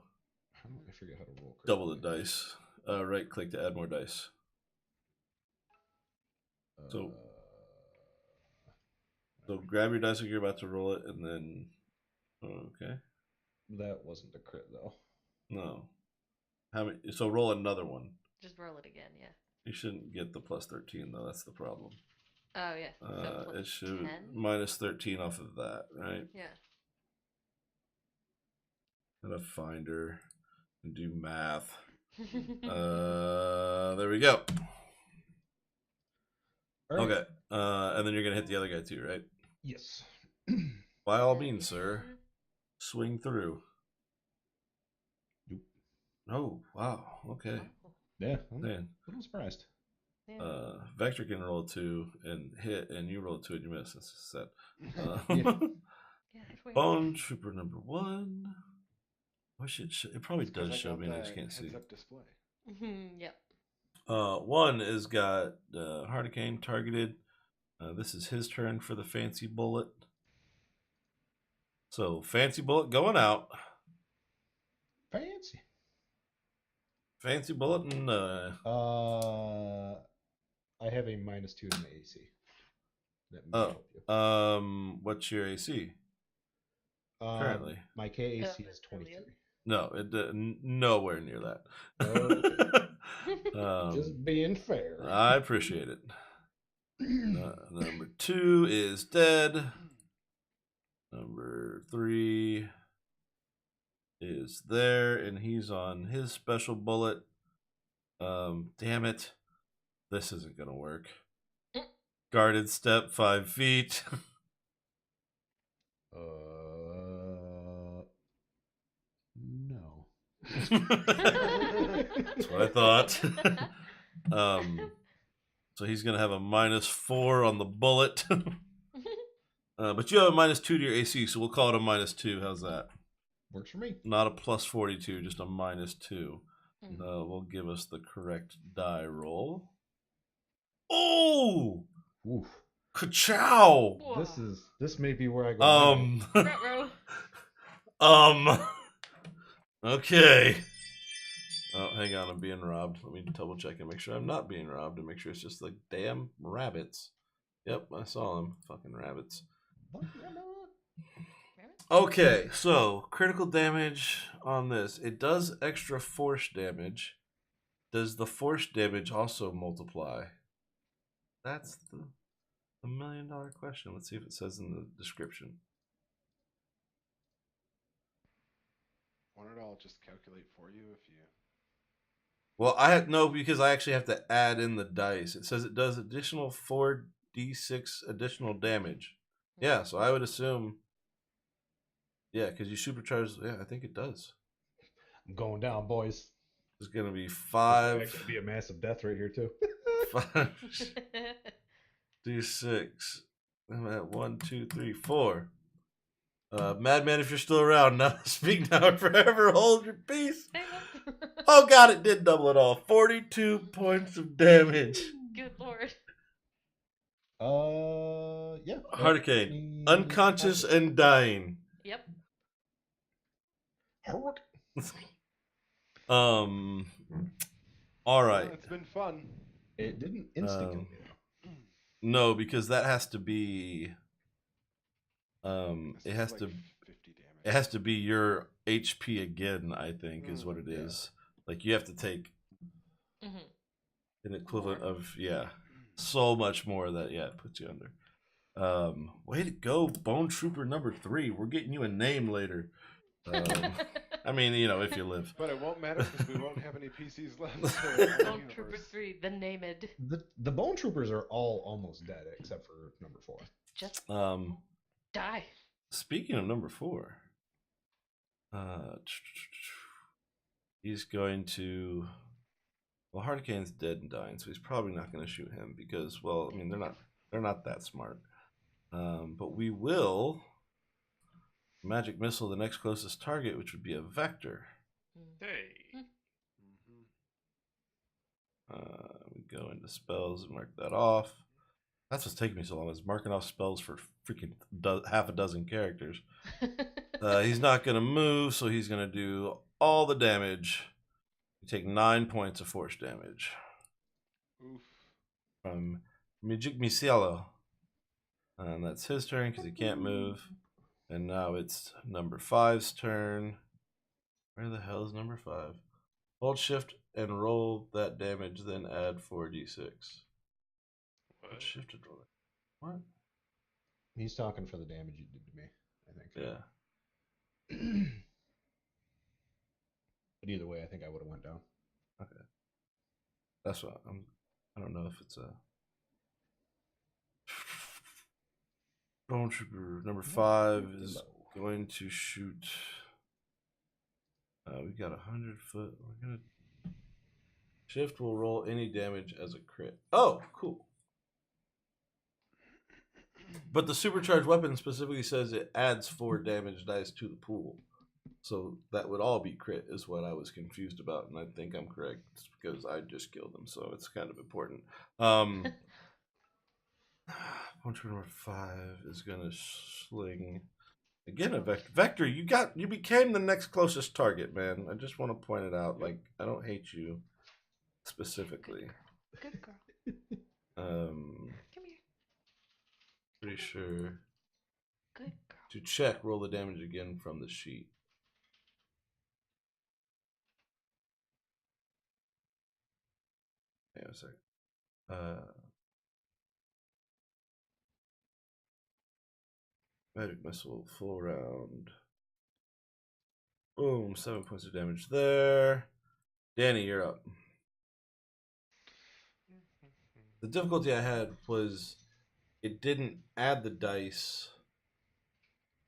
I forget how to roll. Double the dice. Right click to add more dice. So grab your dice like you're about to roll it, and then okay. That wasn't a crit though. No. How many? So roll another one. Just roll it again, yeah. You shouldn't get the plus 13 though. That's the problem. Oh yeah. So It should 10? minus 13 off of that, right? Yeah. Gotta find her and do math. There we go. Right. Okay. And then you're gonna hit the other guy too, right? Yes. By all means, sir. Swing through. Nope. Oh, wow. Okay. Yeah, I'm a Man. little surprised. Yeah. Vector can roll a 2 and hit, and you roll a 2 and you miss. That's set. Yeah, Bone Trooper number 1. Wish it probably does show me, I just can't see. Heads-up display. Yep. 1 is got Hardicane targeted. This is his turn for the fancy bullet. So fancy bullet going out. Fancy. Fancy bullet and I have a -2 to my AC. That may help you. what's your AC? Currently. My KAC is that's 23. brilliant. No, nowhere near that. Okay. Just being fair. I appreciate it. Number 2 is dead. Number 3 is there, and he's on his special bullet. Damn it. This isn't going to work. Guarded step 5 feet. No. That's what I thought. So he's going to have a -4 on the bullet. But you have a -2 to your AC, so we'll call it a -2. How's that? Works for me. Not a +42, just a -2. Will give us the correct die roll. Oh! Oof. Ka-chow! This may be where I go. Okay. Oh, hang on, I'm being robbed. Let me double check and make sure I'm not being robbed and make sure it's just the damn rabbits. Yep, I saw them. Fucking rabbits. Okay, so critical damage on this. It does extra force damage. Does the force damage also multiply? That's the $1,000,000 question. Let's see if it says in the description. Why don't I just calculate for you if you... Well, no, because I actually have to add in the dice. It says it does additional 4d6 additional damage. Yeah, so I would assume... Yeah, because you supercharge... Yeah, I think it does. I'm going down, boys. It's going to be 5... It's going to be a massive death right here, too. 5 d6. I'm at 1, 2, 3, 4. Madman, if you're still around, now speak now or forever hold your peace. Oh god, it did double it all. 42 points of damage. Good lord. Yeah. Hurricane, unconscious and dying. Yep. All right. It's been fun. It didn't insta kill me though. No, because that has to be. It has like to. 50 damage. It has to be your HP again. I think is what it is. Like you have to take an equivalent of so much more that it puts you under. Way to go, Bone Trooper number 3. We're getting you a name later. I mean, if you live. But it won't matter because we won't have any PCs left. Bone Trooper 3, the named. The Bone Troopers are all almost dead except for number 4. Just die. Speaking of number 4, he's going to. Well, Hurricane's dead and dying, so he's probably not going to shoot him because, well, I mean, they're not that smart. But we will magic missile the next closest target, which would be a vector. Hey. We go into spells and mark that off. That's what's taking me so long, is marking off spells for freaking half a dozen characters. He's not going to move, so he's going to do all the damage. You take 9 points of force damage. Oof. From Magic Missile. And that's his turn because he can't move. And now it's number 5's turn. Where the hell is number 5? Hold shift and roll that damage, then add 4d6. What? Shifted roll. What? He's talking for the damage you did to me, I think. Yeah. But either way, I think I would have went down. Okay. That's what I don't know if it's a Bone Trooper number 5 is going to shoot. We got 100 foot. We're gonna shift will roll any damage as a crit. Oh, cool. But the supercharged weapon specifically says it adds 4 damage dice to the pool. So that would all be crit is what I was confused about, and I think I'm correct because I just killed him, so it's kind of important. Puncher number 5 is gonna sling again a vector. Vector, you became the next closest target, man. I just want to point it out. Like, I don't hate you specifically. Good girl. Come here. Pretty sure Good girl. To check, roll the damage again from the sheet. Hang on a second. Magic missile, full round. Boom, 7 points of damage there. Danny, you're up. The difficulty I had was it didn't add the dice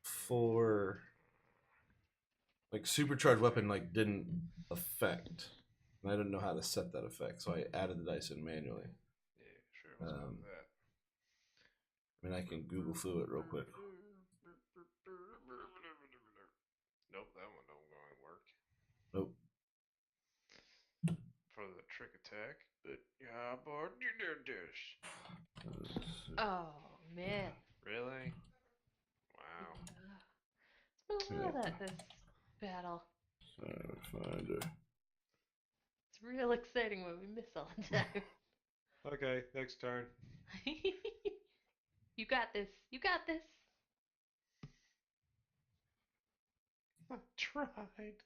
for like supercharged weapon didn't affect. And I didn't know how to set that effect, so I added the dice in manually. Yeah, sure. What's wrong with that? I mean, I can Google through it real quick. Nope, that one don't going to work. Nope. For the trick attack, but yeah, but you did this. Oh man. Really? Wow. It's been a while that this battle. Starfinder. It's real exciting when we miss all the time. Okay, next turn. You got this. You got this. I tried.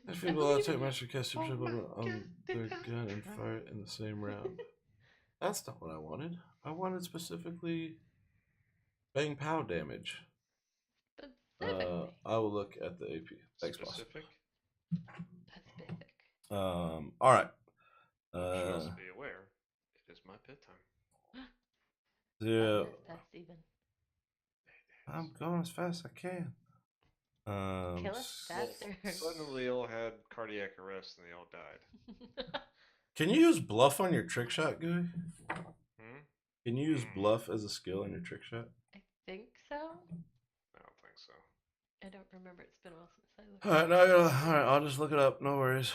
If people allowed to take master cast super on their gun and fire it in the same round. That's not what I wanted. I wanted specifically bang pow damage. Specifically. I will look at the AP. Thanks, Specific? Specific. All right. Should also be aware, it is my pit time. Yeah. That's even. I'm going as fast as I can. Kill us faster. Suddenly, all had cardiac arrest and they all died. Can you use bluff on your trick shot, Guy? Can you use Hmm. bluff as a skill in your trick shot? I think so. I don't think so. I don't remember. It's been a while since I looked. All right, I'll just look it up. No worries.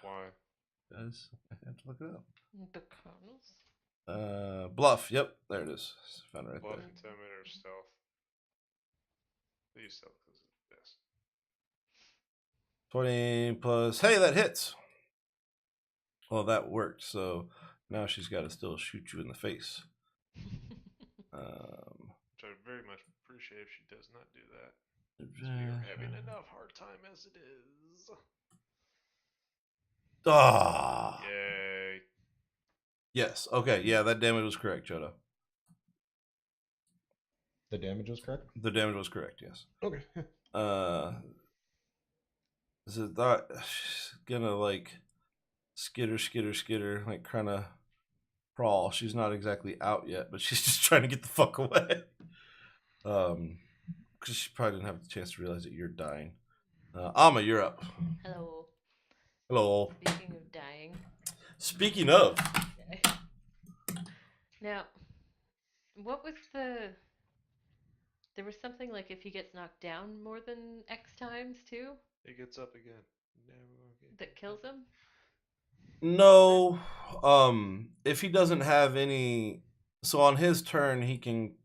Why? Guys, I have to look it up. Because. Bluff. Yep, there it is. Found it right Bluff, there. intimidator, stealth. They use stealth because it's the best. 20 plus. Hey, that hits. Well, that worked. So now she's got to still shoot you in the face. Which I very much appreciate if she does not do that. We are having enough hard time as it is. Ah. Yay. Yes. Okay. Yeah, that damage was correct, Jodo. The damage was correct? The damage was correct, yes. Okay. Is it that she's gonna skitter, like kind of crawl. She's not exactly out yet, but she's just trying to get the fuck away. Because she probably didn't have the chance to realize that you're dying. Amma, you're up. Hello. Hello. Speaking of dying. Speaking of. Now, what was the... There was something like if he gets knocked down more than X times too? He gets up again. That kills him? No. If he doesn't have any... So on his turn, he can...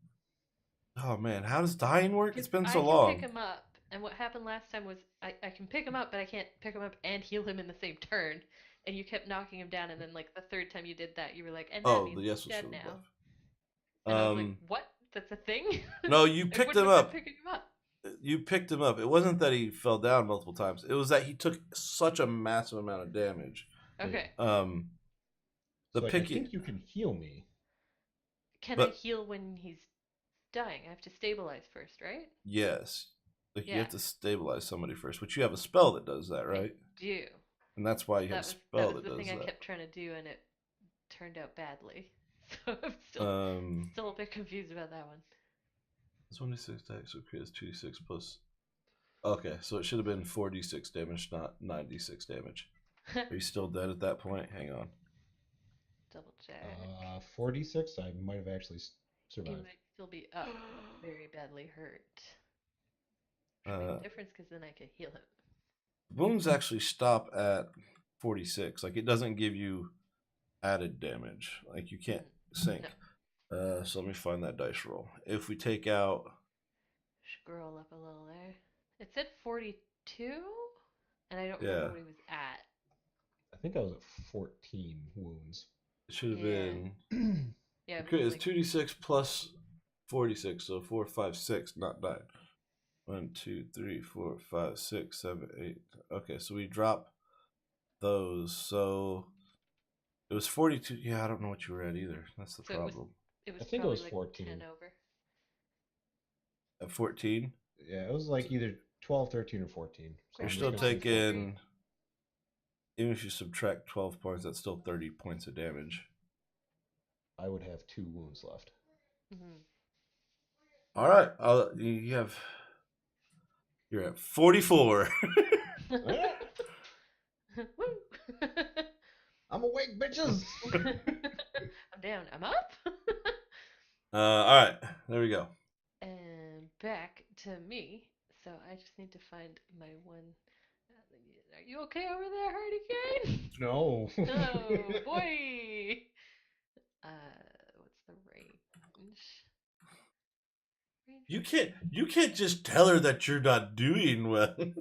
Oh, man. How does dying work? It's been so long. I can pick him up. And what happened last time was I can pick him up, but I can't pick him up and heal him in the same turn. And you kept knocking him down, and then like the third time you did that, you were like, and that means he's dead now. And I was like, what? That's a thing? No, you picked him up. Picking him up. You picked him up. It wasn't that he fell down multiple times. It was that he took such a massive amount of damage. Okay. The I think you can heal me. Can I heal when he's dying? I have to stabilize first, right? Yes. You have to stabilize somebody first, which you have a spell that does that, right? I do. And that's why you have a spell that does that. That was the thing I kept trying to do, and it turned out badly. So I'm still a bit confused about that one. 26 dice, so creates 2d6 plus. Okay, so it should have been 4d6 damage, not 9d6 damage. Are you still dead at that point? Hang on. Double check. 4d6? I might have actually survived. You might still be up, but very badly hurt. Which makes a difference because then I can heal him. Wounds actually stop at 46. Like, it doesn't give you added damage. Like, you can't sink. No. So let me find that dice roll. If we take out... Scroll up a little there. It said 42? And I don't remember what he was at. I think I was at 14 wounds. It should have been... Yeah. It's 2d6 plus 46. So 4, 5, 6, not 9. 1, 2, 3, 4, 5, 6, 7, 8. Okay, so we drop those. So it was 42. Yeah, I don't know what you were at either. That's the So problem. it was I think it probably was like 14. 10 over. At 14, Yeah, it was like either 12, 13, or 14. So you're I'm still just gonna say 14. taking. Even if you subtract 12 points, that's still 30 points of damage. I would have 2 wounds left. Mm-hmm. All right, you're at 44. I'm awake, bitches. I'm down. I'm up. All right, there we go. And back to me. So I just need to find my one. Are you okay over there, Hurricane? No. Oh boy. What's the range? You can't just tell her that you're not doing well. And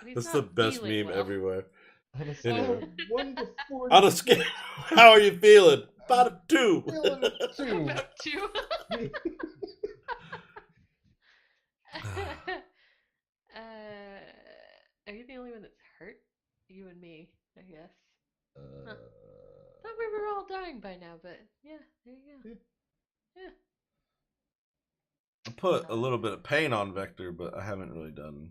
he's That's not the best feeling meme well. everywhere. On a It scale is. of 1 to 40. On a scale, how are you feeling? About a 2. Feeling a 2. About 2. Are you the only one that's hurt? You and me, I guess. Huh. Thought we were all dying by now, but yeah, there you go. Yeah. I put a little bit of pain on Vector, but I haven't really done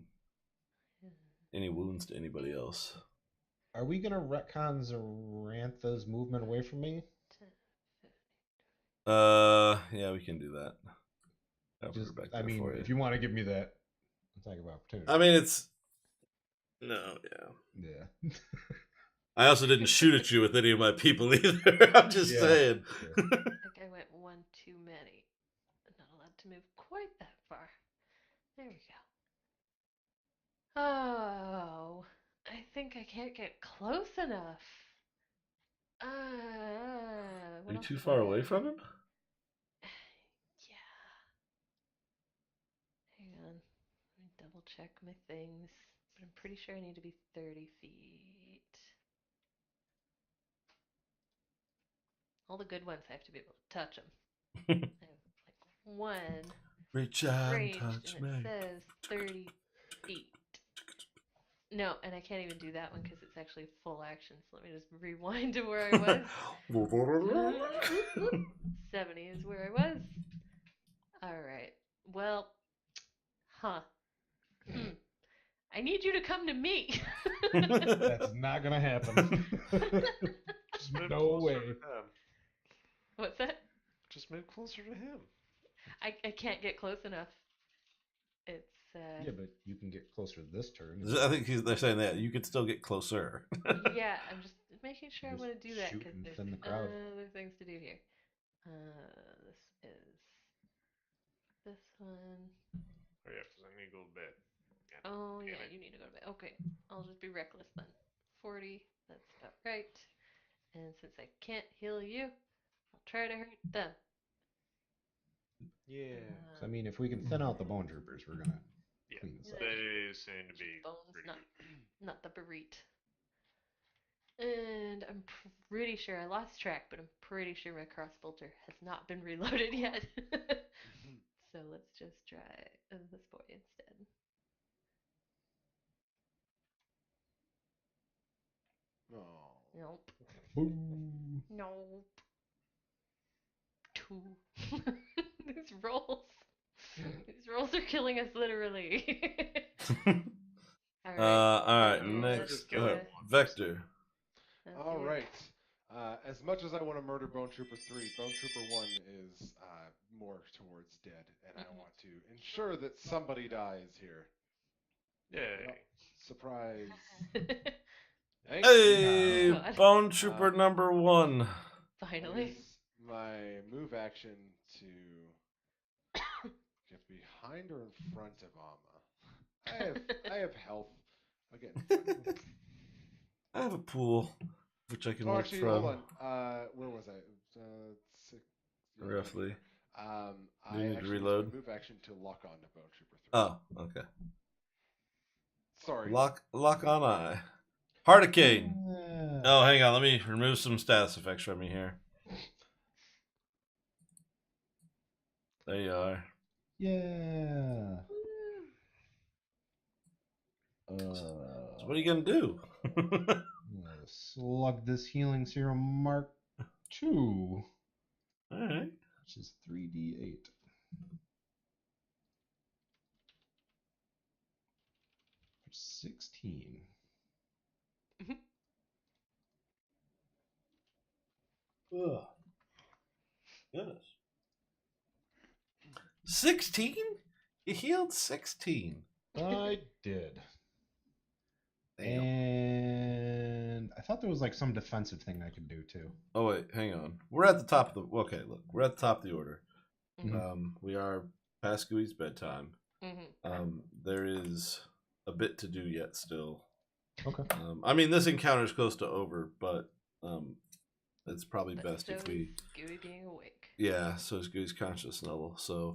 any wounds to anybody else. Are we gonna retcon Zarantha's movement away from me? 10, 15. Yeah, we can do that. I'll put her back there for you. If you want to give me that attack of opportunity. I mean, it's no, yeah. Yeah. I also didn't shoot at you with any of my people either. I'm just saying. I think I went one too many. I'm not allowed to move quite that far. There we go. Oh, I think I can't get close enough. Are you too far away from him? Yeah. Hang on. Let me double check my things. But I'm pretty sure I need to be 30 feet. All the good ones I have to be able to touch them. I have like one Reach out and ranged, touch and me. it says 30 feet. No, and I can't even do that one because it's actually full action. So let me just rewind to where I was. 70 is where I was. Alright. Well, I need you to come to me. That's not gonna happen. Just move No closer way. to him. What's that? Just move closer to him. I can't get close enough. It's Yeah, but you can get closer to this turn. I think they're saying that you could still get closer. yeah, I'm just making sure I Just want to do that shoot because and there's thin the crowd. other things to do here. This is this one. Oh yeah, because I need to go to bed. Oh Damn yeah, it. you need to go to bed. Okay, I'll just be reckless then. 40, that's about right. And since I can't heal you, I'll try to hurt them. Yeah. So, I mean, if we can thin out the bone troopers, we're gonna Yeah. clean this up. They seem to be bones, pretty not good. not the burrito. And I'm pretty sure I lost track, but I'm pretty sure my crossbolter has not been reloaded yet. So let's just try this boy instead. Oh. Nope. Boom. Nope. 2. These rolls. These rolls are killing us literally. All Alright, so next let's kill do it. Vector. All right. As much as I want to murder Bone Trooper 3, Bone Trooper 1 is more towards dead, and I want to ensure that somebody dies here. Yay. Yep. Surprise. Hey, Oh, God. Bone Trooper number 1. Finally. Use my move action to get behind or in front of Amma. I have health. Again. I have a pool, which I can Oh, work actually, from. hold on. Where was I? 6. Yeah, right Roughly. here. Do you I need to actually used reload? my move action to lock on to Bone Trooper 3. Oh, okay. Sorry. Lock on eye. Hurricane. Oh, hang on. Let me remove some status effects from me here. There you are. Yeah. So what are you gonna do? I'm gonna slug this healing serum Mark 2, All right. which is 3d8. For 16. Ugh. Goodness. 16? You healed 16. I did. Damn. And I thought there was like some defensive thing I could do too. Oh wait, hang on. We're at the top of the. Okay, look, we're at the top of the order. Mm-hmm. We are past Gooey's bedtime. Mm-hmm. There is a bit to do yet still. Okay. I mean, this encounter is close to over, but it's probably But best so if we. is Gooey being awake. Yeah, so is Gooey's conscious level. So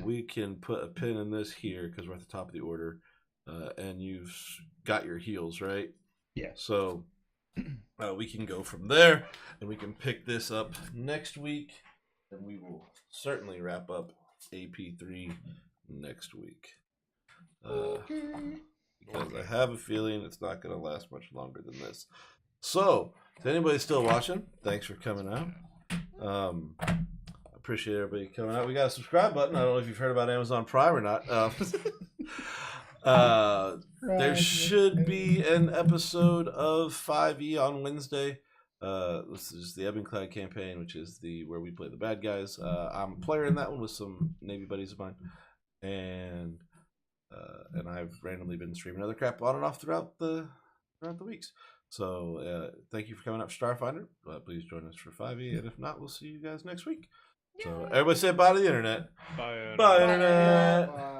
we can put a pin in this here because we're at the top of the order, and you've got your heals, right? Yeah. So we can go from there, and we can pick this up next week, and we will certainly wrap up AP3 next week. Because I have a feeling it's not going to last much longer than this. So, if anybody's still watching, thanks for coming out. Appreciate everybody coming out. We got a subscribe button. I don't know if you've heard about Amazon Prime or not. There should be an episode of 5e on Wednesday. This is the Ebony campaign, which is where we play the bad guys. I'm a player in that one with some Navy buddies of mine, and I've randomly been streaming other crap on and off throughout the weeks. So thank you for coming up, Starfinder. Please join us for 5e, and if not, we'll see you guys next week. So everybody say bye to the internet. Bye, Bye, internet. Bye.